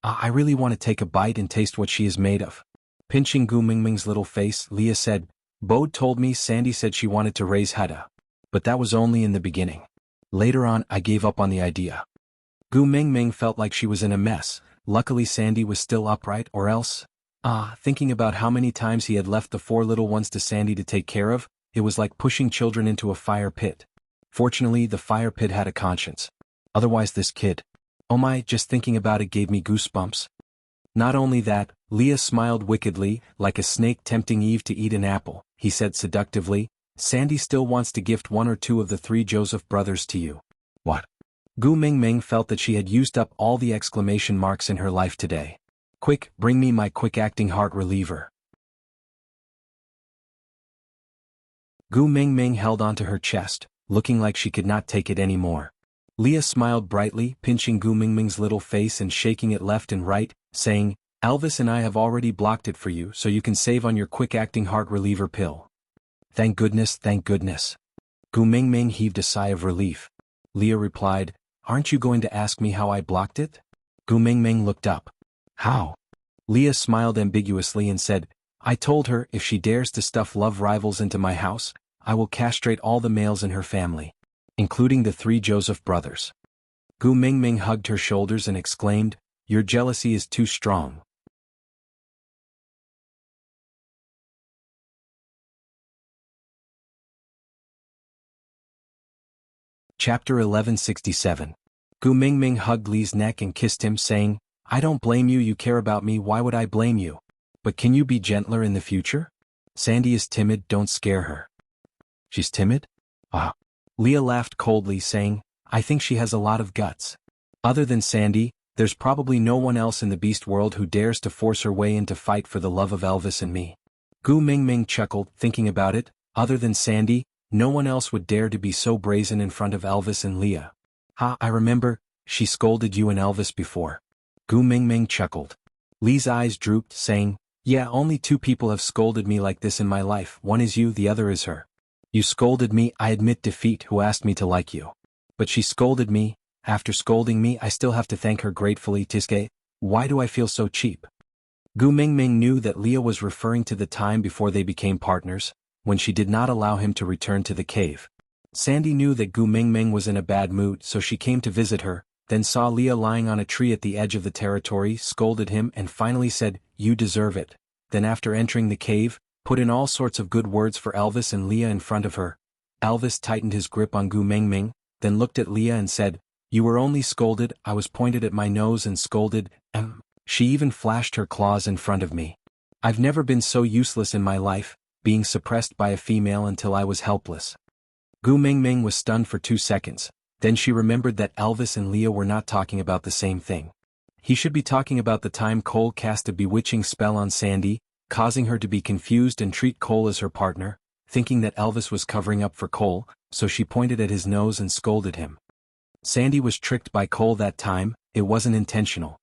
I really want to take a bite and taste what she is made of. Pinching Gu Mingming's little face, Leah said, Bode told me Sandy said she wanted to raise Huda. But that was only in the beginning. Later on, I gave up on the idea. Gu Mingming felt like she was in a mess. Luckily Sandy was still upright, or else... thinking about how many times he had left the 4 little ones to Sandy to take care of, it was like pushing children into a fire pit. Fortunately, the fire pit had a conscience. Otherwise this kid... Oh my, just thinking about it gave me goosebumps. Not only that, Leah smiled wickedly, like a snake tempting Eve to eat an apple. He said seductively, Sandy still wants to gift 1 or 2 of the 3 Joseph brothers to you. What? Gu Mingming felt that she had used up all the exclamation marks in her life today. Quick, bring me my quick-acting heart reliever. Gu Mingming held onto her chest, looking like she could not take it anymore. Leah smiled brightly, pinching Gu Mingming's little face and shaking it left and right, saying, Elvis and I have already blocked it for you so you can save on your quick-acting heart reliever pill. Thank goodness, thank goodness. Gu Mingming heaved a sigh of relief. Leah replied, Aren't you going to ask me how I blocked it? Gu Mingming looked up. How? Leah smiled ambiguously and said, I told her if she dares to stuff love rivals into my house, I will castrate all the males in her family, including the 3 Joseph brothers. Gu Mingming hugged her shoulders and exclaimed, Your jealousy is too strong. Chapter 1167. Gu Mingming hugged Lee's neck and kissed him, saying, I don't blame you, you care about me, why would I blame you? But can you be gentler in the future? Sandy is timid, don't scare her. She's timid? Leah laughed coldly, saying, I think she has a lot of guts. Other than Sandy, there's probably no one else in the beast world who dares to force her way into fight for the love of Elvis and me. Gu Mingming chuckled, thinking about it, other than Sandy, no one else would dare to be so brazen in front of Elvis and Leah. I remember, she scolded you and Elvis before. Gu Mingming chuckled. Lee's eyes drooped, saying, Yeah, only 2 people have scolded me like this in my life, one is you, the other is her. You scolded me, I admit defeat, who asked me to like you. But she scolded me, after scolding me I still have to thank her gratefully, Tiske. Why do I feel so cheap? Gu Mingming knew that Leah was referring to the time before they became partners, when she did not allow him to return to the cave. Sandy knew that Gu Mingming was in a bad mood, so she came to visit her, then saw Leah lying on a tree at the edge of the territory, scolded him and finally said, You deserve it. Then after entering the cave, put in all sorts of good words for Elvis and Leah in front of her. Elvis tightened his grip on Gu Mingming, then looked at Leah and said, You were only scolded, I was pointed at my nose and scolded, She even flashed her claws in front of me. I've never been so useless in my life, being suppressed by a female until I was helpless. Gu Mingming was stunned for 2 seconds, then she remembered that Elvis and Leah were not talking about the same thing. He should be talking about the time Cole cast a bewitching spell on Sandy, causing her to be confused and treat Cole as her partner, thinking that Elvis was covering up for Cole, so she pointed at his nose and scolded him. Sandy was tricked by Cole that time, it wasn't intentional.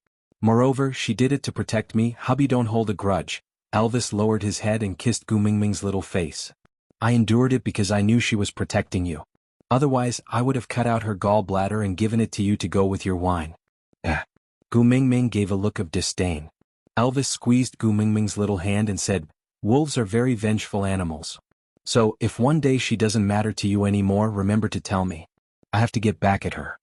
Moreover, she did it to protect me. Hubby, don't hold a grudge. Elvis lowered his head and kissed Gu Mingming's little face. I endured it because I knew she was protecting you. Otherwise, I would have cut out her gallbladder and given it to you to go with your wine. Gu Mingming gave a look of disdain. Elvis squeezed Gu Mingming's little hand and said, wolves are very vengeful animals. So, if one day she doesn't matter to you anymore, remember to tell me. I have to get back at her.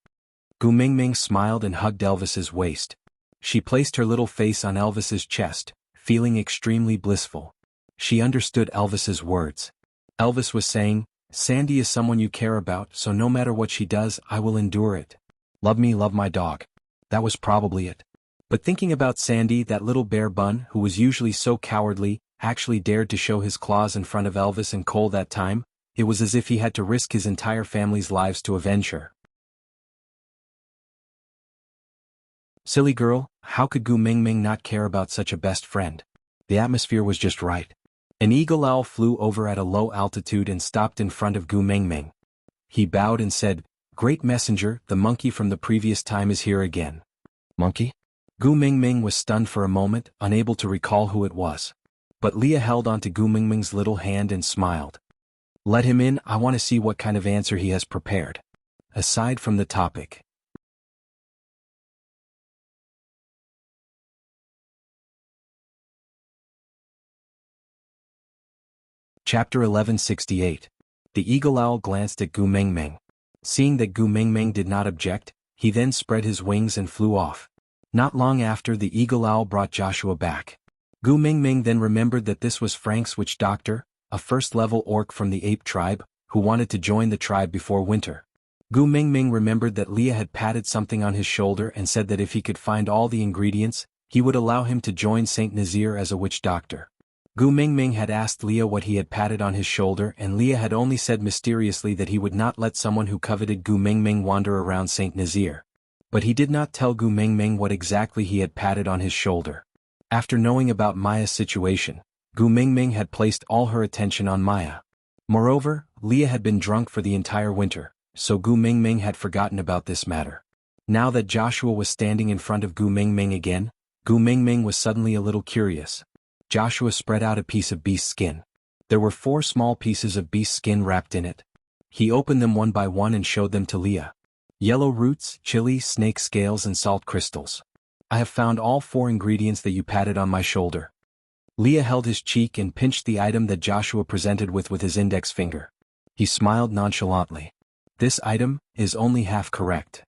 Gu Mingming smiled and hugged Elvis's waist. She placed her little face on Elvis's chest, feeling extremely blissful. She understood Elvis's words. Elvis was saying, Sandy is someone you care about, so no matter what she does, I will endure it. Love me, love my dog. That was probably it. But thinking about Sandy, that little bear bun, who was usually so cowardly, actually dared to show his claws in front of Elvis and Cole that time, it was as if he had to risk his entire family's lives to avenge her. Silly girl, how could Gu Mingming not care about such a best friend? The atmosphere was just right. An eagle owl flew over at a low altitude and stopped in front of Gu Mingming. He bowed and said, Great messenger, the monkey from the previous time is here again. Monkey? Gu Mingming was stunned for a moment, unable to recall who it was. But Leah held onto Gu Mingming's little hand and smiled. Let him in, I want to see what kind of answer he has prepared. Aside from the topic. Chapter 1168. The eagle owl glanced at Gu Mingming. Seeing that Gu Mingming did not object, he then spread his wings and flew off. Not long after, the eagle owl brought Joshua back. Gu Mingming then remembered that this was Frank's witch doctor, a first-level orc from the ape tribe, who wanted to join the tribe before winter. Gu Mingming remembered that Leah had patted something on his shoulder and said that if he could find all the ingredients, he would allow him to join Saint Nazir as a witch doctor. Gu Mingming had asked Leah what he had patted on his shoulder, and Leah had only said mysteriously that he would not let someone who coveted Gu Mingming wander around Saint Nazir. But he did not tell Gu Mingming what exactly he had patted on his shoulder. After knowing about Maya's situation, Gu Mingming had placed all her attention on Maya. Moreover, Leah had been drunk for the entire winter, so Gu Mingming had forgotten about this matter. Now that Joshua was standing in front of Gu Mingming again, Gu Mingming was suddenly a little curious. Joshua spread out a piece of beast skin. There were 4 small pieces of beast skin wrapped in it. He opened them one by one and showed them to Leah. Yellow roots, chili, snake scales and salt crystals. I have found all 4 ingredients that you patted on my shoulder. Leah held his cheek and pinched the item that Joshua presented with his index finger. He smiled nonchalantly. This item is only half correct.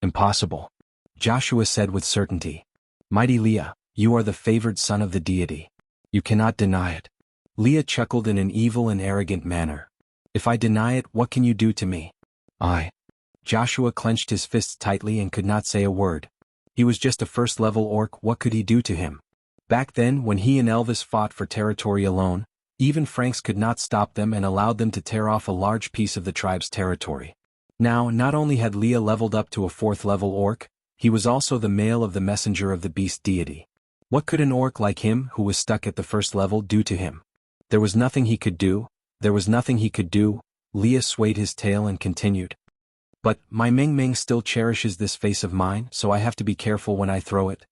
Impossible. Joshua said with certainty. Mighty Leah, you are the favored son of the deity. You cannot deny it. Leah chuckled in an evil and arrogant manner. If I deny it, what can you do to me? Joshua clenched his fists tightly and could not say a word. He was just a first-level orc, what could he do to him? Back then, when he and Elvis fought for territory alone, even Franks could not stop them and allowed them to tear off a large piece of the tribe's territory. Now, not only had Leah leveled up to a 4th-level orc, he was also the male of the messenger of the beast deity. What could an orc like him, who was stuck at the 1st level, do to him? There was nothing he could do. Leah swayed his tail and continued. But, my Ming still cherishes this face of mine, so I have to be careful when I throw it.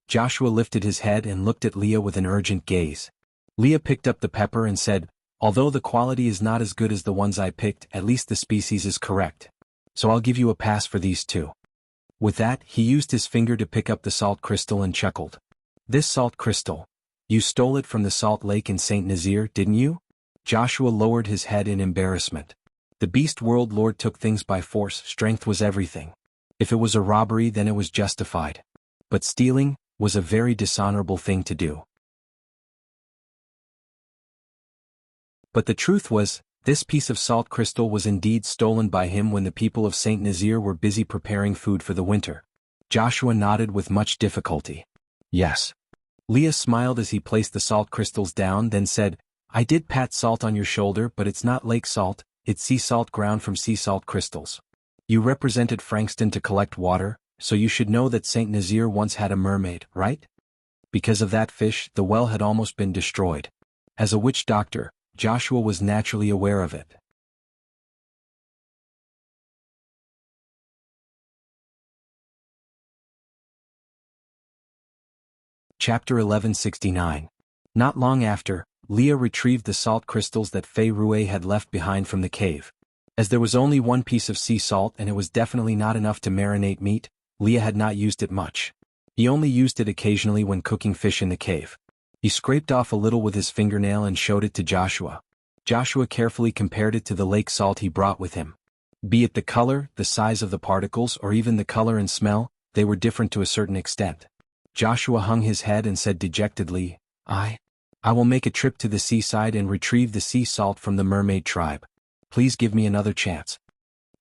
Joshua lifted his head and looked at Leah with an urgent gaze. Leah picked up the pepper and said, although the quality is not as good as the ones I picked, at least the species is correct. So I'll give you a pass for these 2. With that, he used his finger to pick up the salt crystal and chuckled. This salt crystal. You stole it from the salt lake in Saint Nazir, didn't you? Joshua lowered his head in embarrassment. The beast world lord took things by force, strength was everything. If it was a robbery, then it was justified. But stealing was a very dishonorable thing to do. But the truth was, this piece of salt crystal was indeed stolen by him when the people of Saint Nazir were busy preparing food for the winter. Joshua nodded with much difficulty. Yes. Leah smiled as he placed the salt crystals down, then said, I did pat salt on your shoulder, but it's not lake salt, it's sea salt ground from sea salt crystals. You represented Frankston to collect water, so you should know that Saint Nazir once had a mermaid, right? Because of that fish, the well had almost been destroyed. As a witch doctor, Joshua was naturally aware of it. Chapter 1169. Not long after, Leah retrieved the salt crystals that Fei Rui had left behind from the cave. As there was only one piece of sea salt and it was definitely not enough to marinate meat, Leah had not used it much. He only used it occasionally when cooking fish in the cave. He scraped off a little with his fingernail and showed it to Joshua. Joshua carefully compared it to the lake salt he brought with him. Be it the color, the size of the particles, or even the color and smell, they were different to a certain extent. Joshua hung his head and said dejectedly, I will make a trip to the seaside and retrieve the sea salt from the mermaid tribe. Please give me another chance.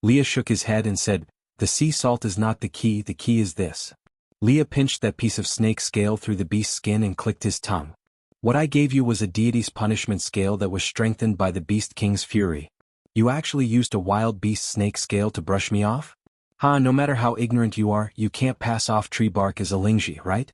Leah shook his head and said, the sea salt is not the key is this. Leah pinched that piece of snake scale through the beast's skin and clicked his tongue. What I gave you was a deity's punishment scale that was strengthened by the beast king's fury. You actually used a wild beast snake scale to brush me off? No matter how ignorant you are, you can't pass off tree bark as a lingji, right?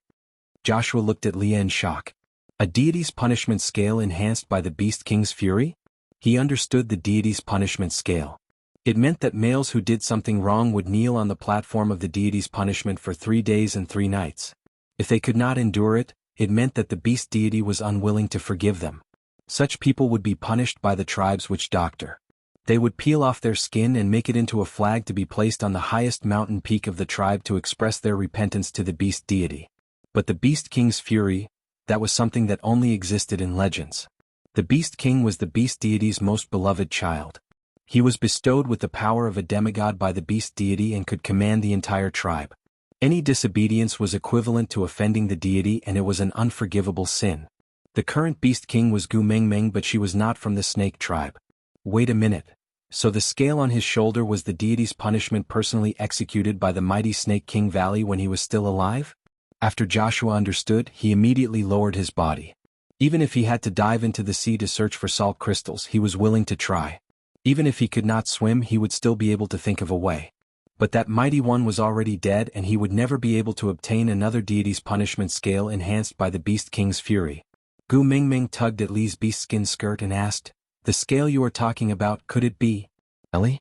Joshua looked at Leah in shock. A deity's punishment scale enhanced by the beast king's fury? He understood the deity's punishment scale. It meant that males who did something wrong would kneel on the platform of the deity's punishment for 3 days and 3 nights. If they could not endure it, it meant that the beast deity was unwilling to forgive them. Such people would be punished by the tribe's witch doctor. They would peel off their skin and make it into a flag to be placed on the highest mountain peak of the tribe to express their repentance to the beast deity. But the beast king's fury, that was something that only existed in legends. The beast king was the beast deity's most beloved child. He was bestowed with the power of a demigod by the beast deity and could command the entire tribe. Any disobedience was equivalent to offending the deity and it was an unforgivable sin. The current beast king was Gu Mengmeng, but she was not from the snake tribe. Wait a minute. So the scale on his shoulder was the deity's punishment personally executed by the mighty Snake King Valley when he was still alive? After Joshua understood, he immediately lowered his body. Even if he had to dive into the sea to search for salt crystals, he was willing to try. Even if he could not swim, he would still be able to think of a way. But that mighty one was already dead and he would never be able to obtain another deity's punishment scale enhanced by the beast king's fury. Gu Mingming tugged at Li's beast-skin skirt and asked, the scale you are talking about, could it be Ellie?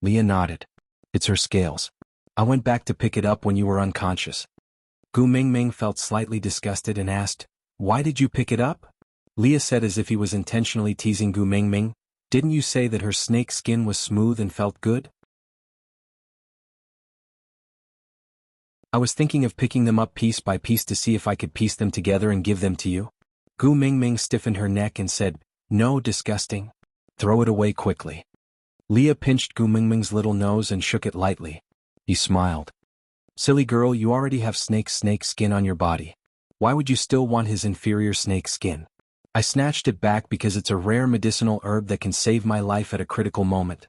Leah nodded. It's her scales. I went back to pick it up when you were unconscious. Gu Mingming felt slightly disgusted and asked, why did you pick it up? Leah said as if he was intentionally teasing Gu Mingming, didn't you say that her snake skin was smooth and felt good? I was thinking of picking them up piece by piece to see if I could piece them together and give them to you. Gu Mingming stiffened her neck and said, no, disgusting. Throw it away quickly. Leah pinched Gu Mingming's little nose and shook it lightly. He smiled. Silly girl, you already have snake skin on your body. Why would you still want his inferior snake skin? I snatched it back because it's a rare medicinal herb that can save my life at a critical moment.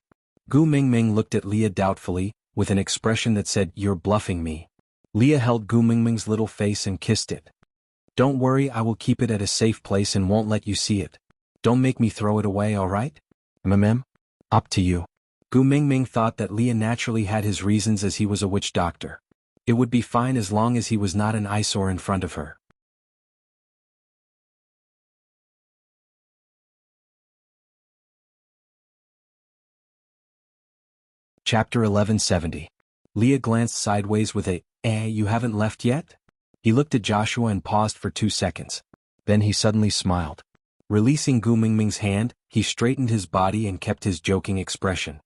Gu Mingming looked at Leah doubtfully, with an expression that said, you're bluffing me. Leah held Gu Mingming's little face and kissed it. Don't worry, I will keep it at a safe place and won't let you see it. Don't make me throw it away, alright? Up to you. Gu Mingming thought that Leah naturally had his reasons as he was a witch doctor. It would be fine as long as he was not an eyesore in front of her. Chapter 1170. Leah glanced sideways with a, you haven't left yet? He looked at Joshua and paused for 2 seconds. Then he suddenly smiled. Releasing Gu Mingming's hand, he straightened his body and kept his joking expression.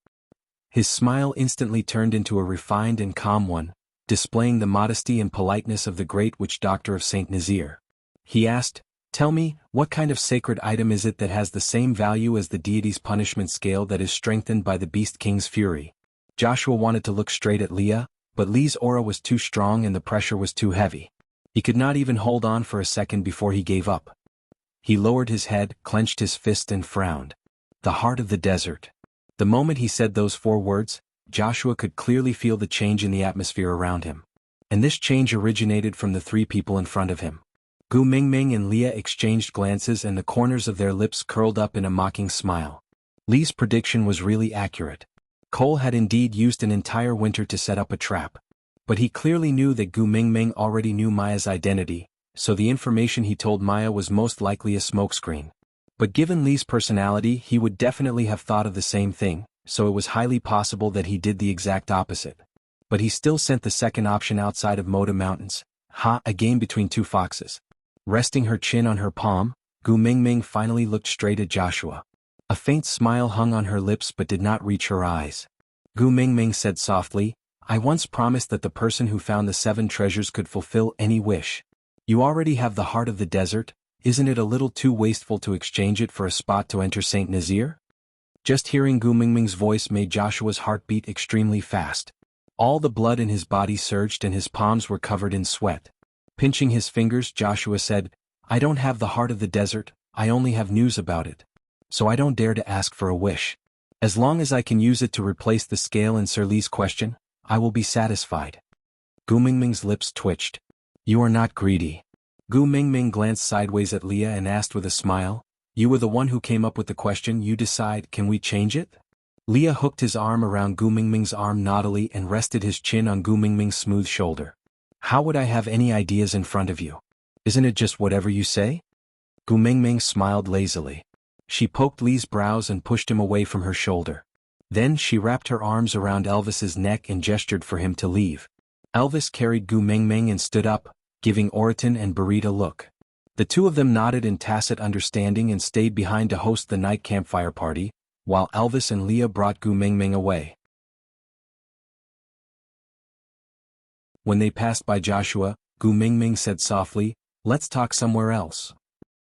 His smile instantly turned into a refined and calm one, displaying the modesty and politeness of the great witch doctor of Saint Nazir. He asked, tell me, what kind of sacred item is it that has the same value as the deity's punishment scale that is strengthened by the beast king's fury? Joshua wanted to look straight at Leah, but Li's aura was too strong and the pressure was too heavy. He could not even hold on for a second before he gave up. He lowered his head, clenched his fist and frowned. The heart of the desert. The moment he said those 4 words, Joshua could clearly feel the change in the atmosphere around him. And this change originated from the 3 people in front of him. Gu Mingming and Leah exchanged glances and the corners of their lips curled up in a mocking smile. Li's prediction was really accurate. Cole had indeed used an entire winter to set up a trap. But he clearly knew that Gu Mingming already knew Maya's identity, so the information he told Maya was most likely a smokescreen. But given Li's personality, he would definitely have thought of the same thing, so it was highly possible that he did the exact opposite. But he still sent the second option outside of Moda Mountains, Ha, a game between two foxes. Resting her chin on her palm, Gu Mingming finally looked straight at Joshua. A faint smile hung on her lips but did not reach her eyes. Gu Mingming said softly, I once promised that the person who found the 7 treasures could fulfill any wish. You already have the heart of the desert, isn't it a little too wasteful to exchange it for a spot to enter Saint Nazir? Just hearing Gu Mingming's voice made Joshua's heart beat extremely fast. All the blood in his body surged and his palms were covered in sweat. Pinching his fingers, Joshua said, I don't have the heart of the desert, I only have news about it. So I don't dare to ask for a wish. As long as I can use it to replace the scale in Sir Li's question, I will be satisfied. Gu Mingming's lips twitched. You are not greedy. Gu Mingming glanced sideways at Leah and asked with a smile, You were the one who came up with the question, you decide, can we change it? Leah hooked his arm around Gu Mingming's arm naughtily and rested his chin on Gu Mingming's smooth shoulder. How would I have any ideas in front of you? Isn't it just whatever you say? Gu Mingming smiled lazily. She poked Li's brows and pushed him away from her shoulder. Then she wrapped her arms around Elvis's neck and gestured for him to leave. Elvis carried Gu Mingming and stood up, giving Oriton and Berit a look. The two of them nodded in tacit understanding and stayed behind to host the night campfire party, while Elvis and Leah brought Gu Mingming away. When they passed by Joshua, Gu Mingming said softly, Let's talk somewhere else.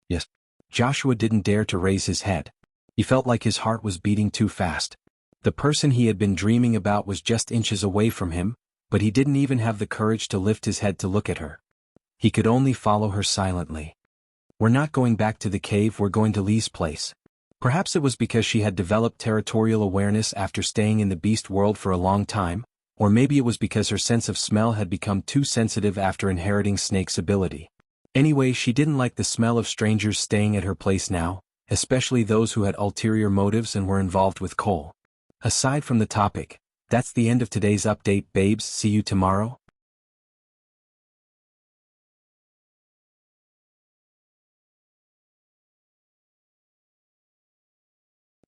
Yes. Joshua didn't dare to raise his head. He felt like his heart was beating too fast. The person he had been dreaming about was just inches away from him, but he didn't even have the courage to lift his head to look at her. He could only follow her silently. We're not going back to the cave, we're going to Li's place. Perhaps it was because she had developed territorial awareness after staying in the beast world for a long time, or maybe it was because her sense of smell had become too sensitive after inheriting Snake's ability. Anyway, she didn't like the smell of strangers staying at her place now, especially those who had ulterior motives and were involved with Cole. Aside from the topic, that's the end of today's update, babes. See you tomorrow.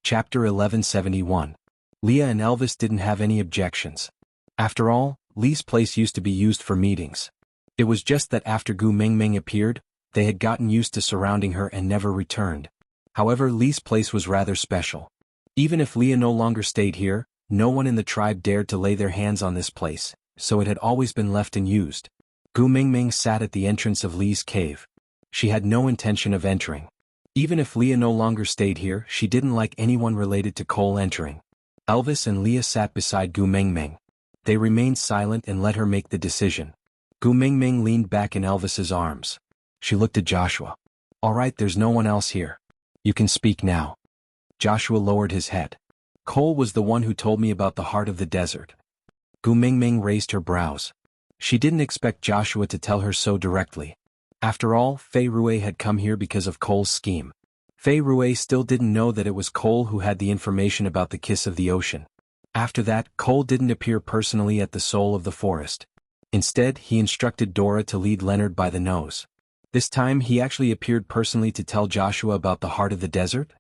Chapter 1171. Leah and Elvis didn't have any objections. After all, Li's place used to be used for meetings. It was just that after Gu Mingming appeared, they had gotten used to surrounding her and never returned. However, Li's place was rather special. Even if Leah no longer stayed here, no one in the tribe dared to lay their hands on this place, so it had always been left unused. Gu Mingming sat at the entrance of Li's cave. She had no intention of entering. Even if Leah no longer stayed here, she didn't like anyone related to Cole entering. Elvis and Leah sat beside Gu Mingming. They remained silent and let her make the decision. Gu Mingming leaned back in Elvis's arms. She looked at Joshua. All right, there's no one else here. You can speak now. Joshua lowered his head. Cole was the one who told me about the heart of the desert. Gu Mingming raised her brows. She didn't expect Joshua to tell her so directly. After all, Fei Rui had come here because of Cole's scheme. Fei Rui still didn't know that it was Cole who had the information about the kiss of the ocean. After that, Cole didn't appear personally at the soul of the forest. Instead, he instructed Dora to lead Leonard by the nose. This time he actually appeared personally to tell Joshua about the heart of the desert?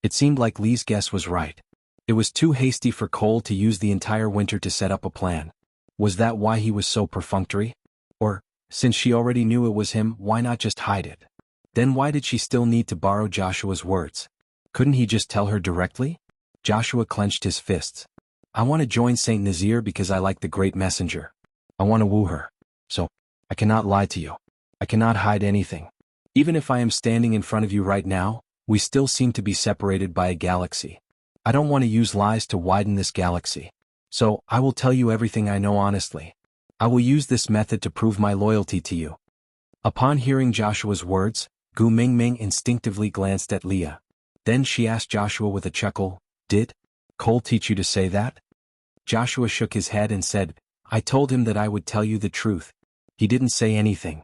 It seemed like Li's guess was right. It was too hasty for Cole to use the entire winter to set up a plan. Was that why he was so perfunctory? Or, since she already knew it was him, why not just hide it? Then why did she still need to borrow Joshua's words? Couldn't he just tell her directly? Joshua clenched his fists. I want to join Saint Nazir because I like the great messenger. I want to woo her. So, I cannot lie to you. I cannot hide anything. Even if I am standing in front of you right now, we still seem to be separated by a galaxy. I don't want to use lies to widen this galaxy. So, I will tell you everything I know honestly. I will use this method to prove my loyalty to you. Upon hearing Joshua's words, Gu Mingming instinctively glanced at Leah. Then she asked Joshua with a chuckle, Did Cole teach you to say that? Joshua shook his head and said, I told him that I would tell you the truth. He didn't say anything.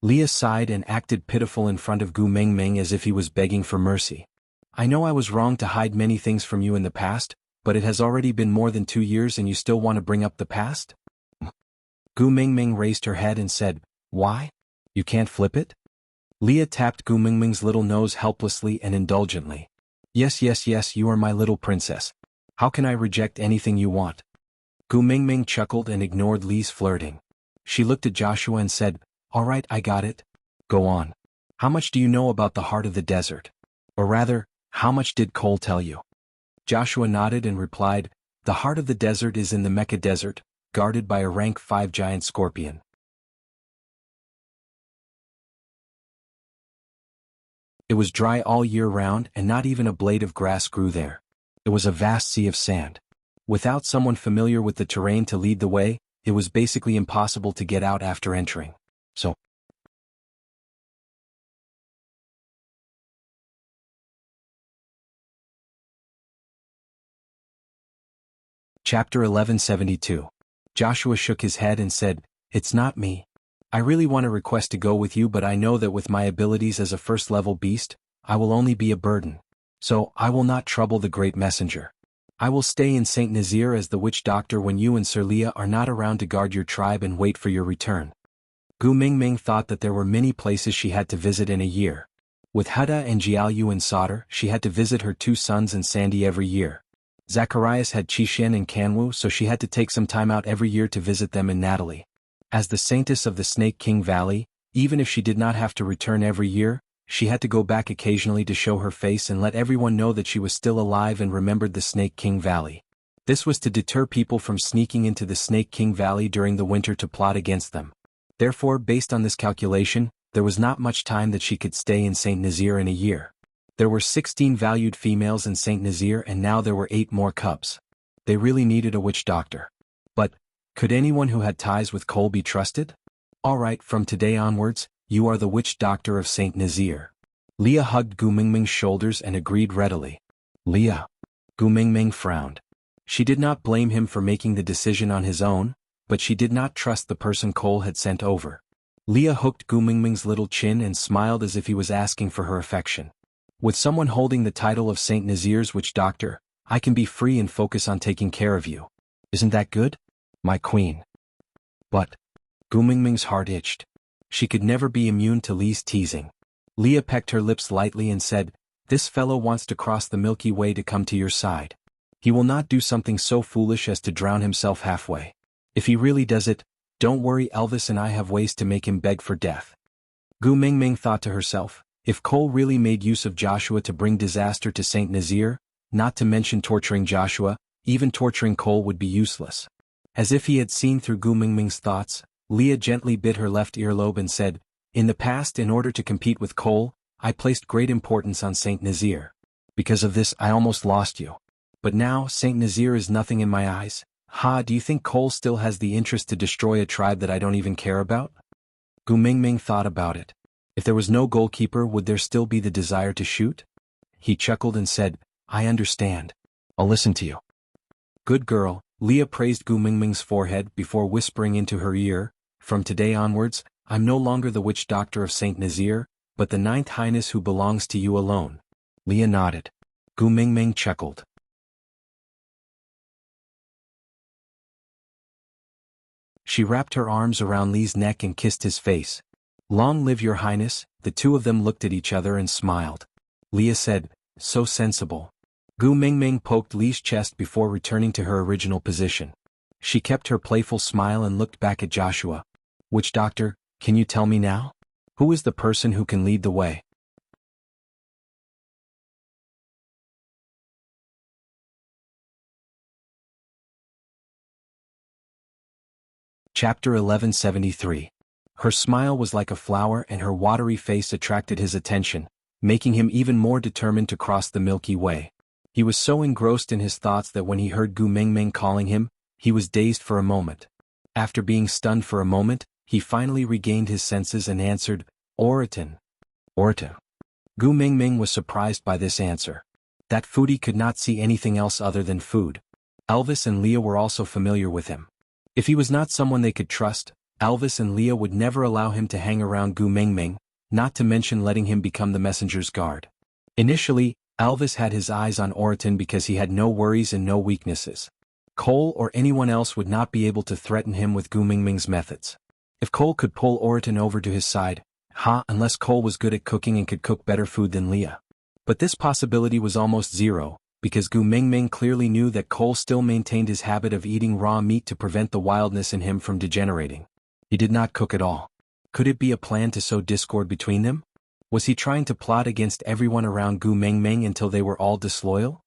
Leah sighed and acted pitiful in front of Gu Mingming as if he was begging for mercy. I know I was wrong to hide many things from you in the past, but it has already been more than 2 years and you still want to bring up the past? Gu Mingming raised her head and said, Why? You can't flip it? Leah tapped Gu Mingming's little nose helplessly and indulgently. Yes, yes, yes, you are my little princess. How can I reject anything you want? Gu Mingming chuckled and ignored Li's flirting. She looked at Joshua and said, Alright, I got it. Go on. How much do you know about the heart of the desert? Or rather, how much did Cole tell you? Joshua nodded and replied, the heart of the desert is in the Mecca Desert, guarded by a rank 5 giant scorpion. It was dry all year round and not even a blade of grass grew there. It was a vast sea of sand. Without someone familiar with the terrain to lead the way, it was basically impossible to get out after entering. So, Chapter 1172. Joshua shook his head and said, it's not me. I really want to request to go with you, but I know that with my abilities as a first-level beast, I will only be a burden. So, I will not trouble the great messenger. I will stay in Saint Nazir as the witch doctor when you and Sir Leah are not around to guard your tribe and wait for your return. Gu Mingming thought that there were many places she had to visit in a year. With Huda and Jiaoyu and Sauter, she had to visit her 2 sons and Sandy every year. Zacharias had Qixin and Kanwu, so she had to take some time out every year to visit them in Natalie. As the saintess of the Snake King Valley, even if she did not have to return every year, she had to go back occasionally to show her face and let everyone know that she was still alive and remembered the Snake King Valley. This was to deter people from sneaking into the Snake King Valley during the winter to plot against them. Therefore, based on this calculation, there was not much time that she could stay in Saint Nazir in a year. There were 16 valued females in Saint Nazir and now there were 8 more cubs. They really needed a witch doctor. But, could anyone who had ties with Cole be trusted? Alright, from today onwards, you are the witch doctor of Saint Nazir. Leah hugged Gu Mingming's shoulders and agreed readily. Leah. Gu Mingming frowned. She did not blame him for making the decision on his own, but she did not trust the person Cole had sent over. Leah hooked Gu Mingming's little chin and smiled as if he was asking for her affection. With someone holding the title of Saint Nazir's witch doctor, I can be free and focus on taking care of you. Isn't that good? My queen. But, Gu Mingming's heart itched. She could never be immune to Li's teasing. Leah pecked her lips lightly and said, this fellow wants to cross the Milky Way to come to your side. He will not do something so foolish as to drown himself halfway. If he really does it, don't worry, Elvis and I have ways to make him beg for death. Gu Mingming thought to herself, if Cole really made use of Joshua to bring disaster to Saint Nazir, not to mention torturing Joshua, even torturing Cole would be useless. As if he had seen through Gu Mingming's thoughts, Leah gently bit her left earlobe and said, in the past, in order to compete with Cole, I placed great importance on Saint Nazir. Because of this, I almost lost you. But now, Saint Nazir is nothing in my eyes. Ha, do you think Cole still has the interest to destroy a tribe that I don't even care about? Gu Mingming thought about it. If there was no goalkeeper, would there still be the desire to shoot? He chuckled and said, I understand. I'll listen to you. Good girl, Leah praised Gu Mingming's forehead before whispering into her ear, from today onwards, I'm no longer the witch doctor of Saint Nazir, but the 9th Highness who belongs to you alone. Leah nodded. Gu Mingming chuckled. She wrapped her arms around Li's neck and kissed his face. Long live your highness. The two of them looked at each other and smiled. Leah said, so sensible. Gu Mingming poked Li's chest before returning to her original position. She kept her playful smile and looked back at Joshua. Witch doctor, can you tell me now? Who is the person who can lead the way? Chapter 1173. Her smile was like a flower and her watery face attracted his attention, making him even more determined to cross the Milky Way. He was so engrossed in his thoughts that when he heard Gu Mingming calling him, he was dazed for a moment. After being stunned for a moment, he finally regained his senses and answered, Oriton. Oriton. Gu Mingming was surprised by this answer. That foodie could not see anything else other than food. Elvis and Leah were also familiar with him. If he was not someone they could trust, Elvis and Leah would never allow him to hang around Gu Mingming, not to mention letting him become the messenger's guard. Initially, Elvis had his eyes on Oriton because he had no worries and no weaknesses. Cole or anyone else would not be able to threaten him with Gu Mingming's methods. If Cole could pull Oriton over to his side, unless Cole was good at cooking and could cook better food than Leah. But this possibility was almost zero, because Gu Mingming clearly knew that Cole still maintained his habit of eating raw meat to prevent the wildness in him from degenerating. He did not cook at all. Could it be a plan to sow discord between them? Was he trying to plot against everyone around Gu Mingming until they were all disloyal?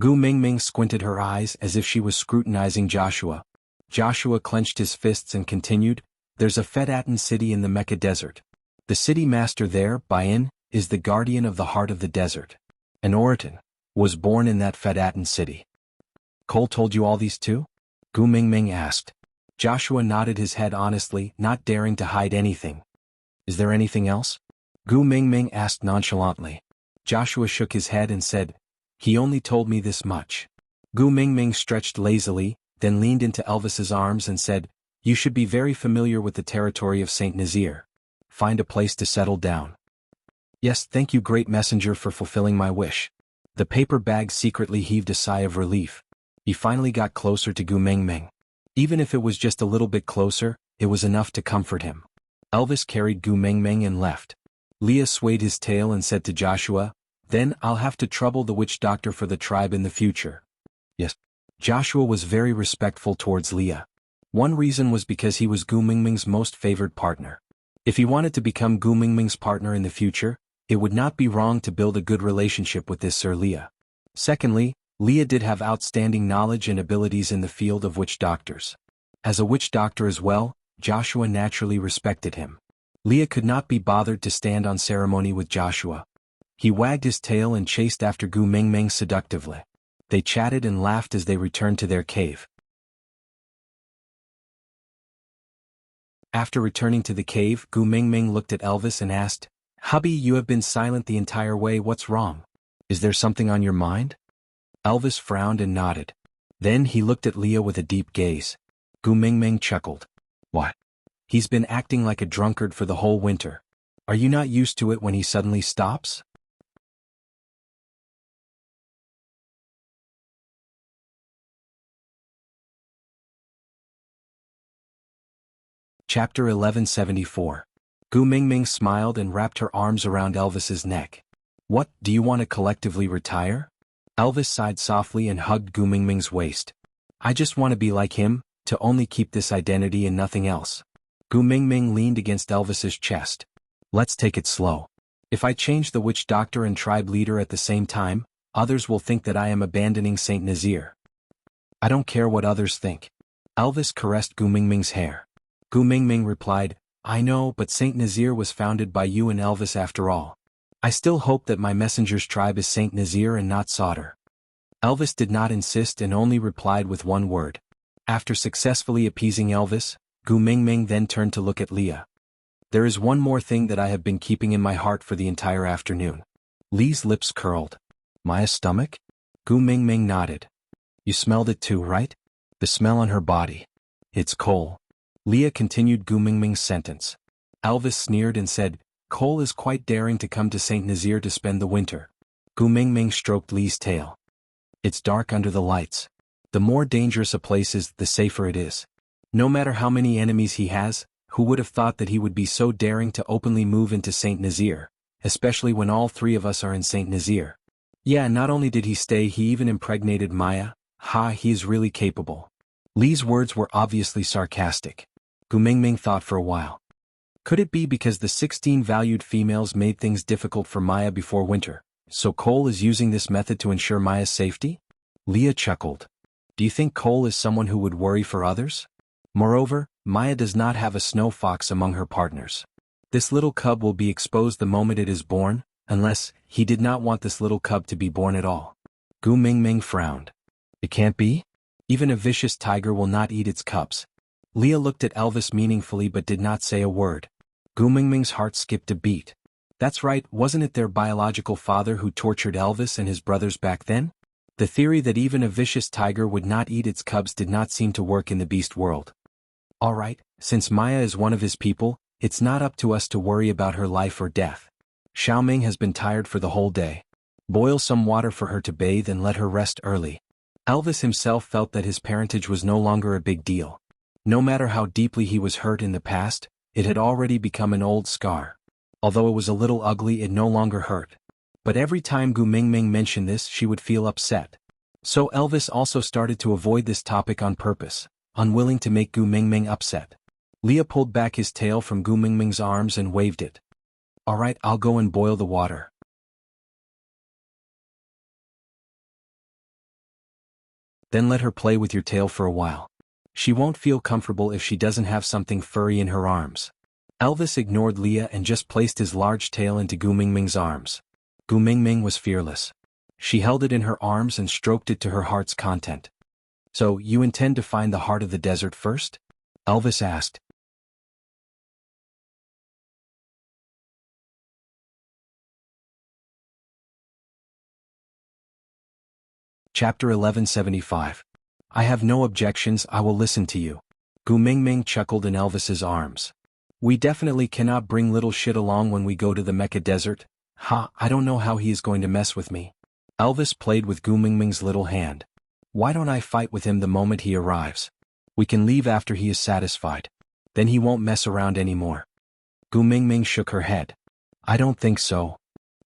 Gu Mingming squinted her eyes as if she was scrutinizing Joshua. Joshua clenched his fists and continued, "There's a Fedatan city in the Mecca desert. The city master there, Bayan, is the guardian of the heart of the desert. An Oraton was born in that Fedatan city." "Cole told you all these too?" Gu Mingming asked. Joshua nodded his head honestly, not daring to hide anything. "Is there anything else?" Gu Mingming asked nonchalantly. Joshua shook his head and said, "He only told me this much." Gu Mingming stretched lazily, then leaned into Elvis's arms and said, "You should be very familiar with the territory of Saint Nazir. Find a place to settle down." "Yes, thank you, great messenger, for fulfilling my wish." The paper bag secretly heaved a sigh of relief. He finally got closer to Gu Mingming. Even if it was just a little bit closer, it was enough to comfort him. Elvis carried Gu Mingming and left. Leah swayed his tail and said to Joshua, "Then I'll have to trouble the witch doctor for the tribe in the future." "Yes." Joshua was very respectful towards Leah. One reason was because he was Gu Mingming's most favored partner. If he wanted to become Gu Mingming's partner in the future, it would not be wrong to build a good relationship with this Sir Leah. Secondly, Leah did have outstanding knowledge and abilities in the field of witch doctors. As a witch doctor as well, Joshua naturally respected him. Leah could not be bothered to stand on ceremony with Joshua. He wagged his tail and chased after Gu Mingming seductively. They chatted and laughed as they returned to their cave. After returning to the cave, Gu Mingming looked at Elvis and asked, "Hubby, you have been silent the entire way, what's wrong? Is there something on your mind?" Elvis frowned and nodded. Then he looked at Leah with a deep gaze. Gu Mingming chuckled. "What? He's been acting like a drunkard for the whole winter. Are you not used to it when he suddenly stops?" Chapter 1174. Gu Mingming smiled and wrapped her arms around Elvis's neck. "What, do you want to collectively retire?" Elvis sighed softly and hugged Gu Mingming's waist. "I just want to be like him, to only keep this identity and nothing else." Gu Mingming leaned against Elvis's chest. "Let's take it slow. If I change the witch doctor and tribe leader at the same time, others will think that I am abandoning Saint Nazir." "I don't care what others think." Elvis caressed Gu Mingming's hair. Gu Mingming replied, "I know, but Saint Nazir was founded by you and Elvis after all. I still hope that my messenger's tribe is Saint Nazir and not Sauter." Elvis did not insist and only replied with one word. After successfully appeasing Elvis, Gu Mingming then turned to look at Leah. "There is one more thing that I have been keeping in my heart for the entire afternoon." Lee's lips curled. "Maya's stomach?" Gu Mingming nodded. "You smelled it too, right? The smell on her body. It's coal." Leah continued Gu Mingming's sentence. Elvis sneered and said, "Cole is quite daring to come to Saint Nazir to spend the winter." Gu Mingming stroked Lee's tail. "It's dark under the lights. The more dangerous a place is, the safer it is. No matter how many enemies he has, who would have thought that he would be so daring to openly move into Saint Nazir, especially when all three of us are in Saint Nazir. Yeah, not only did he stay, he even impregnated Maya. Ha, he is really capable." Lee's words were obviously sarcastic. Gu Mingming thought for a while. Could it be because the 16 valued females made things difficult for Maya before winter, so Cole is using this method to ensure Maya's safety? Leah chuckled. "Do you think Cole is someone who would worry for others? Moreover, Maya does not have a snow fox among her partners. This little cub will be exposed the moment it is born, unless he did not want this little cub to be born at all." Gu Mingming frowned. "It can't be? Even a vicious tiger will not eat its cubs." Leah looked at Elvis meaningfully but did not say a word. Gu Mingming's heart skipped a beat. That's right, wasn't it their biological father who tortured Elvis and his brothers back then? The theory that even a vicious tiger would not eat its cubs did not seem to work in the beast world. All right, since Maya is one of his people, it's not up to us to worry about her life or death. Xiaoming has been tired for the whole day. Boil some water for her to bathe and let her rest early. Elvis himself felt that his parentage was no longer a big deal. No matter how deeply he was hurt in the past, it had already become an old scar. Although it was a little ugly, it no longer hurt. But every time Gu Mingming mentioned this, she would feel upset. So Elvis also started to avoid this topic on purpose, unwilling to make Gu Mingming upset. Leah pulled back his tail from Gu Mingming's arms and waved it. Alright, I'll go and boil the water. Then let her play with your tail for a while. She won't feel comfortable if she doesn't have something furry in her arms. Elvis ignored Leah and just placed his large tail into Gu Mingming's arms. Gu Mingming was fearless. She held it in her arms and stroked it to her heart's content. So, you intend to find the heart of the desert first? Elvis asked. Chapter 1175. I have no objections, I will listen to you. Gu Mingming chuckled in Elvis's arms. We definitely cannot bring little shit along when we go to the Mecca Desert. I don't know how he is going to mess with me. Elvis played with Gu Mingming's little hand. Why don't I fight with him the moment he arrives? We can leave after he is satisfied. Then he won't mess around anymore. Gu Mingming shook her head. I don't think so.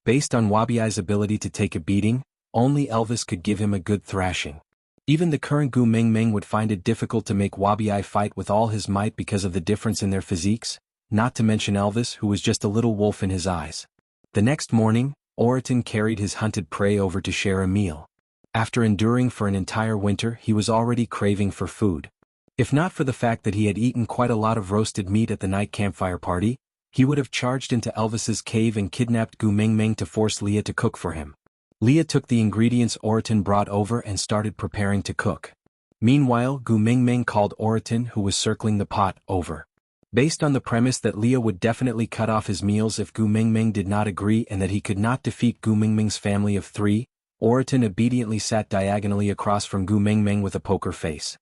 Based on Wabiai's ability to take a beating, only Elvis could give him a good thrashing. Even the current Gu Mingming would find it difficult to make Wabiai fight with all his might because of the difference in their physiques, not to mention Elvis, who was just a little wolf in his eyes. The next morning, Oriton carried his hunted prey over to share a meal. After enduring for an entire winter, he was already craving for food. If not for the fact that he had eaten quite a lot of roasted meat at the night campfire party, he would have charged into Elvis's cave and kidnapped Gu Mingming to force Leah to cook for him. Leah took the ingredients Oriton brought over and started preparing to cook. Meanwhile, Gu Mingming called Oriton, who was circling the pot, over. Based on the premise that Leah would definitely cut off his meals if Gu Mingming did not agree and that he could not defeat Gu Mingming's family of 3, Oriton obediently sat diagonally across from Gu Mingming with a poker face.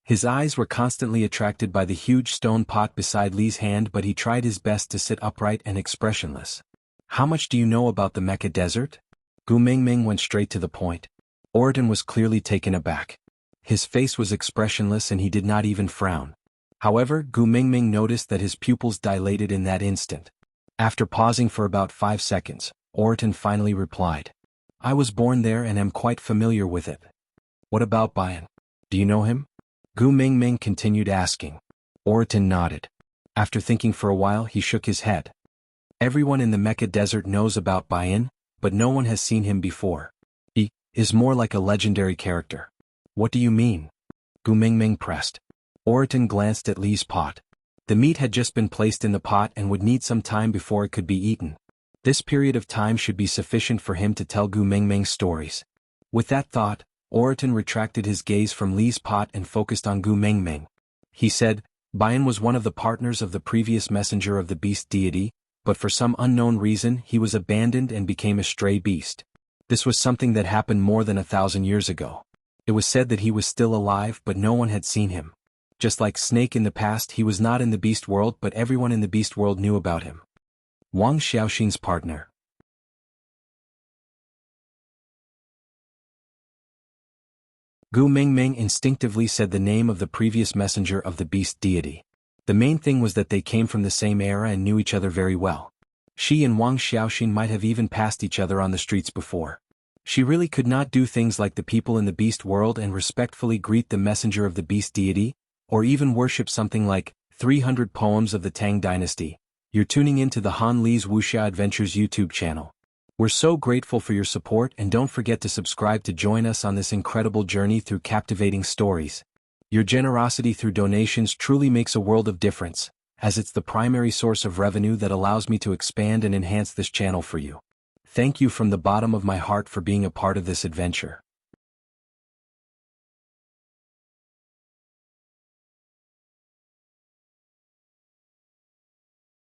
His eyes were constantly attracted by the huge stone pot beside Lee's hand, but he tried his best to sit upright and expressionless. How much do you know about the Mecca Desert? Gu Mingming went straight to the point. Oriton was clearly taken aback. His face was expressionless and he did not even frown. However, Gu Mingming noticed that his pupils dilated in that instant. After pausing for about 5 seconds, Oriton finally replied. I was born there and am quite familiar with it. What about Bayan? Do you know him? Gu Mingming continued asking. Oriton nodded. After thinking for a while, he shook his head. Everyone in the Mecca Desert knows about Bayan, but no one has seen him before. He is more like a legendary character. What do you mean? Gu Mingming pressed. Oriton glanced at Lee's pot. The meat had just been placed in the pot and would need some time before it could be eaten. This period of time should be sufficient for him to tell Gu Mingming stories. With that thought, Oriton retracted his gaze from Lee's pot and focused on Gu Mingming. He said, Bayan was one of the partners of the previous messenger of the beast deity, but for some unknown reason he was abandoned and became a stray beast. This was something that happened more than 1,000 years ago. It was said that he was still alive but no one had seen him. Just like Snake in the past, he was not in the beast world but everyone in the beast world knew about him. Wang Xiaoxin's partner. Gu Mingming instinctively said the name of the previous messenger of the beast deity. The main thing was that they came from the same era and knew each other very well. She and Wang Xiaoxin might have even passed each other on the streets before. She really could not do things like the people in the beast world and respectfully greet the messenger of the beast deity, or even worship something like 300 Poems of the Tang Dynasty. You're tuning into the Han Li's Wuxia Adventures YouTube channel. We're so grateful for your support and don't forget to subscribe to join us on this incredible journey through captivating stories. Your generosity through donations truly makes a world of difference, as it's the primary source of revenue that allows me to expand and enhance this channel for you. Thank you from the bottom of my heart for being a part of this adventure.